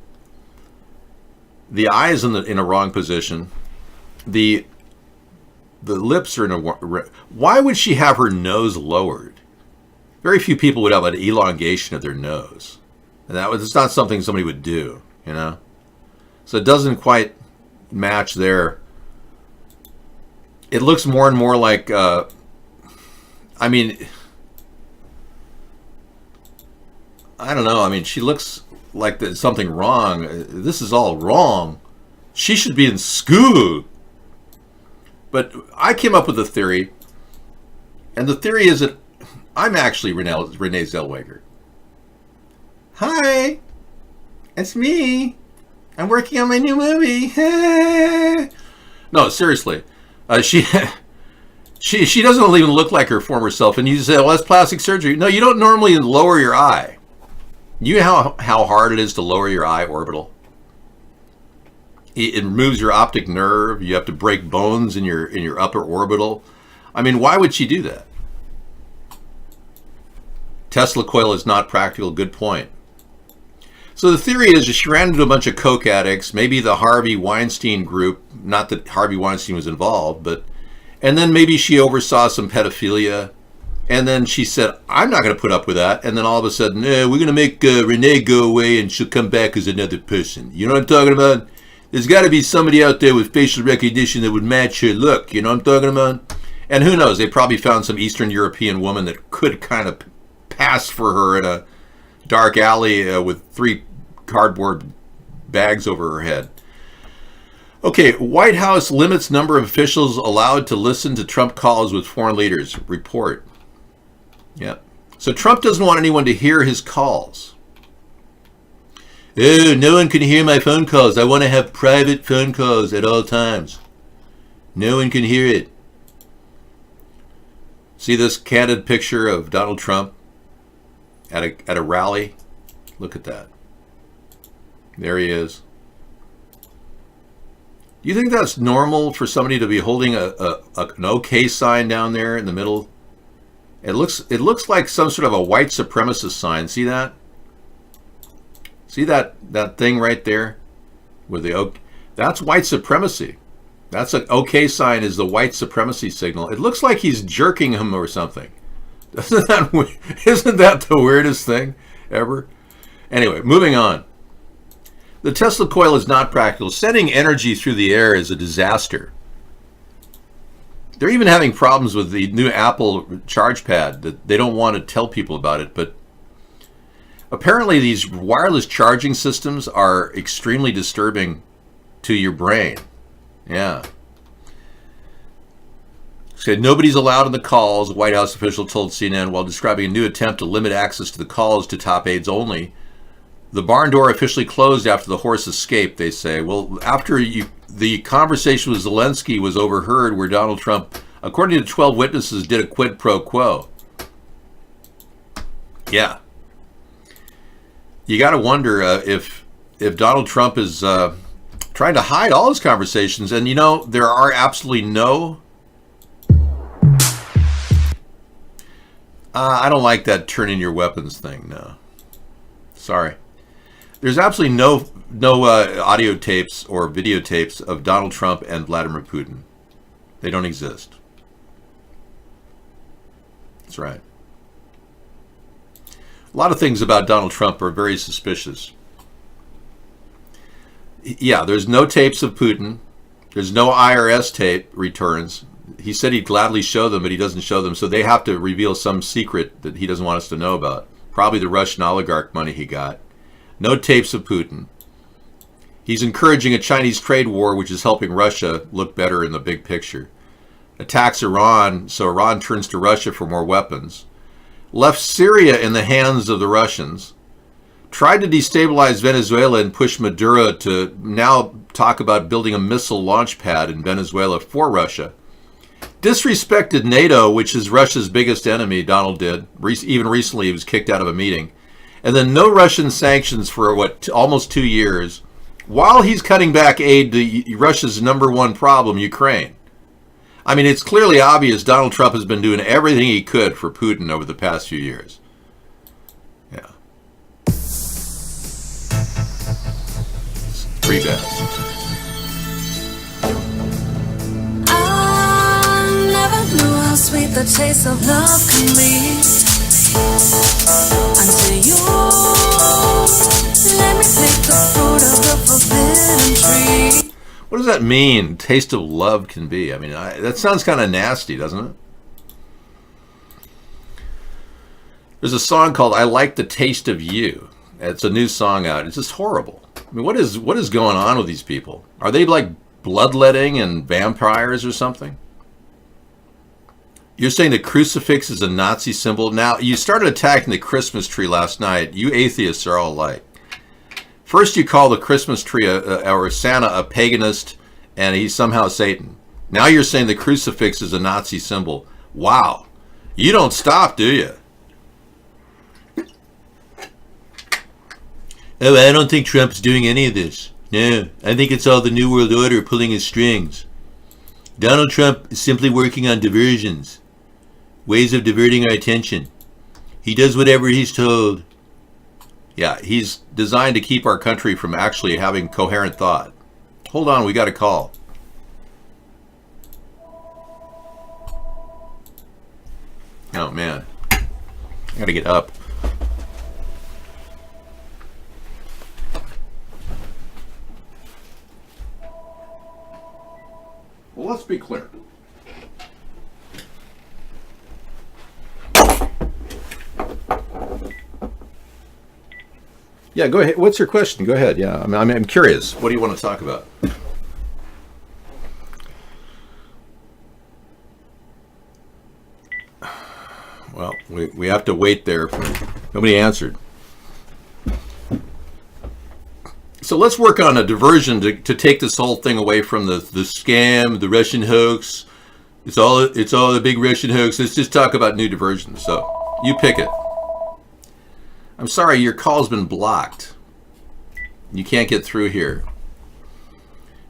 The eye is in a wrong position. The lips are in a... Why would she have her nose lowered? Very few people would have an elongation of their nose. And it's not something somebody would do, you know? So it doesn't quite match there. It looks more and more like... I mean... I don't know. I mean, she looks like there's something wrong. This is all wrong. She should be in school. But I came up with a theory. And the theory is that I'm actually Renee Zellweger. Hi. It's me. I'm working on my new movie. No, seriously. She doesn't even look like her former self. And you say, well, that's plastic surgery. No, you don't normally lower your eye. You know how hard it is to lower your eye orbital? It removes your optic nerve. You have to break bones in your upper orbital. I mean, why would she do that? Tesla coil is not practical. Good point. So the theory is she ran into a bunch of coke addicts, maybe the Harvey Weinstein group, not that Harvey Weinstein was involved, but, and then maybe she oversaw some pedophilia, and then she said, I'm not going to put up with that, and then all of a sudden, we're going to make Renee go away and she'll come back as another person. You know what I'm talking about? There's got to be somebody out there with facial recognition that would match her look, you know what I'm talking about? And who knows, they probably found some Eastern European woman that could kind of pass for her in a dark alley with 3 cardboard bags over her head. Okay, White House limits number of officials allowed to listen to Trump calls with foreign leaders. Report. Yeah. So Trump doesn't want anyone to hear his calls. Oh, no one can hear my phone calls. I want to have private phone calls at all times. No one can hear it. See this candid picture of Donald Trump at a rally? Look at that. There he is. Do you think that's normal for somebody to be holding an OK sign down there in the middle? It looks like some sort of a white supremacist sign. See that? See that thing right there with the OK? That's white supremacy. That's an OK sign is the white supremacy signal. It looks like he's jerking him or something. Isn't that the weirdest thing ever? Anyway, moving on. The Tesla coil is not practical. Sending energy through the air is a disaster. They're even having problems with the new Apple charge pad that they don't want to tell people about it, but apparently these wireless charging systems are extremely disturbing to your brain. Yeah. Said nobody's allowed in the calls, a White House official told CNN while describing a new attempt to limit access to the calls to top aides only. The barn door officially closed after the horse escaped, they say. Well, after the conversation with Zelensky was overheard where Donald Trump, according to 12 witnesses, did a quid pro quo. Yeah. You got to wonder if Donald Trump is trying to hide all his conversations. And, you know, there are absolutely no... I don't like that turn in your weapons thing, no. Sorry. There's absolutely no audio tapes or videotapes of Donald Trump and Vladimir Putin. They don't exist. That's right. A lot of things about Donald Trump are very suspicious. Yeah, there's no tapes of Putin. There's no IRS tape returns. He said he'd gladly show them, but he doesn't show them, so they have to reveal some secret that he doesn't want us to know about. Probably the Russian oligarch money he got. No tapes of Putin. He's encouraging a Chinese trade war, which is helping Russia look better in the big picture. Attacks Iran, so Iran turns to Russia for more weapons. Left Syria in the hands of the Russians. Tried to destabilize Venezuela and push Maduro to now talk about building a missile launch pad in Venezuela for Russia. Disrespected NATO, which is Russia's biggest enemy, Donald did. Even recently he was kicked out of a meeting. And then no Russian sanctions for, almost 2 years, while he's cutting back aid to Russia's #1 problem, Ukraine. I mean, it's clearly obvious Donald Trump has been doing everything he could for Putin over the past few years. Yeah. It's pretty bad.
I never knew how sweet the taste of love can be. Until you let me take the fruit of the forbidden tree.
What does that mean? Taste of love can be. I mean, that sounds kind of nasty, doesn't it? There's a song called "I Like the Taste of You." It's a new song out. It's just horrible. I mean, what is going on with these people? Are they like bloodletting and vampires or something? You're saying the crucifix is a Nazi symbol? Now, you started attacking the Christmas tree last night. You atheists are all alike. First, you call the Christmas tree or Santa a paganist, and he's somehow Satan. Now you're saying the crucifix is a Nazi symbol. Wow. You don't stop, do you? Oh, I don't think Trump's doing any of this. No, I think it's all the New World Order pulling his strings. Donald Trump is simply working on diversions. Ways of diverting our attention. He does whatever he's told. Yeah, he's designed to keep our country from actually having coherent thought. Hold on, we got a call. Oh, man. I got to get up. Well, let's be clear. Yeah, go ahead. What's your question? Go ahead. Yeah, I'm curious. What do you want to talk about? Well, we have to wait there. Nobody answered. So let's work on a diversion to take this whole thing away from the scam, the Russian hoax. It's all the big Russian hoax. Let's just talk about new diversions. So you pick it. I'm sorry, your call's been blocked. You can't get through here.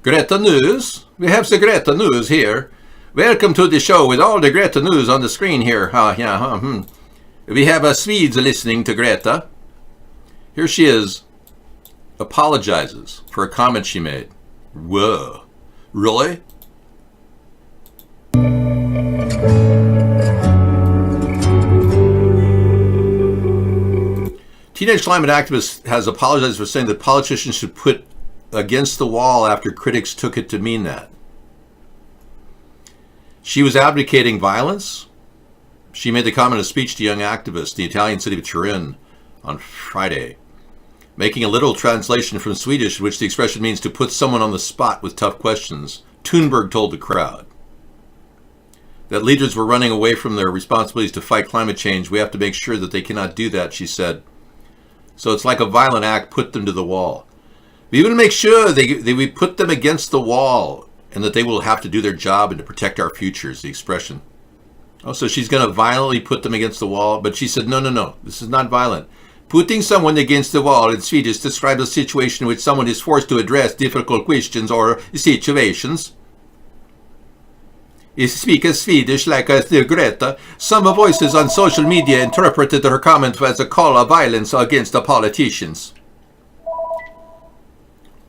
Greta News. We have the Greta News here. Welcome to the show with all the Greta News on the screen here. We have Swedes listening to Greta. Here she is. Apologizes for a comment she made. Whoa. Really? Teenage climate activist has apologized for saying that politicians should put against the wall after critics took it to mean that. She was advocating violence. She made the comment in a speech to young activists in the Italian city of Turin on Friday, making a literal translation from Swedish, in which the expression means to put someone on the spot with tough questions. Thunberg told the crowd that leaders were running away from their responsibilities to fight climate change. We have to make sure that they cannot do that, she said. So it's like a violent act, put them to the wall. We will make sure we put them against the wall and that they will have to do their job and to protect our future is the expression. Oh, so she's going to violently put them against the wall, but she said, no, this is not violent. Putting someone against the wall in Swedish describes a situation in which someone is forced to address difficult questions or situations. Is speaking Swedish like Greta. Some voices on social media interpreted her comment as a call of violence against the politicians.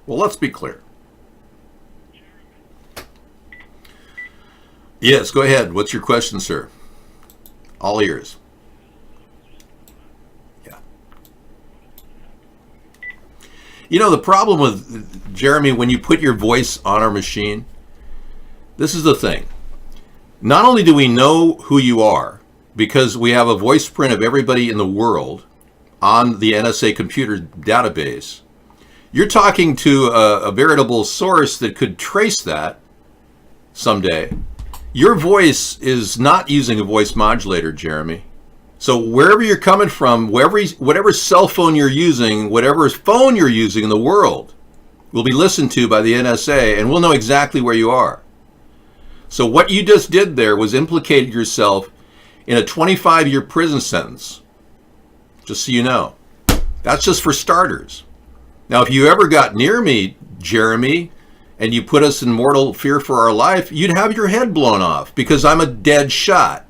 Well, let's be clear. Yes, go ahead. What's your question, sir? All ears. Yeah. You know, the problem with Jeremy, when you put your voice on our machine, this is the thing. Not only do we know who you are, because we have a voice print of everybody in the world on the NSA computer database, you're talking to a veritable source that could trace that someday. Your voice is not using a voice modulator, Jeremy. So wherever you're coming from, whatever cell phone you're using, whatever phone you're using in the world will be listened to by the NSA, and we'll know exactly where you are. So what you just did there was implicated yourself in a 25-year prison sentence, just so you know. That's just for starters. Now, if you ever got near me, Jeremy, and you put us in mortal fear for our life, you'd have your head blown off because I'm a dead shot.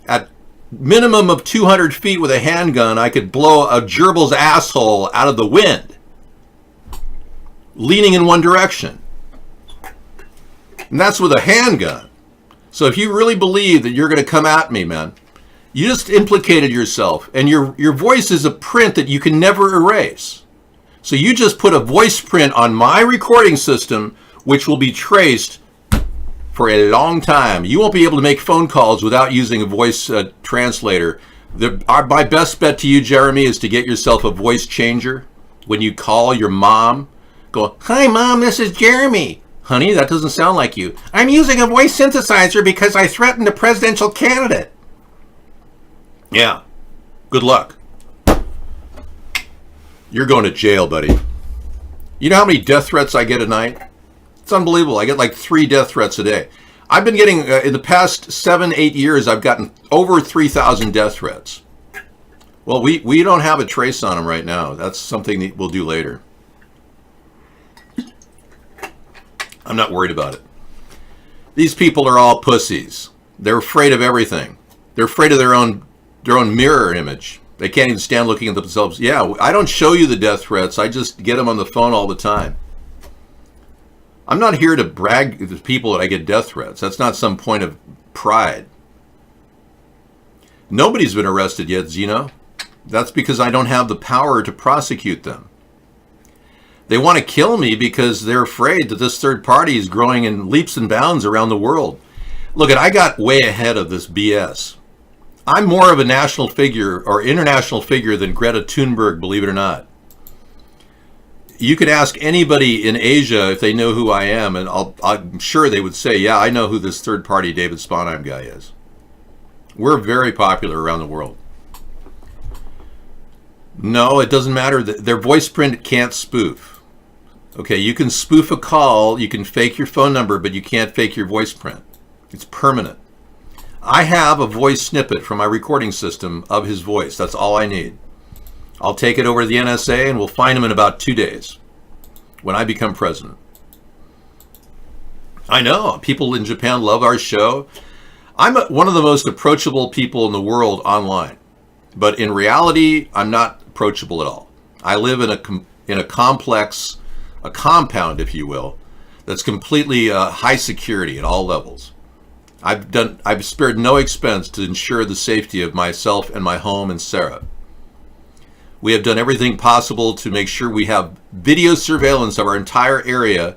At minimum of 200 feet with a handgun, I could blow a gerbil's asshole out of the wind, leaning in one direction. And that's with a handgun. So if you really believe that you're going to come at me, man, you just implicated yourself. And your voice is a print that you can never erase. So you just put a voice print on my recording system, which will be traced for a long time. You won't be able to make phone calls without using a voice translator. My best bet to you, Jeremy, is to get yourself a voice changer. When you call your mom, go, "Hi, Mom, this is Jeremy." "Honey, that doesn't sound like you." "I'm using a voice synthesizer because I threatened a presidential candidate." Yeah. Good luck. You're going to jail, buddy. You know how many death threats I get a night? It's unbelievable. I get like 3 death threats a day. I've been getting, in the past 7-8 years, I've gotten over 3,000 death threats. Well, we don't have a trace on them right now. That's something that we'll do later. I'm not worried about it. These people are all pussies. They're afraid of everything. They're afraid of their own their own mirror image. They can't even stand looking at themselves. Yeah, I don't show you the death threats. I just get them on the phone all the time. I'm not here to brag to people that I get death threats. That's not some point of pride. Nobody's been arrested yet, Zeno. That's because I don't have the power to prosecute them. They want to kill me because they're afraid that this third party is growing in leaps and bounds around the world. Look, I got way ahead of this BS. I'm more of a national figure or international figure than Greta Thunberg, believe it or not. You could ask anybody in Asia if they know who I am, and I'm sure they would say, yeah, I know who this third party David Sponheim guy is. We're very popular around the world. No, it doesn't matter. Their voice print can't spoof. Okay, you can spoof a call, you can fake your phone number, but you can't fake your voice print. It's permanent. I have a voice snippet from my recording system of his voice. That's all I need. I'll take it over to the NSA and we'll find him in about 2 days when I become president. I know, people in Japan love our show. I'm one of the most approachable people in the world online. But in reality, I'm not approachable at all. I live in a complex, a compound, if you will, that's completely high security at all levels. I've spared no expense to ensure the safety of myself and my home and Sarah. We have done everything possible to make sure we have video surveillance of our entire area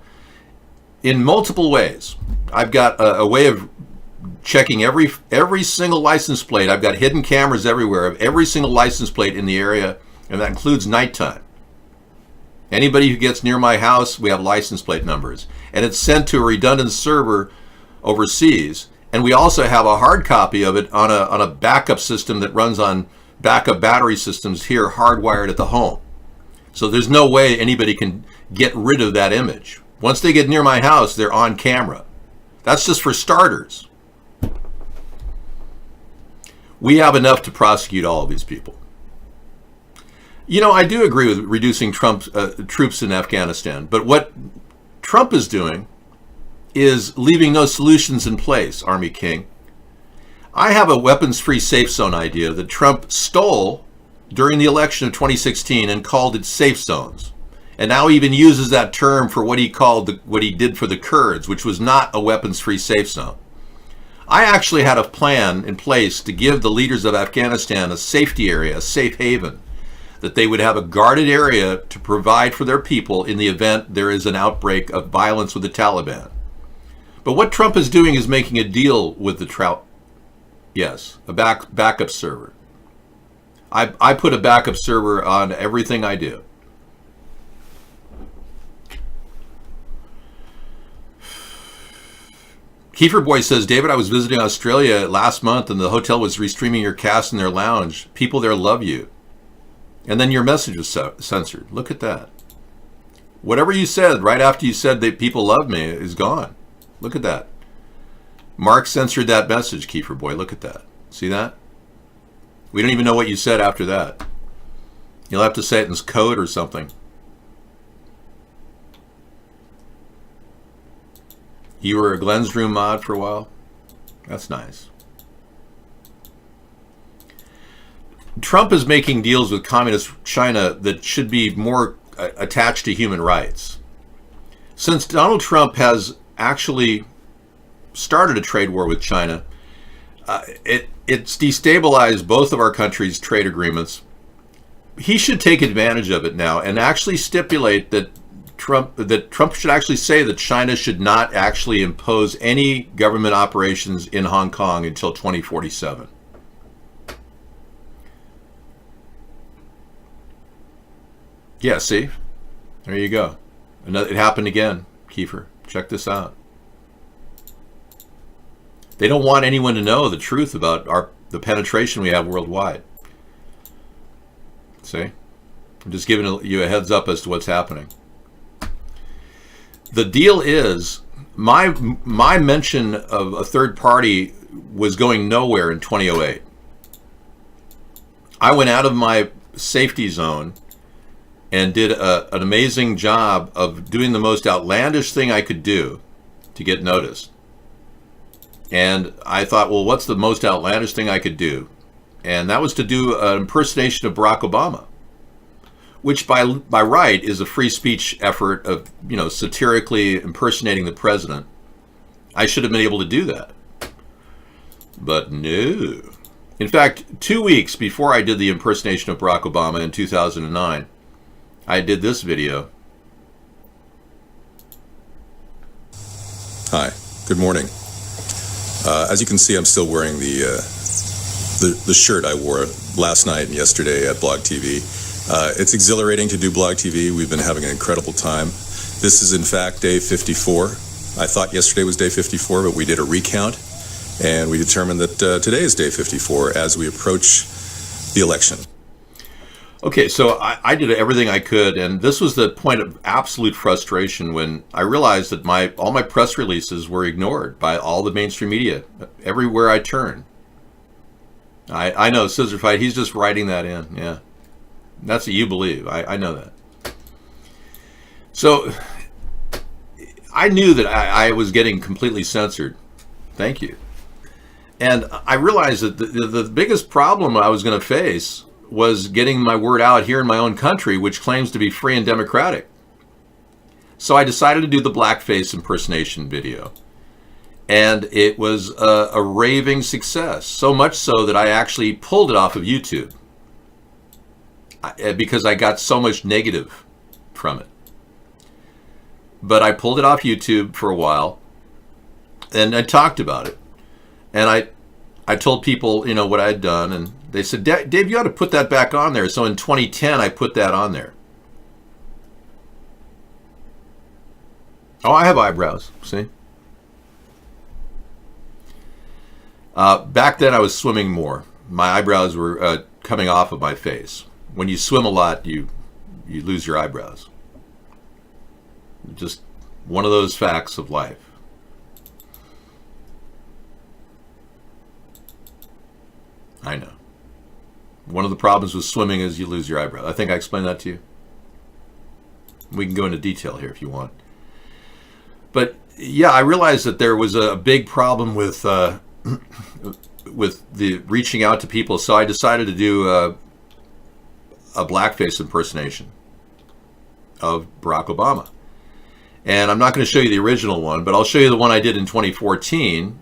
in multiple ways. I've got a way of checking every single license plate. I've got hidden cameras everywhere of every single license plate in the area, and that includes nighttime. Anybody who gets near my house, we have license plate numbers. And it's sent to a redundant server overseas. And we also have a hard copy of it on a backup system that runs on backup battery systems here hardwired at the home. So there's no way anybody can get rid of that image. Once they get near my house, they're on camera. That's just for starters. We have enough to prosecute all of these people. You know, I do agree with reducing Trump's troops in Afghanistan, but what Trump is doing is leaving no solutions in place, Army King. I have a weapons-free safe zone idea that Trump stole during the election of 2016 and called it safe zones. And now he even uses that term for what he called what he did for the Kurds, which was not a weapons-free safe zone. I actually had a plan in place to give the leaders of Afghanistan a safety area, a safe haven, that they would have a guarded area to provide for their people in the event there is an outbreak of violence with the Taliban. But what Trump is doing is making a deal with the yes, a backup server. I put a backup server on everything I do. Kiefer Boy says, David, I was visiting Australia last month and the hotel was restreaming your cast in their lounge. People there love you. And then your message was censored. Look at that. Whatever you said right after you said that people love me is gone. Look at that. Mark censored that message, Kiefer Boy. Look at that. See that? We don't even know what you said after that. You'll have to say it in code or something. You were a Glenn's Room mod for a while? That's nice. Trump is making deals with communist China that should be more attached to human rights. Since Donald Trump has actually started a trade war with China, it's destabilized both of our countries' trade agreements. He should take advantage of it now and actually stipulate that Trump should actually say that China should not actually impose any government operations in Hong Kong until 2047. Yeah, see? There you go. It happened again, Kiefer. Check this out. They don't want anyone to know the truth about the penetration we have worldwide. See? I'm just giving you a heads up as to what's happening. The deal is, my mention of a third party was going nowhere in 2008. I went out of my safety zone and did an amazing job of doing the most outlandish thing I could do to get noticed. And I thought, well, what's the most outlandish thing I could do? and that was to do an impersonation of Barack Obama, which by right is a free speech effort of, you know, satirically impersonating the president. I should have been able to do that. But no. In fact, 2 weeks before I did the impersonation of Barack Obama in 2009, I did this video.
Hi, good morning. As you can see, I'm still wearing the shirt I wore last night and yesterday at Blog TV. It's exhilarating to do Blog TV. We've been having an incredible time. This is in fact day 54. I thought yesterday was day 54, but we did a recount, and we determined that today is day 54 as we approach the election.
Okay, so I did everything I could, and this was the point of absolute frustration when I realized that all my press releases were ignored by all the mainstream media everywhere I turn. I know, Scissor Fight, he's just writing that in, yeah. That's what you believe, I know that. So, I knew that I was getting completely censored. Thank you. And I realized that the biggest problem I was going to face was getting my word out here in my own country, which claims to be free and democratic. So I decided to do the blackface impersonation video. And it was a raving success, so much so that I actually pulled it off of YouTube because I got so much negative from it. But I pulled it off YouTube for a while, and I talked about it. And I told people, you know, what I'd done, and they said, Dave, you ought to put that back on there. So in 2010, I put that on there. Oh, I have eyebrows, see? Back then, I was swimming more. My eyebrows were coming off of my face. When you swim a lot, you lose your eyebrows. Just one of those facts of life. I know. One of the problems with swimming is you lose your eyebrow. I think I explained that to you. We can go into detail here if you want. But yeah, I realized that there was a big problem with with the reaching out to people, so I decided to do a blackface impersonation of Barack Obama. And I'm not going to show you the original one, but I'll show you the one I did in 2014.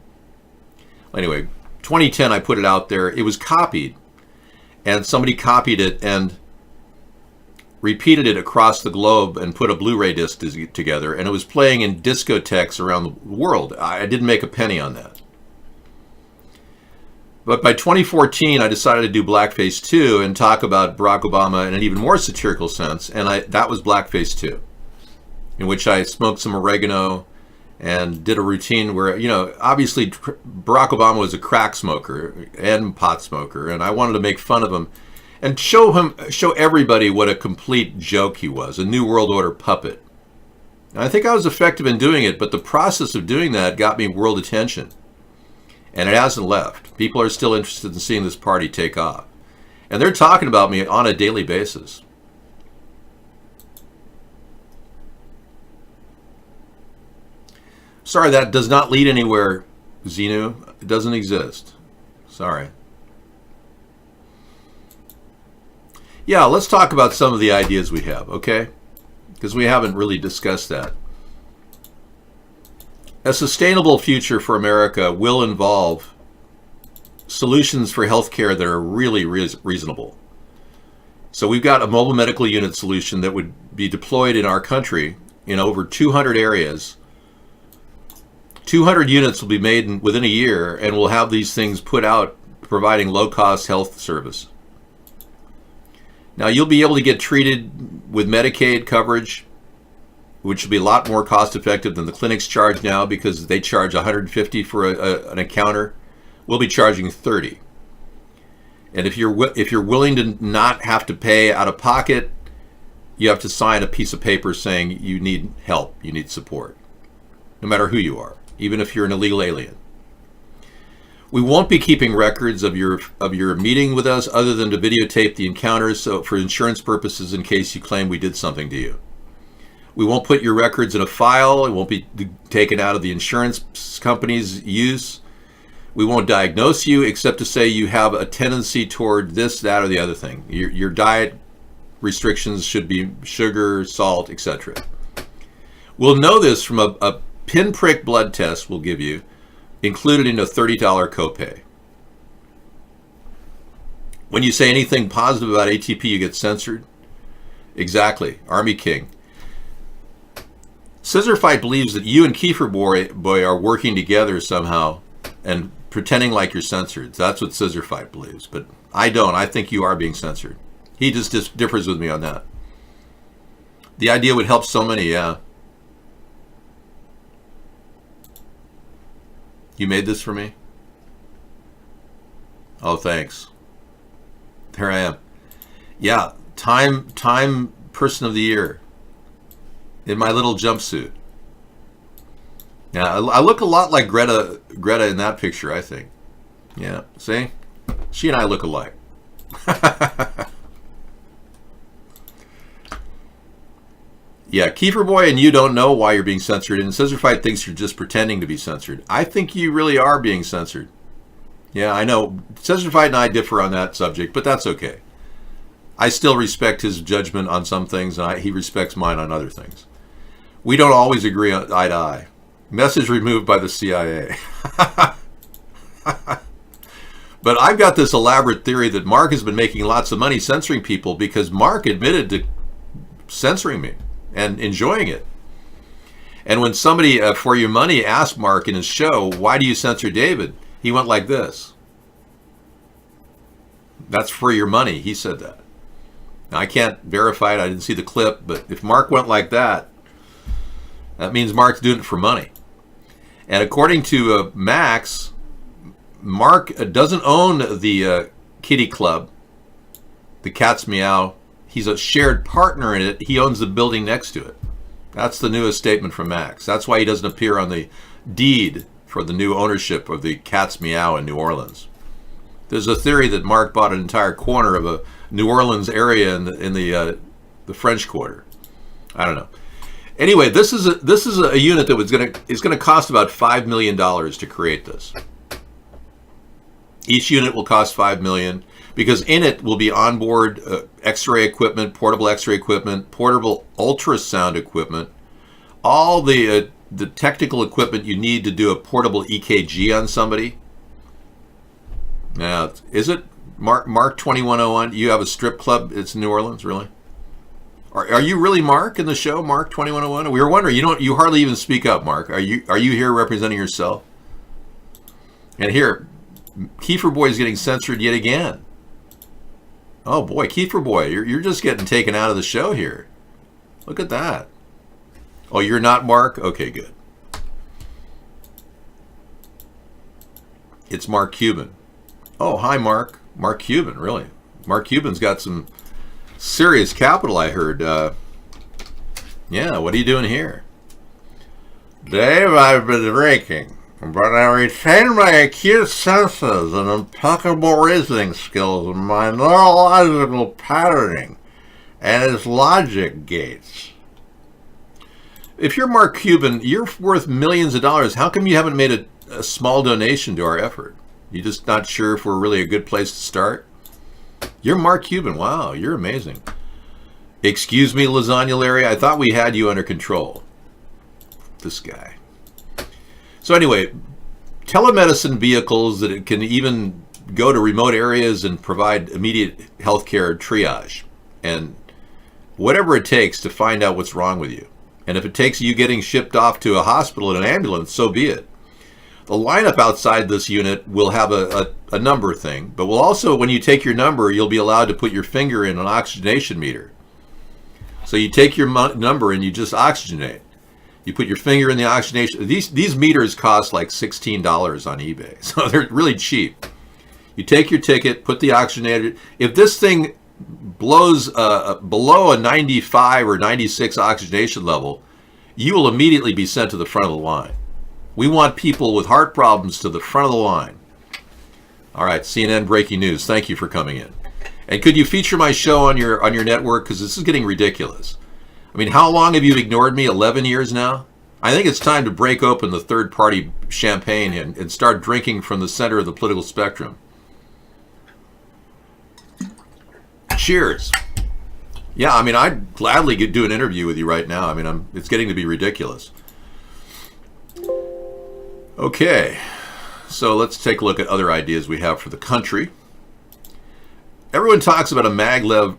Anyway, 2010 I put it out there. It was copied, and somebody copied it and repeated it across the globe and put a Blu-ray disc together, and it was playing in discotheques around the world. I didn't make a penny on that. But by 2014, I decided to do Blackface 2 and talk about Barack Obama in an even more satirical sense, and that was Blackface 2, in which I smoked some oregano and did a routine where, you know, obviously Barack Obama was a crack smoker and pot smoker, and I wanted to make fun of him and show everybody what a complete joke he was, a New World Order puppet. And I think I was effective in doing it, but the process of doing that got me world attention. And it hasn't left. People are still interested in seeing this party take off. And they're talking about me on a daily basis. Sorry, that does not lead anywhere, Xenu. It doesn't exist. Sorry. Yeah, let's talk about some of the ideas we have, okay? Because we haven't really discussed that. A sustainable future for America will involve solutions for healthcare that are really reasonable. So we've got a mobile medical unit solution that would be deployed in our country in over 200 areas. 200 units will be made within a year, and we'll have these things put out providing low-cost health service. Now, you'll be able to get treated with Medicaid coverage, which will be a lot more cost-effective than the clinics charge now, because they charge $150 for an encounter. We'll be charging $30. And if you're willing to not have to pay out of pocket, you have to sign a piece of paper saying you need help, you need support, no matter who you are, even if you're an illegal alien. We won't be keeping records of your meeting with us other than to videotape the encounters, so for insurance purposes in case you claim we did something to you. We won't put your records in a file. It won't be taken out of the insurance company's use. We won't diagnose you except to say you have a tendency toward this, that, or the other thing. Your diet restrictions should be sugar, salt, etc. We'll know this from a pinprick blood test we'll give you, included in a $30 copay. When you say anything positive about ATP, you get censored. Exactly, Army King. Scissor Fight believes that you and Kiefer Boy are working together somehow and pretending like you're censored. That's what Scissor Fight believes, but I don't. I think you are being censored. He just differs with me on that. The idea would help so many, yeah. You made this for me? Oh, thanks. There I am. Yeah, Time Person of the Year in my little jumpsuit. Yeah, I look a lot like Greta in that picture, I think. Yeah, see? She and I look alike. Yeah, Kiefer Boy and you don't know why you're being censored, and Scissor Fight thinks you're just pretending to be censored. I think you really are being censored. Yeah, I know. Scissor Fight and I differ on that subject, but that's okay. I still respect his judgment on some things, and he respects mine on other things. We don't always agree on eye to eye. Message removed by the CIA. But I've got this elaborate theory that Mark has been making lots of money censoring people because Mark admitted to censoring me and enjoying it. And when somebody for your money asked Mark in his show, why do you censor David? He went like this. That's for your money. He said that. Now, I can't verify it. I didn't see the clip. But if Mark went like that, that means Mark's doing it for money. And according to Max, Mark doesn't own the kitty club, the Cat's Meow. He's a shared partner in it. He owns the building next to it. That's the newest statement from Max. That's why he doesn't appear on the deed for the new ownership of the Cat's Meow in New Orleans. There's a theory that Mark bought an entire corner of a New Orleans area in the French Quarter. I don't know. Anyway, this is a unit that is going to cost about $5 million to create this. Each unit will cost $5 million because in it will be onboard X-ray equipment, portable X-ray equipment, portable ultrasound equipment, all the technical equipment you need to do a portable EKG on somebody. Now, is it Mark 2101? You have a strip club. It's New Orleans, really? Are you really Mark in the show, Mark 2101? We were wondering. You hardly even speak up, Mark. Are you here representing yourself? And here, Kiefer Boy is getting censored yet again. Oh boy, Kiefer Boy, you're just getting taken out of the show here. Look at that. Oh, you're not Mark? Okay, good. It's Mark Cuban. Oh, hi, Mark. Mark Cuban, really. Mark Cuban's got some serious capital, I heard. Yeah, what are you doing here? Dave, I've been drinking, but I retain my acute senses and impeccable reasoning skills and my neurological patterning and its logic gates. If you're Mark Cuban, you're worth millions of dollars. How come you haven't made a small donation to our effort? You just not sure if we're really a good place to start? You're Mark Cuban. Wow, you're amazing. Excuse me, Lasagna Larry. I thought we had you under control. This guy. So anyway, telemedicine vehicles that can even go to remote areas and provide immediate healthcare triage and whatever it takes to find out what's wrong with you. And if it takes you getting shipped off to a hospital in an ambulance, so be it. The lineup outside this unit will have a number thing, but will also, when you take your number, you'll be allowed to put your finger in an oxygenation meter. So you take your number and you just oxygenate. You put your finger in the oxygenation. These meters cost like $16 on eBay, so they're really cheap. You take your ticket, put the oxygenator. If this thing blows below a 95 or 96 oxygenation level, you will immediately be sent to the front of the line. We want people with heart problems to the front of the line. All right, CNN breaking news. Thank you for coming in. And could you feature my show on your network? Because this is getting ridiculous. I mean, how long have you ignored me? 11 years now? I think it's time to break open the third-party champagne and start drinking from the center of the political spectrum. Cheers. Yeah, I mean, I'd gladly do an interview with you right now. I mean, it's getting to be ridiculous. Okay, so let's take a look at other ideas we have for the country. Everyone talks about a maglev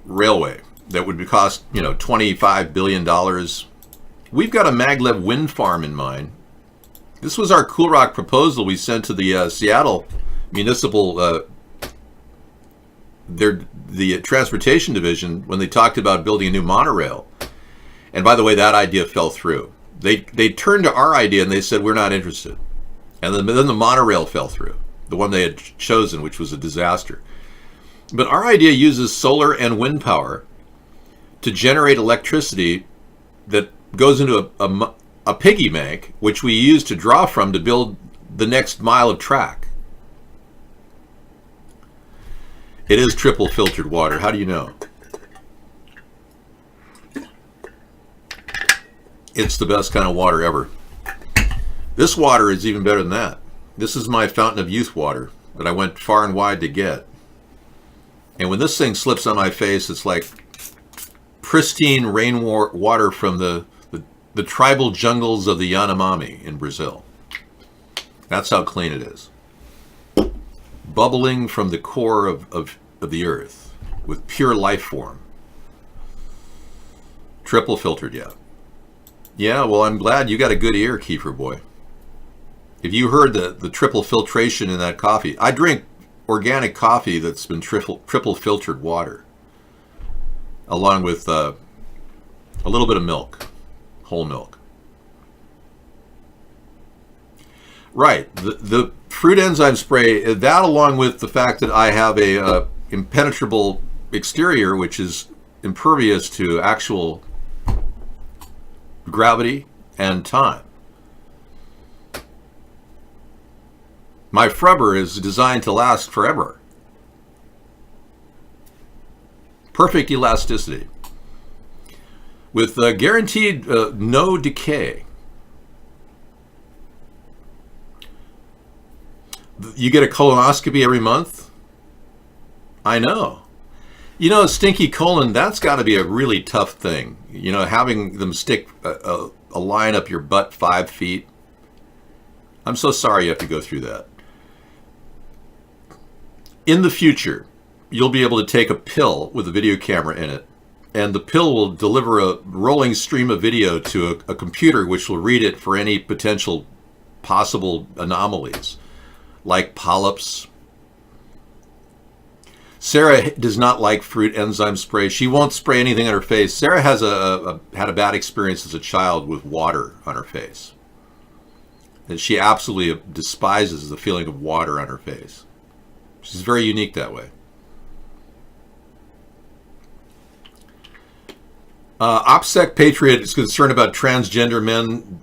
railway that would cost, $25 billion. We've got a maglev wind farm in mind. This was our Cool Rock proposal we sent to the Seattle Municipal, the Transportation Division, when they talked about building a new monorail. And by the way, that idea fell through. They turned to our idea and they said, we're not interested. And then the monorail fell through, the one they had chosen, which was a disaster. But our idea uses solar and wind power to generate electricity that goes into a piggy bank, which we use to draw from to build the next mile of track. It is triple filtered water. How do you know? It's the best kind of water ever. This water is even better than that. This is my fountain of youth water that I went far and wide to get. And when this thing slips on my face, it's like pristine rainwater from the tribal jungles of the Yanomami in Brazil. That's how clean it is. Bubbling from the core of the earth with pure life form. Triple filtered, yeah. Yeah, well, I'm glad you got a good ear, Kiefer boy. If you heard the triple filtration in that coffee, I drink organic coffee that's been triple filtered water, along with a little bit of milk, whole milk. Right, the fruit enzyme spray, that along with the fact that I have a impenetrable exterior, which is impervious to actual gravity and time. My Frubber is designed to last forever. Perfect elasticity. With guaranteed no decay. You get a colonoscopy every month? I know. Stinky colon, that's got to be a really tough thing. Having them stick a line up your butt 5 feet. I'm so sorry you have to go through that. In the future, you'll be able to take a pill with a video camera in it, and the pill will deliver a rolling stream of video to a computer which will read it for any potential possible anomalies, like polyps. Sarah does not like fruit enzyme spray. She won't spray anything on her face. Sarah has had a bad experience as a child with water on her face. And she absolutely despises the feeling of water on her face. She's very unique that way. OPSEC Patriot is concerned about transgender men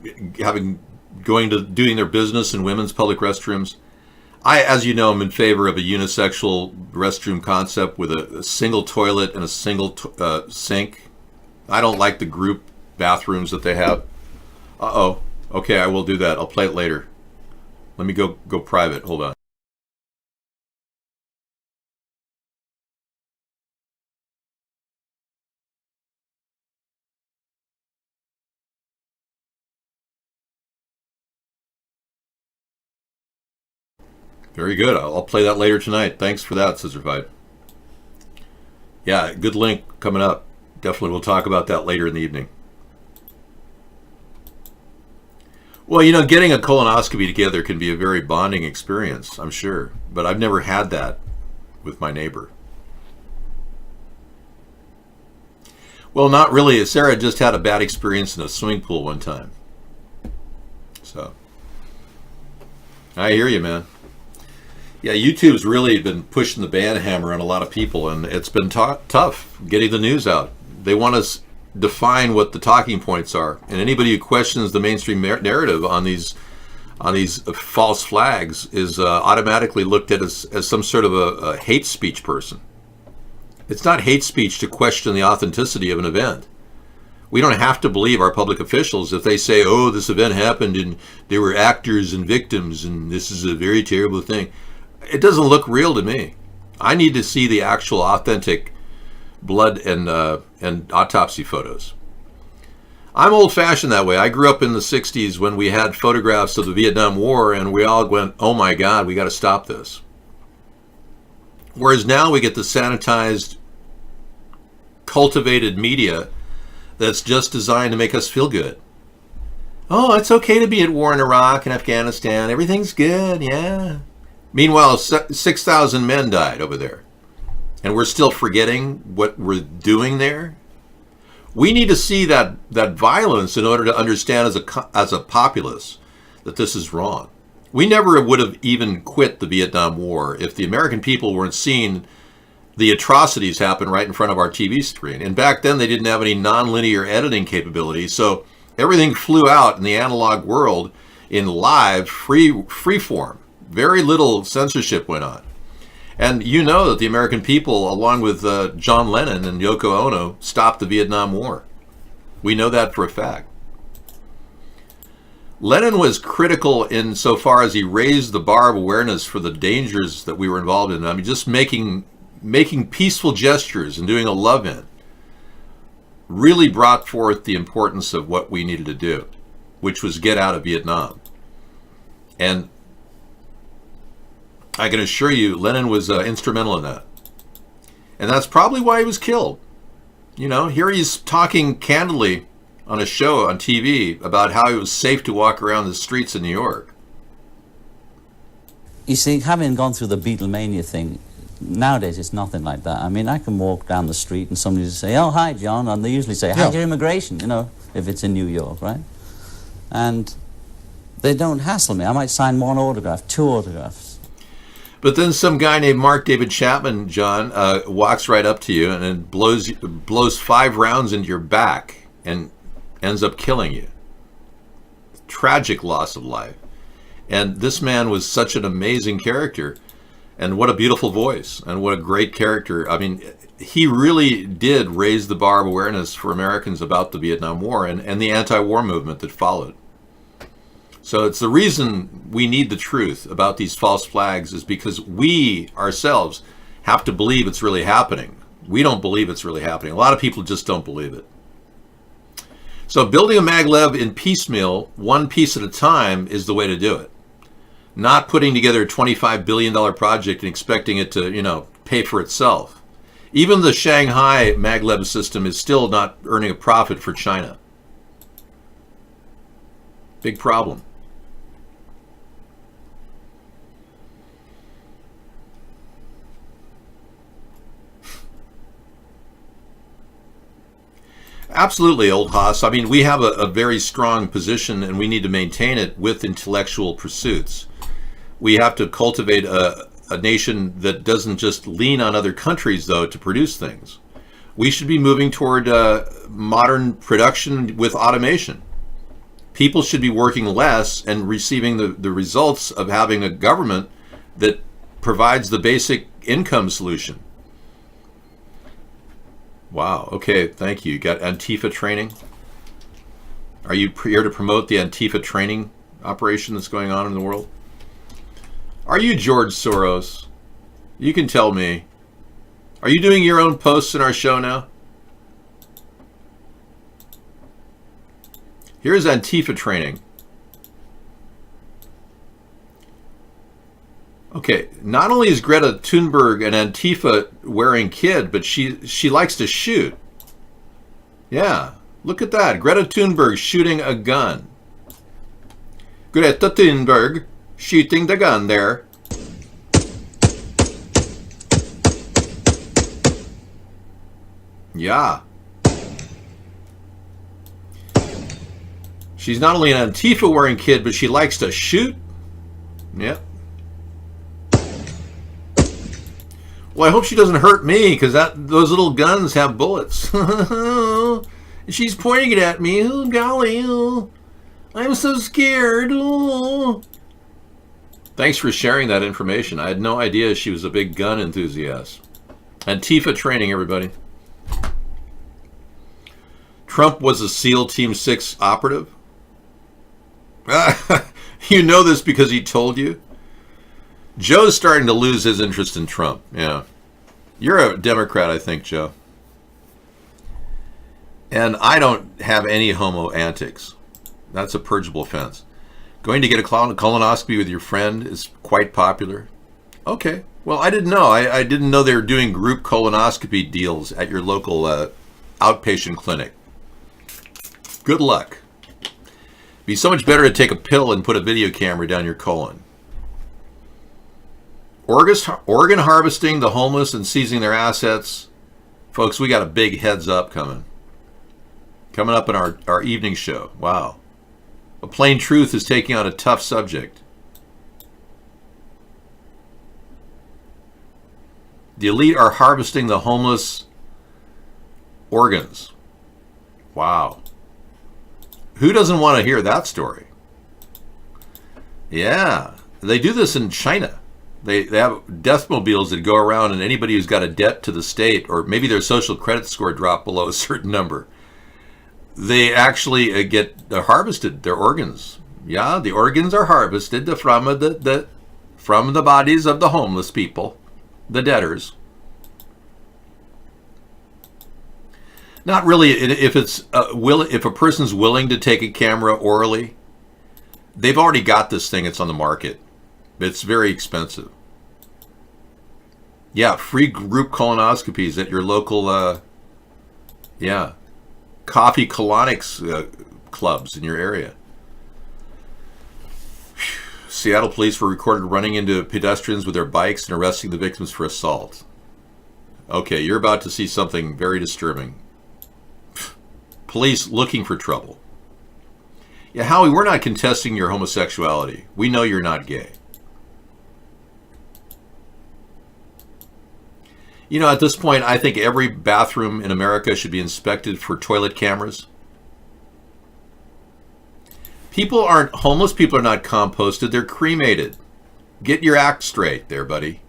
doing their business in women's public restrooms. I, as you know, am in favor of a unisexual restroom concept with a single toilet and a single sink. I don't like the group bathrooms that they have. Uh-oh. Okay, I will do that. I'll play it later. Let me go private. Hold on. Very good. I'll play that later tonight. Thanks for that, Scissorfied. Yeah, good link coming up. Definitely we'll talk about that later in the evening. Well, getting a colonoscopy together can be a very bonding experience, I'm sure. But I've never had that with my neighbor. Well, not really. Sarah just had a bad experience in a swimming pool one time. So, I hear you, man. Yeah, YouTube's really been pushing the ban hammer on a lot of people, and it's been tough getting the news out. They want us define what the talking points are, and anybody who questions the mainstream narrative on these false flags is automatically looked at as some sort of a hate speech person. It's not hate speech to question the authenticity of an event. We don't have to believe our public officials if they say, oh, this event happened and there were actors and victims and this is a very terrible thing. It doesn't look real to me. I need to see the actual authentic blood and autopsy photos. I'm old-fashioned that way. I grew up in the 60s when we had photographs of the Vietnam War and we all went, oh my God, we got to stop this. Whereas now we get the sanitized, cultivated media that's just designed to make us feel good. Oh, it's okay to be at war in Iraq and Afghanistan. Everything's good, yeah. Meanwhile, 6,000 men died over there. And we're still forgetting what we're doing there. We need to see that violence in order to understand as a populace that this is wrong. We never would have even quit the Vietnam War if the American people weren't seeing the atrocities happen right in front of our TV screen. And back then they didn't have any nonlinear editing capability, so everything flew out in the analog world in live, free form. Very little censorship went on. And you know that the American people, along with John Lennon and Yoko Ono, stopped the Vietnam War. We know that for a fact. Lennon was critical insofar as he raised the bar of awareness for the dangers that we were involved in. I mean, just making peaceful gestures and doing a love-in really brought forth the importance of what we needed to do, which was get out of Vietnam. And I can assure you, Lennon was instrumental in that. And that's probably why he was killed. You know, here he's talking candidly on a show on TV about how it was safe to walk around the streets in New York.
You see, having gone through the Beatlemania thing, nowadays it's nothing like that. I mean, I can walk down the street and somebody will say, oh, hi, John, and they usually say, how's your immigration, you know, if it's in New York, right? And they don't hassle me. I might sign one autograph, two autographs.
But then some guy named Mark David Chapman, John, walks right up to you and blows 5 rounds into your back and ends up killing you. Tragic loss of life. And this man was such an amazing character, and what a beautiful voice, and what a great character. I mean, he really did raise the bar of awareness for Americans about the Vietnam War and the anti-war movement that followed. So it's the reason we need the truth about these false flags is because we ourselves have to believe it's really happening. We don't believe it's really happening. A lot of people just don't believe it. So building a maglev in piecemeal, one piece at a time, is the way to do it. Not putting together a $25 billion project and expecting it to, you know, pay for itself. Even the Shanghai maglev system is still not earning a profit for China. Big problem. Absolutely, old Haas. I mean, we have a very strong position and we need to maintain it with intellectual pursuits. We have to cultivate a nation that doesn't just lean on other countries, though, to produce things. We should be moving toward modern production with automation. People should be working less and receiving the results of having a government that provides the basic income solution. Wow, okay, thank you. You got Antifa training? Are you here to promote the Antifa training operation that's going on in the world? Are you George Soros? You can tell me. Are you doing your own posts in our show now? Here's Antifa training. Okay, not only is Greta Thunberg an Antifa wearing kid, but she likes to shoot. Yeah, look at that. Greta Thunberg shooting a gun. Greta Thunberg shooting the gun there. Yeah. She's not only an Antifa wearing kid, but she likes to shoot. Yep. Well, I hope she doesn't hurt me, because those little guns have bullets. She's pointing it at me. Oh, golly. Oh, I'm so scared. Oh. Thanks for sharing that information. I had no idea she was a big gun enthusiast. Antifa training, everybody. Trump was a SEAL Team 6 operative? You know this because he told you? Joe's starting to lose his interest in Trump. Yeah. You're a Democrat, I think, Joe. And I don't have any homo antics. That's a purgeable offense. Going to get a colonoscopy with your friend is quite popular. Okay. Well, I didn't know. I didn't know they were doing group colonoscopy deals at your local outpatient clinic. Good luck. It'd be so much better to take a pill and put a video camera down your colon. Organ harvesting the homeless and seizing their assets. Folks, we got a big heads up coming. Coming up in our evening show. Wow. A Plain Truth is taking on a tough subject. The elite are harvesting the homeless organs. Wow. Who doesn't want to hear that story? Yeah. They do this in China. They have deathmobiles that go around, and anybody who's got a debt to the state, or maybe their social credit score dropped below a certain number, they actually get harvested, their organs. Yeah, the organs are harvested from the bodies of the homeless people, the debtors. Not really. If a person's willing to take a camera orally, they've already got this thing. It's on the market. It's very expensive. Yeah, free group colonoscopies at your local, coffee colonics clubs in your area. Seattle police were recorded running into pedestrians with their bikes and arresting the victims for assault. Okay, you're about to see something very disturbing. Police looking for trouble. Yeah, Howie, we're not contesting your homosexuality. We know you're not gay. You know, at this point, I think every bathroom in America should be inspected for toilet cameras. Homeless people are not composted, they're cremated. Get your act straight there, buddy.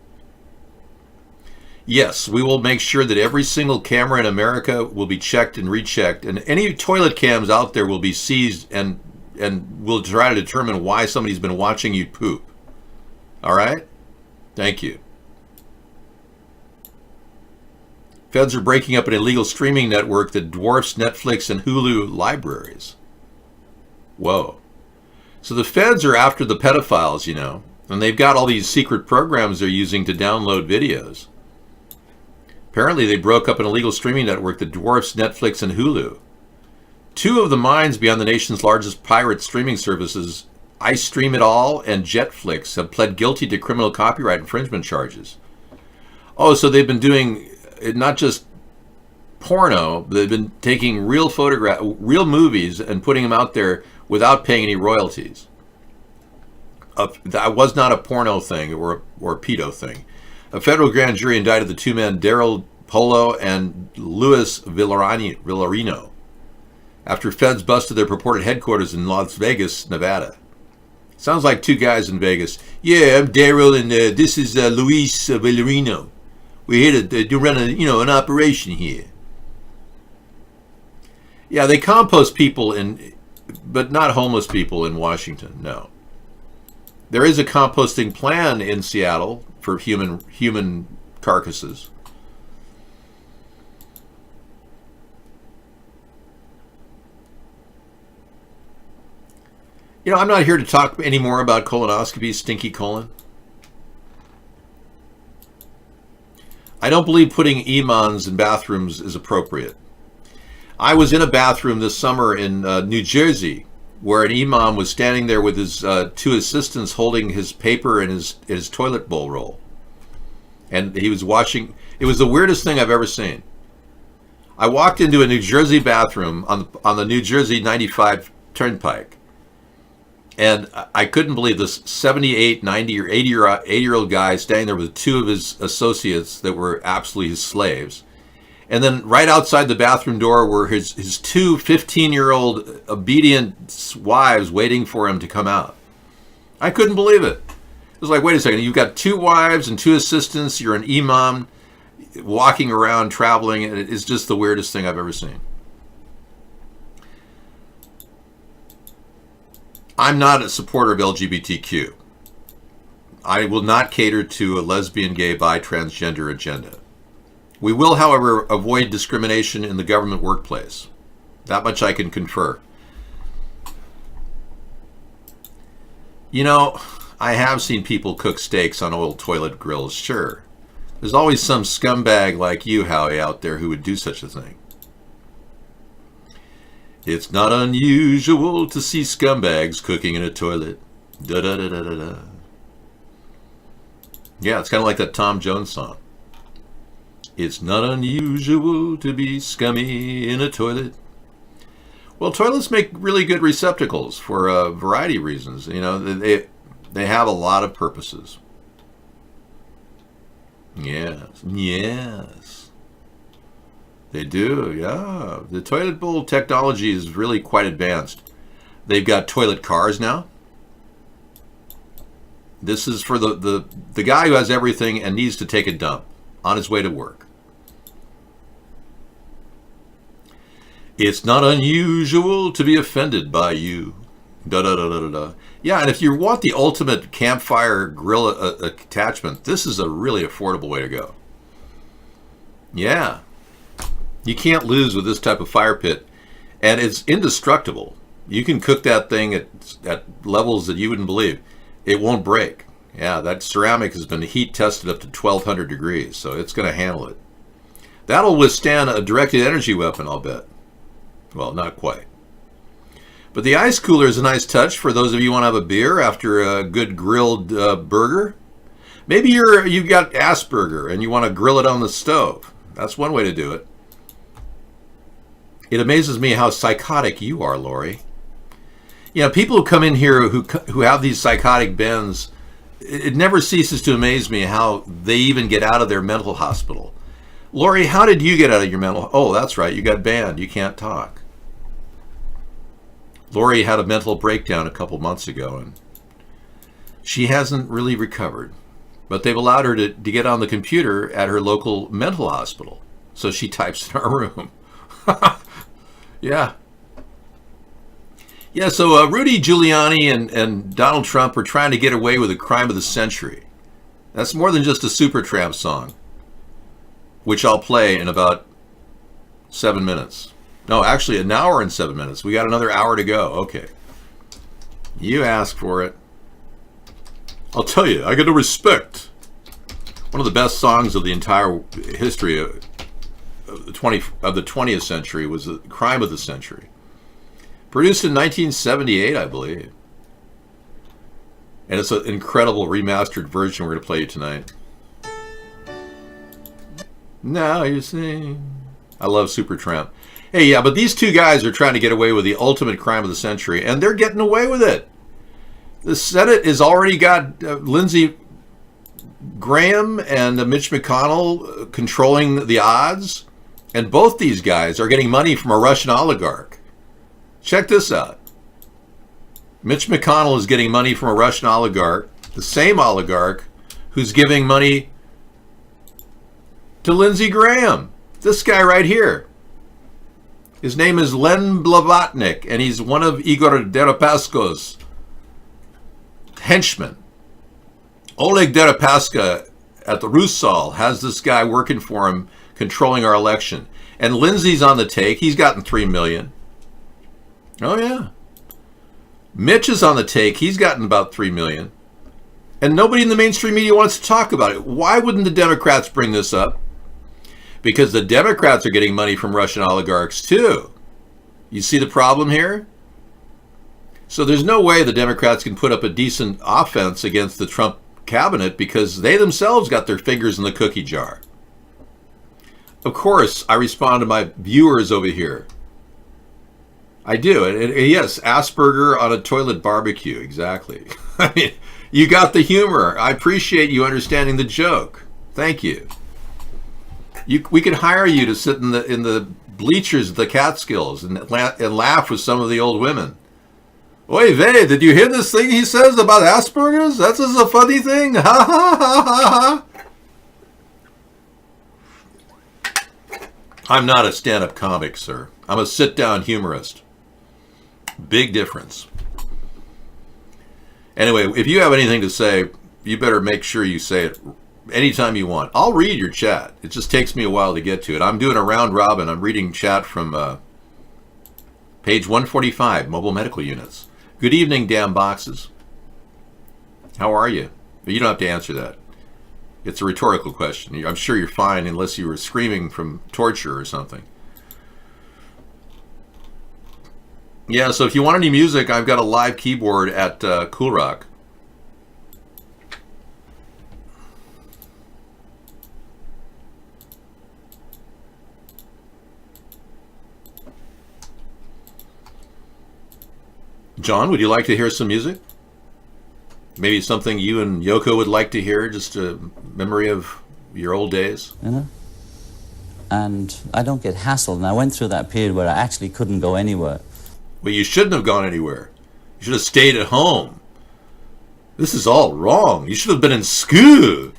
Yes, we will make sure that every single camera in America will be checked and rechecked, and any toilet cams out there will be seized, and we'll try to determine why somebody's been watching you poop. All right? Thank you. Feds are breaking up an illegal streaming network that dwarfs Netflix and Hulu libraries. Whoa. So the feds are after the pedophiles, you know, and they've got all these secret programs they're using to download videos. Apparently they broke up an illegal streaming network that dwarfs Netflix and Hulu. Two of the minds behind the nation's largest pirate streaming services, iStreamItAll and Jetflix, have pled guilty to criminal copyright infringement charges. Oh, so they've been doing not just porno, they've been taking real movies and putting them out there without paying any royalties. That was not a porno thing or a pedo thing. A federal grand jury indicted the two men, Daryl Polo and Luis Villarino, after feds busted their purported headquarters in Las Vegas, Nevada. Sounds like two guys in Vegas. Yeah, I'm Daryl, and this is Luis Villarino. We're here to run an operation here. Yeah, they compost people but not homeless people in Washington. No. There is a composting plan in Seattle for human carcasses. You know, I'm not here to talk anymore about colonoscopies, stinky colon. I don't believe putting imams in bathrooms is appropriate. I was in a bathroom this summer in New Jersey where an imam was standing there with his two assistants holding his paper and his toilet bowl roll. And he was watching. It was the weirdest thing I've ever seen. I walked into a New Jersey bathroom on the New Jersey 95 Turnpike. And I couldn't believe this 78, 90, or 80-year-old guy standing there with two of his associates that were absolutely his slaves. And then right outside the bathroom door were his two 15-year-old obedient wives waiting for him to come out. I couldn't believe it. It was like, wait a second, you've got two wives and two assistants, you're an imam, walking around, traveling, and it's just the weirdest thing I've ever seen. I'm not a supporter of LGBTQ. I will not cater to a lesbian, gay, bi, transgender agenda. We will, however, avoid discrimination in the government workplace. That much I can confer. You know, I have seen people cook steaks on old toilet grills, sure. There's always some scumbag like you, Howie, out there who would do such a thing. It's not unusual to see scumbags cooking in a toilet. Da-da-da-da-da-da. Yeah, it's kind of like that Tom Jones song. It's not unusual to be scummy in a toilet. Well, toilets make really good receptacles for a variety of reasons. You know, they have a lot of purposes. Yes. They do, yeah. The toilet bowl technology is really quite advanced. They've got toilet cars now. This is for the guy who has everything and needs to take a dump on his way to work. It's not unusual to be offended by you. Da-da-da-da-da. Yeah, and if you want the ultimate campfire grill attachment, this is a really affordable way to go. Yeah. You can't lose with this type of fire pit. And it's indestructible. You can cook that thing at levels that you wouldn't believe. It won't break. Yeah, that ceramic has been heat tested up to 1200 degrees, so it's going to handle it. That'll withstand a directed energy weapon, I'll bet. Well, not quite. But the ice cooler is a nice touch for those of you who want to have a beer after a good grilled burger. Maybe you've got Asperger and you want to grill it on the stove. That's one way to do it. It amazes me how psychotic you are, Lori. You know, people who come in here who have these psychotic bends, it never ceases to amaze me how they even get out of their mental hospital. Lori, how did you get out of your mental? Oh, that's right. You got banned. You can't talk. Lori had a mental breakdown a couple months ago, and she hasn't really recovered. But they've allowed her to get on the computer at her local mental hospital. So she types in our room. Yeah. Yeah, so Rudy Giuliani and Donald Trump are trying to get away with a crime of the century. That's more than just a Supertramp song, which I'll play in about 7 minutes. No, actually, an hour and 7 minutes. We got another hour to go. Okay. You asked for it. I'll tell you, I got to respect. One of the best songs of the entire history of the 20th century was The Crime of the Century. Produced in 1978, I believe. And it's an incredible remastered version we're going to play you tonight. Now you sing. I love Supertramp. Hey, yeah, but these two guys are trying to get away with the ultimate crime of the century, and they're getting away with it. The Senate has already got Lindsey Graham and Mitch McConnell controlling the odds, and both these guys are getting money from a Russian oligarch. Check this out. Mitch McConnell is getting money from a Russian oligarch, the same oligarch who's giving money to Lindsey Graham. This guy right here. His name is Len Blavatnik, and he's one of Igor Deripaska's henchmen. Oleg Deripaska at the Rusal has this guy working for him, controlling our election. And Lindsey's on the take. He's gotten $3 million. Oh, yeah. Mitch is on the take. He's gotten about $3 million. And nobody in the mainstream media wants to talk about it. Why wouldn't the Democrats bring this up? Because the Democrats are getting money from Russian oligarchs too. You see the problem here? So there's no way the Democrats can put up a decent offense against the Trump cabinet because they themselves got their fingers in the cookie jar. Of course, I respond to my viewers over here. I do. And yes, Asperger on a toilet barbecue. Exactly. I mean, you got the humor. I appreciate you understanding the joke. Thank you. We could hire you to sit in the bleachers of the Catskills and laugh with some of the old women. Oy vey, did you hear this thing he says about Asperger's? That's just a funny thing. Ha ha ha ha. I'm not a stand-up comic, sir. I'm a sit-down humorist. Big difference. Anyway, if you have anything to say, you better make sure you say it anytime you want. I'll read your chat. It just takes me a while to get to it. I'm doing a round robin. I'm reading chat from page 145, mobile medical units. Good evening, damn boxes. How are you? You don't have to answer that. It's a rhetorical question. I'm sure you're fine unless you were screaming from torture or something. Yeah, so if you want any music, I've got a live keyboard at Cool Rock. John, would you like to hear some music? Maybe something you and Yoko would like to hear, just a memory of your old days?
You know? And I don't get hassled. And I went through that period where I actually couldn't go anywhere.
Well, you shouldn't have gone anywhere. You should have stayed at home. This is all wrong. You should have been in school.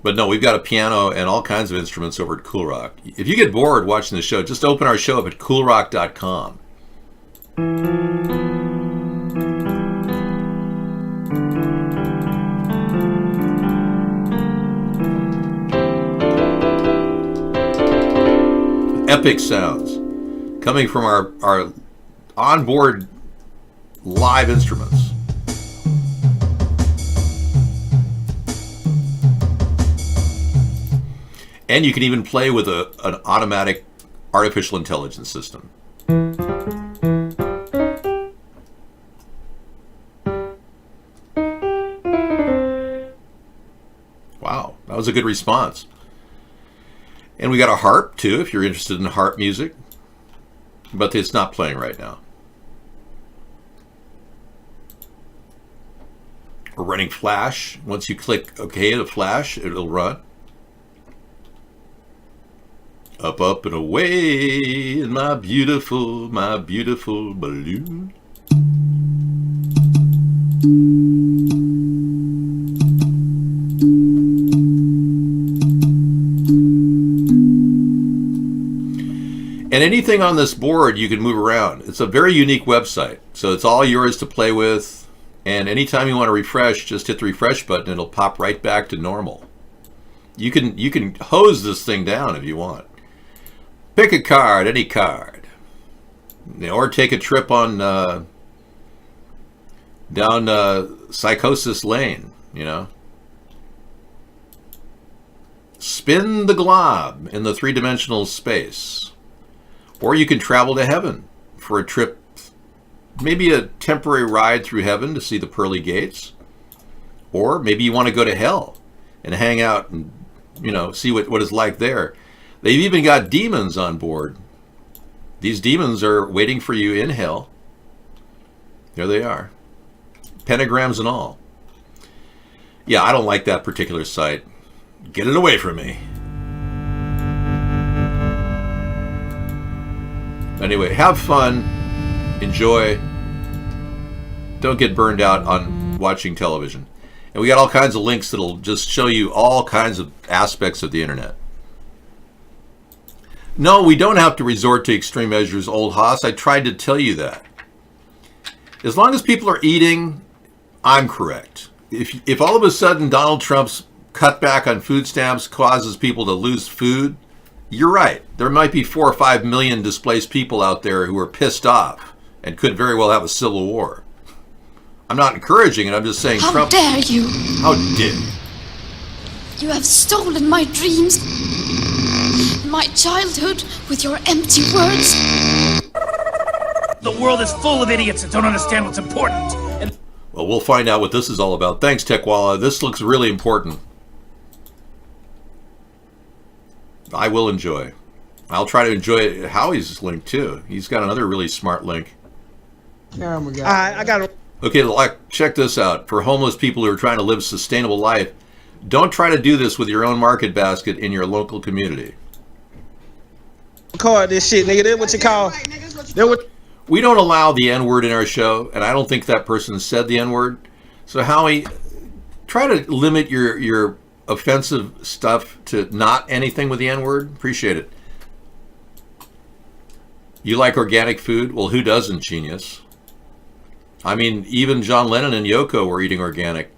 But no, we've got a piano and all kinds of instruments over at Cool Rock. If you get bored watching the show, just open our show up at coolrock.com. Epic sounds coming from our onboard live instruments. And you can even play with an automatic artificial intelligence system. Wow, that was a good response. And we got a harp too, if you're interested in harp music, but it's not playing right now. We're running Flash. Once you click OK to Flash, it'll run. Up, up, and away in my beautiful balloon. And anything on this board you can move around. It's a very unique website, so it's all yours to play with. And anytime you want to refresh, just hit the refresh button. It'll pop right back to normal. You can hose this thing down if you want. Pick a card, any card, or take a trip on down Psychosis Lane. You know, spin the glob in the three-dimensional space. Or you can travel to heaven for a trip, maybe a temporary ride through heaven to see the pearly gates. Or maybe you want to go to hell and hang out and, you know, see what it's like there. They've even got demons on board. These demons are waiting for you in hell. There they are. Pentagrams and all. Yeah, I don't like that particular site. Get it away from me. Anyway, have fun, enjoy, don't get burned out on watching television. And we got all kinds of links that'll just show you all kinds of aspects of the internet. No, we don't have to resort to extreme measures, old Haas. I tried to tell you that. As long as people are eating, I'm correct. If all of a sudden Donald Trump's cutback on food stamps causes people to lose food, you're right. There might be 4 or 5 million displaced people out there who are pissed off and could very well have a civil war. I'm not encouraging it. I'm just saying
How
Trump...
dare you?
How dare you?
You have stolen my dreams, my childhood, with your empty words.
The world is full of idiots that don't understand what's important.
Well, we'll find out what this is all about. Thanks, Tekwala. This looks really important. I will enjoy. I'll try to enjoy Howie's link too. He's got another really smart link.
Camera guy. I got it.
Okay, check this out. For homeless people who are trying to live a sustainable life, don't try to do this with your own market basket in your local community.
Record this shit, nigga. That's what you call.
We don't allow the N-word in our show, and I don't think that person said the N-word. So Howie, try to limit your offensive stuff to not anything with the N-word. Appreciate it. You like organic food? Well, who doesn't, genius? I mean, even John Lennon and Yoko were eating organic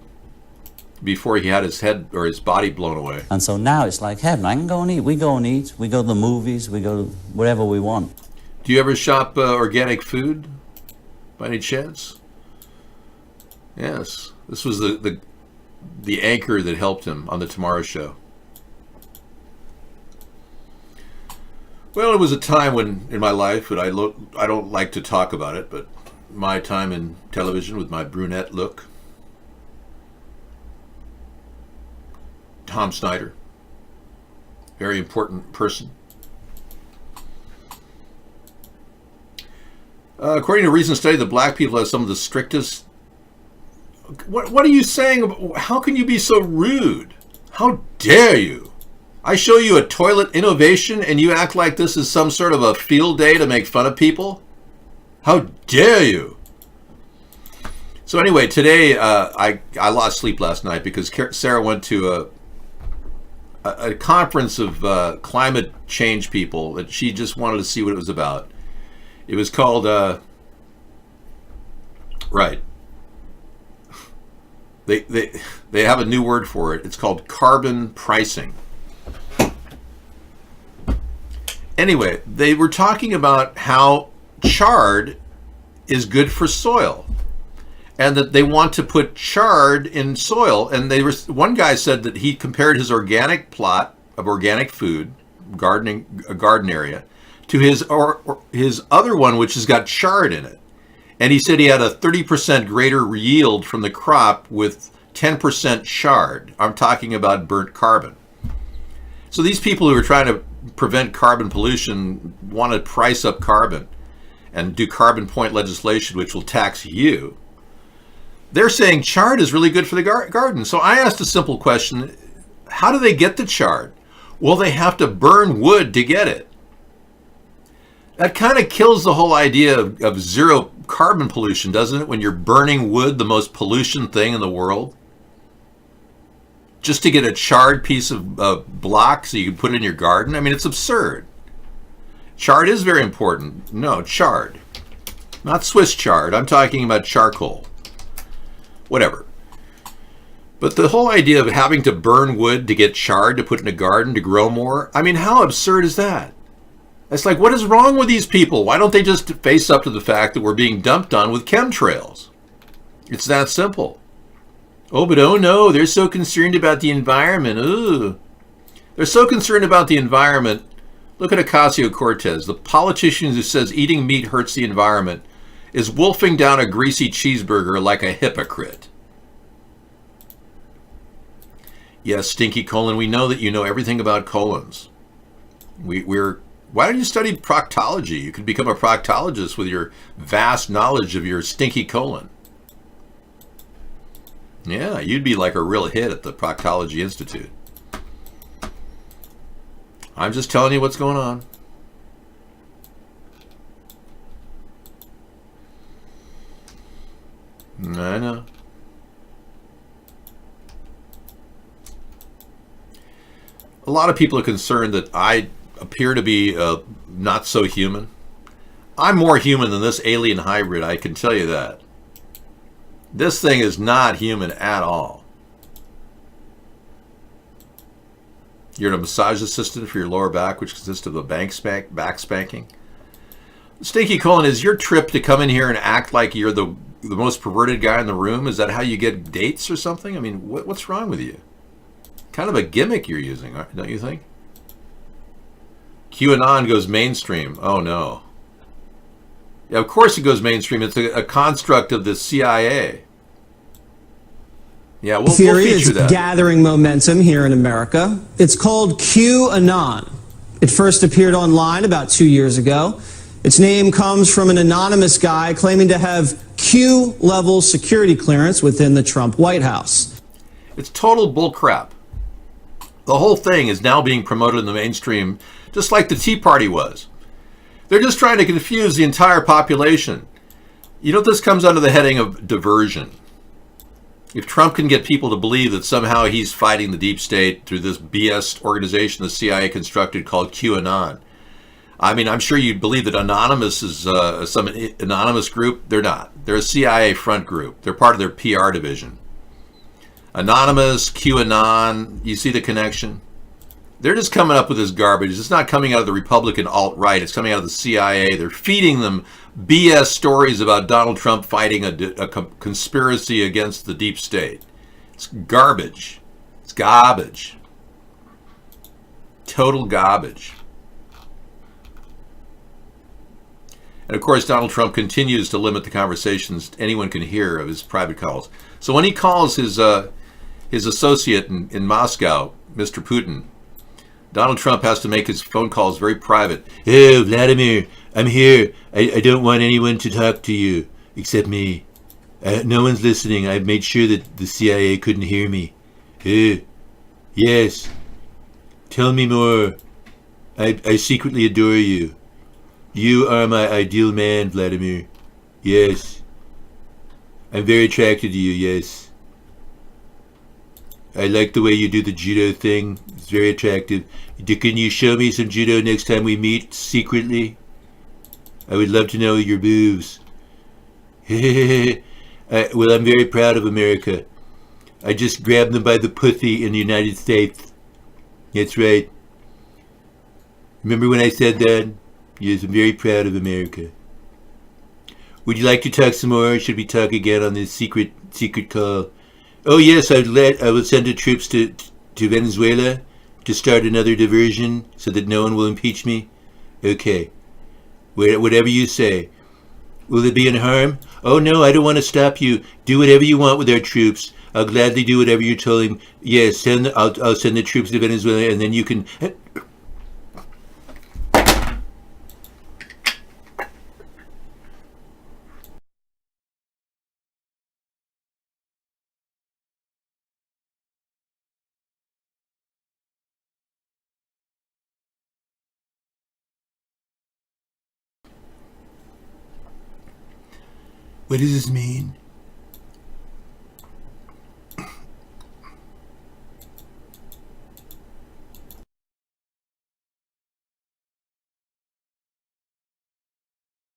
before he had his head or his body blown away.
And so now it's like heaven. I can go and eat. We go and eat. We go to the movies. We go wherever we want.
Do you ever shop organic food by any chance? Yes. This was the anchor that helped him on the Tomorrow Show. Well, it was a time when in my life, but I don't like to talk about it, but my time in television with my brunette look. Tom Snyder, very important person. According to a recent study, the black people have some of the strictest. What are you saying? How can you be so rude? How dare you? I show you a toilet innovation and you act like this is some sort of a field day to make fun of people? How dare you? So anyway, today I lost sleep last night because Sarah went to a conference of climate change people that she just wanted to see what it was about. It was called, right. They have a new word for it. It's called carbon pricing. Anyway, they were talking about how chard is good for soil, and that they want to put chard in soil. And one guy said that he compared his organic plot of organic food, a garden area, to his other one, which has got chard in it. And he said he had a 30% greater yield from the crop with 10% chard. I'm talking about burnt carbon. So these people who are trying to prevent carbon pollution want to price up carbon and do carbon point legislation, which will tax you. They're saying chard is really good for the garden. So I asked a simple question. How do they get the chard? Well, they have to burn wood to get it. That kind of kills the whole idea of zero carbon pollution, doesn't it? When you're burning wood, the most pollution thing in the world, just to get a charred piece of block so you can put it in your garden. I mean, it's absurd. Chard is very important. No, chard. Not Swiss chard. I'm talking about charcoal. Whatever. But the whole idea of having to burn wood to get chard to put in a garden to grow more, I mean, how absurd is that? It's like, what is wrong with these people? Why don't they just face up to the fact that we're being dumped on with chemtrails? It's that simple. Oh, but oh no, they're so concerned about the environment. Ooh. They're so concerned about the environment. Look at Ocasio-Cortez, the politician who says eating meat hurts the environment, is wolfing down a greasy cheeseburger like a hypocrite. Yes, Stinky Colon, we know that you know everything about colons. Why don't you study proctology? You could become a proctologist with your vast knowledge of your stinky colon. Yeah, you'd be like a real hit at the Proctology Institute. I'm just telling you what's going on. I know. A lot of people are concerned that I appear to be not so human. I'm more human than this alien hybrid, I can tell you that. This thing is not human at all. You're a massage assistant for your lower back, which consists of a back spanking. Stinky Colon, is your trip to come in here and act like you're the most perverted guy in the room? Is that how you get dates or something? I mean, what's wrong with you? Kind of a gimmick you're using, don't you think? QAnon goes mainstream. Oh, no. Yeah, of course it goes mainstream. It's a construct of the CIA. Yeah, we'll
theory
feature
is
that.
Gathering momentum here in America. It's called QAnon. It first appeared online about 2 years ago. Its name comes from an anonymous guy claiming to have Q-level security clearance within the Trump White House.
It's total bullcrap. The whole thing is now being promoted in the mainstream, just like the Tea Party was. They're just trying to confuse the entire population. You know, this comes under the heading of diversion. If Trump can get people to believe that somehow he's fighting the deep state through this BS organization the CIA constructed called QAnon, I mean, I'm sure you'd believe that Anonymous is some anonymous group. They're not. They're a CIA front group. They're part of their PR division. Anonymous, QAnon, you see the connection? They're just coming up with this garbage. It's not coming out of the Republican alt-right. It's coming out of the CIA. They're feeding them BS stories about Donald Trump fighting a conspiracy against the deep state. It's garbage. It's garbage. Total garbage. And of course, Donald Trump continues to limit the conversations anyone can hear of his private calls. So when he calls his associate in Moscow, Mr. Putin, Donald Trump has to make his phone calls very private. Oh, Vladimir, I'm here. I don't want anyone to talk to you except me. No one's listening. I've made sure that the CIA couldn't hear me. Yes. Tell me more. I secretly adore you. You are my ideal man, Vladimir. Yes. I'm very attracted to you, yes. I like the way you do the judo thing. It's very attractive. Can you show me some judo next time we meet secretly? I would love to know your moves. Well, I'm very proud of America. I just grabbed them by the pussy in the United States. That's right. Remember when I said that? Yes, I'm very proud of America. Would you like to talk some more, or should we talk again on this secret call? Oh yes, I will send the troops to Venezuela to start another diversion so that no one will impeach me. Okay. Whatever you say. Will it be in harm? Oh no, I don't want to stop you. Do whatever you want with our troops. I'll gladly do whatever you're telling. Yes, I'll send the troops to Venezuela, and then you can. What does this mean?